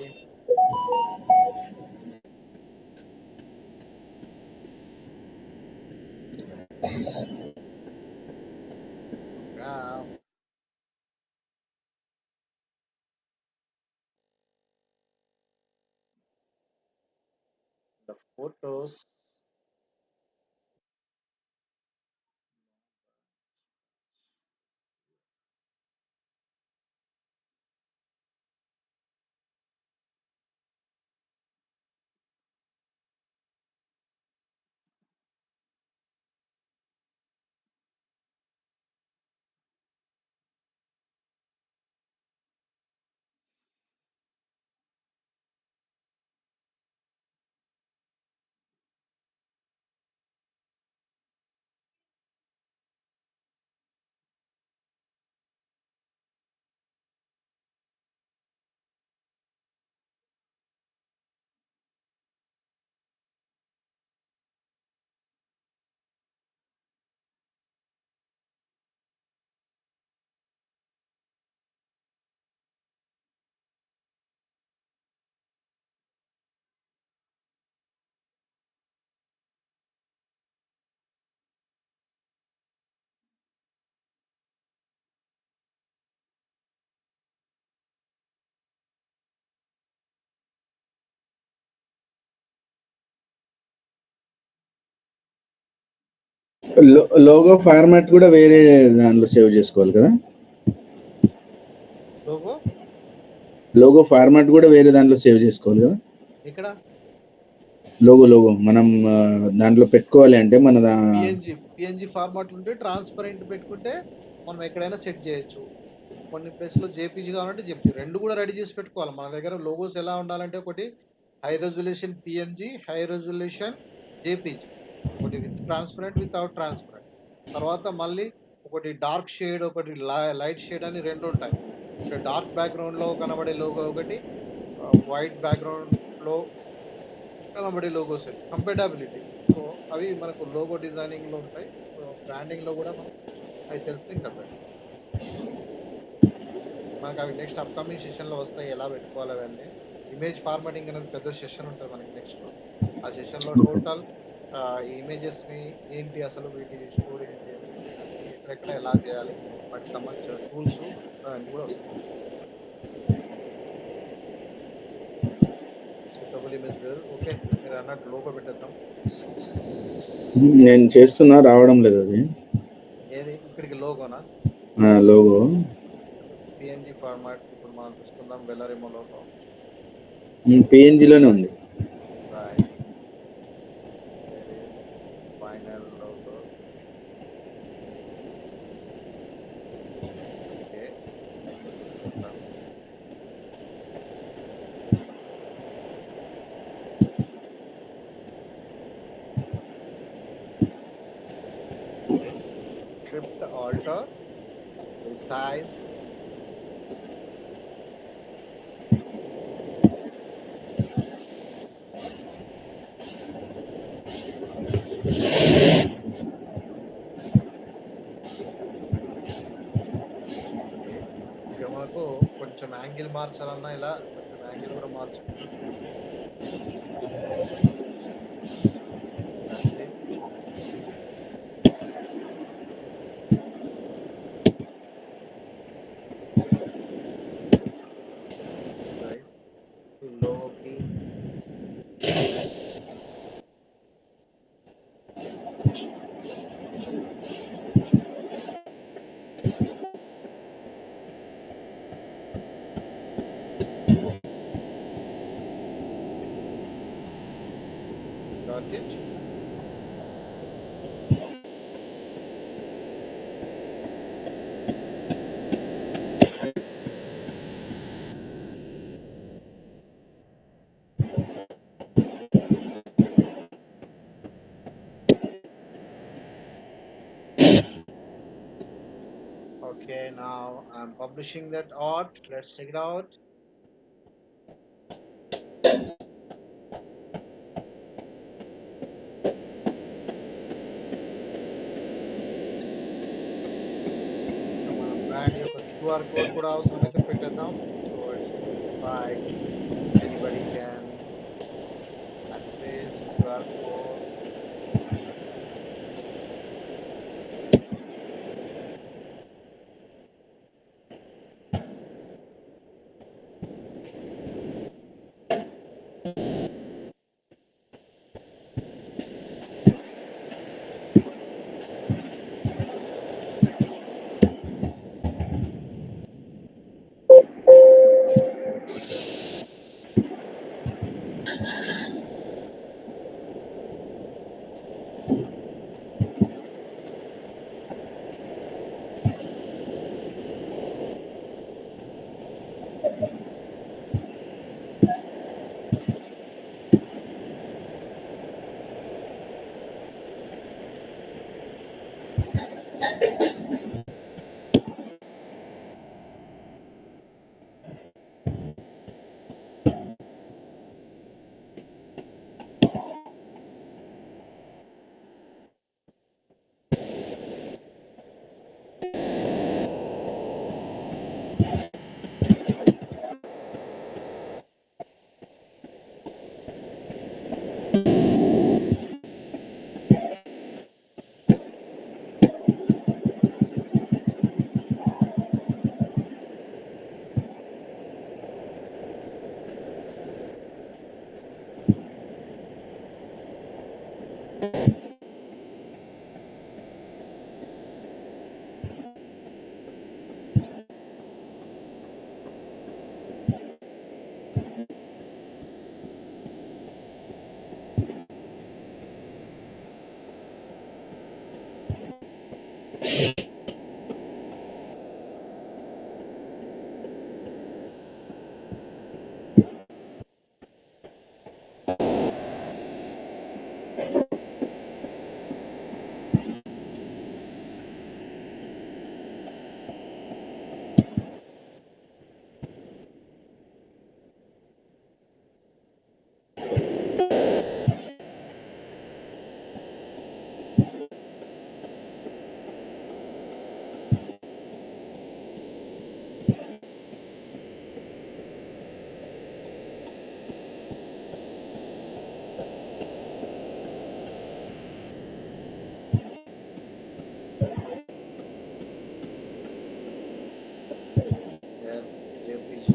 graph. The photos. Logo format కూడా వేరే దాంట్లో సేవ్ చేసుకోవాలి కదా. లోగో లోగో ఫార్మాట్ కూడా వేరే దాంట్లో సేవ్ చేసుకోవాలి కదా. ఇక్కడ లోగో మనం దాంట్లో పెట్టుకోవాలి అంటే మన పిఎన్జి ఫార్మాట్ ఉంటే ట్రాన్స్పరెంట్ పెట్టుకుంటే మనం ఎక్కడైనా సెట్ చేయొచ్చు. కొన్ని ప్లేస్లో జేపీజీ కావాలంటే జేపీజీ రెండు కూడా రెడీ చేసి పెట్టుకోవాలి. మన దగ్గర లోగోస్ ఎలా ఉండాలంటే ఒకటి high resolution PNG, high resolution JPG, ఒకటి విత్ ట్రాన్స్పరెంట్, వితౌట్ ట్రాన్స్పరెంట్. తర్వాత మళ్ళీ ఒకటి డార్క్ షేడ్, ఒకటి లైట్ షేడ్ అని రెండు ఉంటాయి. డార్క్ బ్యాక్గ్రౌండ్లో కనబడే లోగో ఒకటి, వైట్ బ్యాక్గ్రౌండ్లో కనబడే లోగోస్ కంపాటబిలిటీ. సో అవి మనకు లోగో డిజైనింగ్లో ఉంటాయి. సో బ్రాండింగ్లో కూడా మనం అవి తెలిస్తే ఇంకా better. మనకు అవి నెక్స్ట్ అప్కమింగ్ సెషన్లో వస్తాయి ఎలా పెట్టుకోవాలి అవన్నీ. ఇమేజ్ ఫార్మాటింగ్ అనేది పెద్ద సెషన్ ఉంటుంది మనకి నెక్స్ట్. ఆ సెషన్లో టోటల్ ఈ ఇమేజెస్ని ఏంటి, అసలు వీటి స్టోరీ ఏంటి, ఎక్కడెక్కడ ఎలా చేయాలి, వాటికి సంబంధించిన టూల్స్ అవన్నీ కూడా వస్తాయి. సూటబుల్ ఇమేజ్ లేదు. ఓకే, మీరు అన్నట్టు లోగో పెట్టేద్దాం. నేను చేస్తున్నా, రావడం లేదు అది. ఏది ఇక్కడికి లోగోనా? లోగో పిఎన్జి ఫార్మాట్ ఇప్పుడు మనం తీసుకుందాం. వెల్లరేమో లోగో పిఎన్జిలోనే ఉంది. Right, final logo. Okay, shift alter the size. ఇక మనకు కొంచెం యాంగిల్ మార్చాలన్నా ఇలా కొంచెం యాంగిల్ కూడా మార్చుకుంటాం. That's it. Right. Logo key. Got it. Okay, now I'm publishing that art. Let's check it out. మన బ్రాండ్ యొక్క QR కోడ్ కూడా అవసరమైతే పెట్టేద్దాం. So it's like anybody can access QR code. Yes, JPG.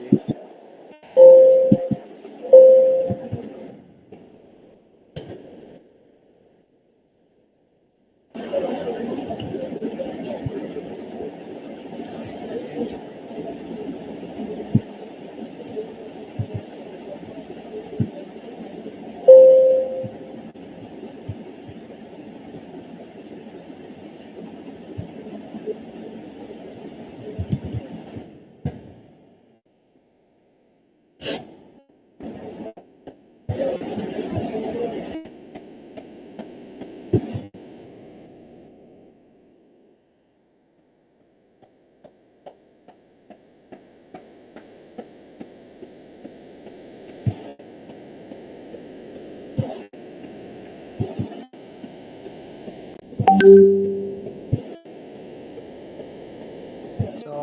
So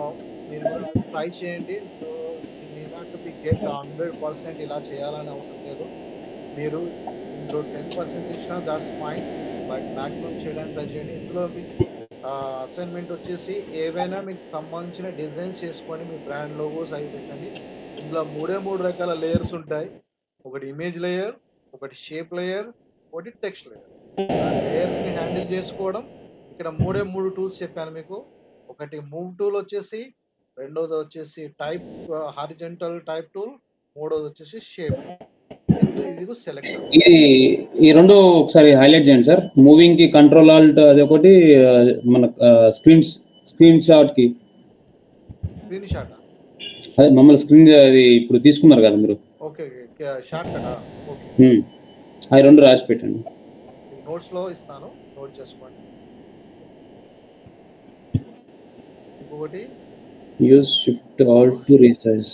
మీరు కూడా try చేయండి. So ఇది need not to be get 100% ఇలా చేయాలని అవసరం లేదు. మీరు ఇందులో 10% ఇచ్చినా దాట్స్ ఫైన్, బట్ మాక్సిమం చేయడానికి ట్రై చేయండి. ఇందులో మీకు అసైన్మెంట్ వచ్చేసి ఏవైనా మీకు సంబంధించిన డిజైన్స్ చేసుకొని మీ బ్రాండ్ లోగోస్ అవి పెట్టండి. ఇందులో మూడు రకాల లేయర్స్ ఉంటాయి. ఒకటి ఇమేజ్ లేయర్, ఒకటి షేప్ లేయర్, ఒకటి టెక్స్ట్ లేయర్. లేయర్స్ని హ్యాండిల్ చేసుకోవడం, ఇక్కడ మూడు టూల్స్ చెప్పాను మీకు. ఒకటి మూవ్ టూల్ వచ్చేసి, రెండోది వచ్చేసి టైప్ హారిజెంటల్ టైప్ టూల్, మూడోది వచ్చేసి షేప్, ఇది సెలెక్టర్. ఇది ఈ రెండు ఒకసారి హైలైట్ చేయండి సార్. మూవింగ్ కి కంట్రోల్ ఆల్ట్ అది ఒకటి, మన స్క్రీన్ షాట్ కి స్క్రీన్ షాట్. అదే మమ్మల్ని స్క్రీన్ అది ఇప్పుడు తీసుకున్నారు కదా మీరు. Okay, short కటా? ఓకే, అవి రెండు రాసి పెట్టండి. నోట్స్లో ఇస్తాను, నోట్ చేసుకోండి. ఇంకొకటి use shift alt to resize.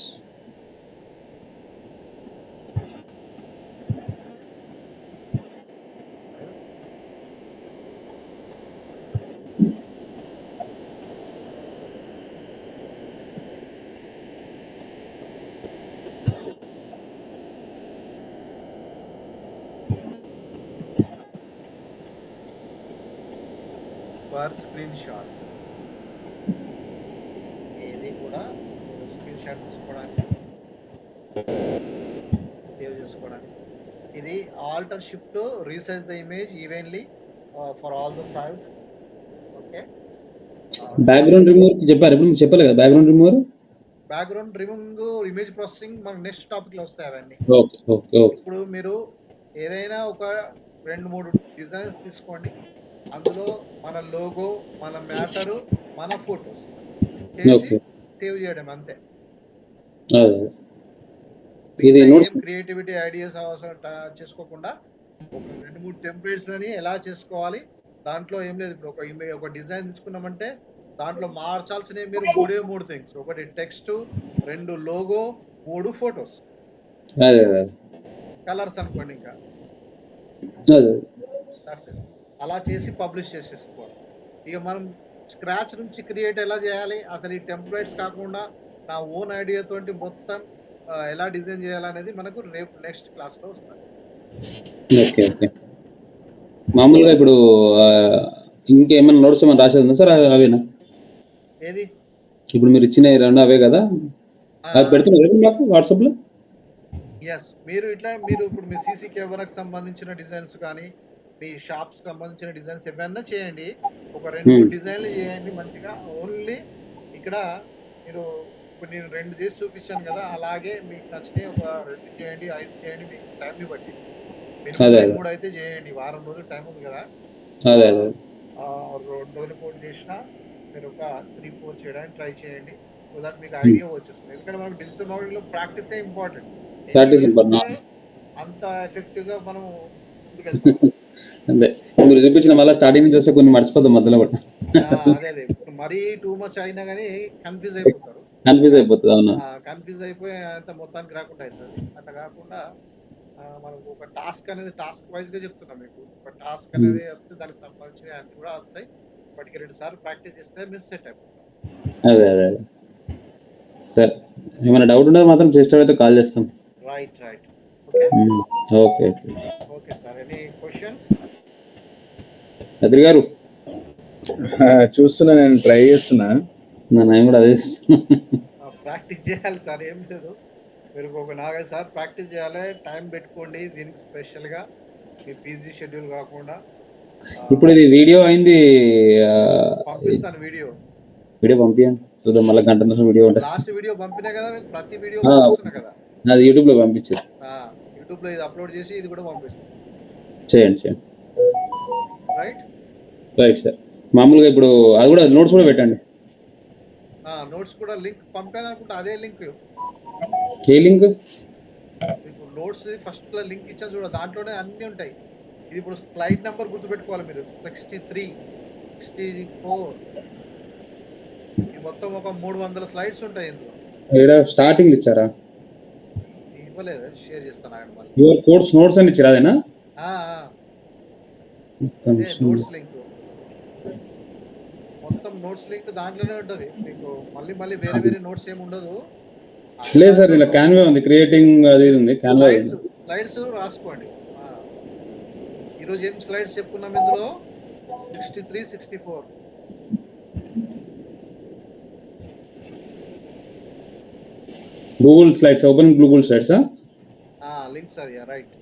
Screenshot, ఏది కూడా స్క్రీన్ షాట్ తీసుకోవడానికి, సేవ్ చేసుకోవడానికి. ఇది alter shift resize the image evenly for all the files. Okay, background remover చెప్పారు, ఇప్పుడు మీరు చెప్పాలి కదా background remover. Background removing, image processing మనకు నెక్స్ట్ టాపిక్ లో వస్తాయి అవన్నీ. Okay okay okay. ఇప్పుడు మీరు ఏదైనా ఒక 2-3 డిజైన్స్ తీసుకోండి. అందులో మన లోగో, మన మ్యాటరు, మన ఫోటోస్ చేసి సేవ్ చేయడం అంతే. ఇది నోట్స్ క్రియేటివిటీ ఐడియాస్ అవసరం చేసుకోకుండా ఒక 2-3 టెంప్లెట్స్ అని ఎలా చేసుకోవాలి, దాంట్లో ఏం లేదు. ఇప్పుడు ఒక డిజైన్ తీసుకున్నామంటే దాంట్లో మార్చాల్సినవి మీరు 3 థింగ్స్. ఒకటి టెక్స్ట్, 2 లోగో, 3 ఫోటోస్, కలర్స్ అనుకోండి. ఇంకా అలా చేసి పబ్లిష్ చేసేసుకోవాలి. ఇక మనం స్క్రాచ్ నుంచి క్రియేట్ ఎలా చేయాలి, అసలు ఈ టెంప్లెట్స్ కాకుండా నా ఓన్ ఐడియా తోటి మొత్తం ఎలా డిజైన్ చేయాలనేది మనకు రేపు నెక్స్ట్ క్లాస్లో వస్తుంది. Okay okay. మామూలుగా ఇప్పుడు ఇంకేమైనా నోట్స్ ఏమైనా రాసేది ఉందా సార్? అవేనా ఏది ఇప్పుడు మీరు ఇచ్చిన రెండు అవే కదా, అవి పెడుతున్నారు నాకు వాట్సాప్లో. ఎస్, మీరు ఇప్పుడు మీ సీసీ కెమెరాకి సంబంధించిన డిజైన్స్ కానీ, మీ షాప్స్ సంబంధించిన డిజైన్స్ ఏమైనా చేయండి. ఒక 2-3 డిజైన్లు చేయండి మంచిగా. ఓన్లీ ఇక్కడ మీరు ఇప్పుడు నేను 2 చేసి చూపించాను కదా, అలాగే మీకు నచ్చినాయి ఒక 2 చేయండి, 5 చేయండి, మీకు టైంని బట్టి. మీరు 3 అయితే చేయండి, వారం రోజులు టైం ఉంది కదా. 2 రోజులు పోటీ చేసినా మీరు ఒక 3-4 చేయడానికి ట్రై చేయండి. సో దట్ మీకు ఐడియా వచ్చేస్తుంది. ఎందుకంటే మనకు డిజిటల్ మార్కెటింగ్ లో ప్రాక్టీసే ఇంపార్టెంట్. అంత ఎఫెక్టివ్ గా మనం అంతే. మీరు చూపించిన మళ్ళీ స్టార్టింగ్ చూస్తే కొన్ని మర్చిపోతాం మధ్యలో. అదే మరీ టూ మచ్ అయినా కానీ కన్ఫ్యూజ్ అయిపోతారు. అవునా? కన్ఫ్యూజ్ అయిపోయి అంత మొత్తానికి రాకుండా అవుతుంది. అట్లా కాకుండా మనకు ఒక టాస్క్ వైజ్ గా చెప్తున్నాం మీకు. ఒక టాస్క్ అనేది వస్తే దానికి సంబంధించిన అన్ని కూడా వస్తాయి. వాటికి 2 సార్లు ప్రాక్టీస్ చేస్తే మీరు సెట్ అయిపోతారు. అదే సార్, ఏమైనా డౌట్ ఉంటే మాత్రం చేస్తే కాల్ చేస్తాం. Right. Okay sir, any questions? Adri garu చూస్తున్నా, నేను ట్రై చేస్తున్నా. నేను కూడా అదే ప్రాక్టీస్ చేయాలి సార్. ఏం లేదు, మీరు ఒక 4-5 సార్లు ప్రాక్టీస్ చేయాలి. టైం పెట్టుకోండి దీనికి స్పెషల్గా, మీ పీజీ షెడ్యూల్ కాకుండా. ఇప్పుడు ఇది వీడియో అయింది, పంపిస్తాను. వీడియో పంపించండి చూద్దాం. మళ్ళీ గంట వీడియో ఉంటుంది. లాస్ట్ వీడియో పంపినా కదా, ప్రతి వీడియో పంపిస్తున్నా కదా. అది యూట్యూబ్ లో పంపించారు. యూట్యూబ్ లో ఇది అప్లోడ్ చేసి ఇది కూడా పంపిస్తాను. చేయండి. Right sir. మామూలుగా ఇప్పుడు అది కూడా నోట్స్ కూడా పెట్టండి. నోట్స్ కూడా లింక్ పంపాను అనుకుంటా. అదే లింక్. ఏ లింక్? ఇప్పుడు నోట్స్ ఫస్ట్ లో లింక్ ఇచ్చాను చూడ, దాంట్లోనే అన్ని ఉంటాయి. ఇది ఇప్పుడు స్లైడ్ నెంబర్ గుర్తుపెట్టుకోవాలి మీరు. 63, 64, ఇది మొత్తం ఒక 300 స్లైడ్స్ ఉంటాయి ఇందులో. స్టార్టింగ్ ఇచ్చారా? ఇవ్వలేదు, షేర్ చేస్తాను ఆయన మళ్ళీ. యువర్ కోర్స్ నోట్స్ అని ఇచ్చారా? అదేనా నోట్స్ లింక్, మొత్తం నోట్స్ లింక్ దాంట్లోనే ఉంటుంది మీకు. మళ్ళీ వేరే నోట్స్ ఏమి ఉండదు. లేదు సార్, ఇలా క్యాన్వా ఉంది, క్రియేటింగ్ అది ఉంది. క్యాన్వా స్లైడ్స్ రాసుకోండి. ఈరోజు ఏం స్లైడ్స్ చెప్పుకున్నాం ఇందులో 63, 64. గూగుల్ స్లైడ్స్, ఓపెన్ గూగుల్ స్లైడ్సా? లింక్స్ అది రైట్.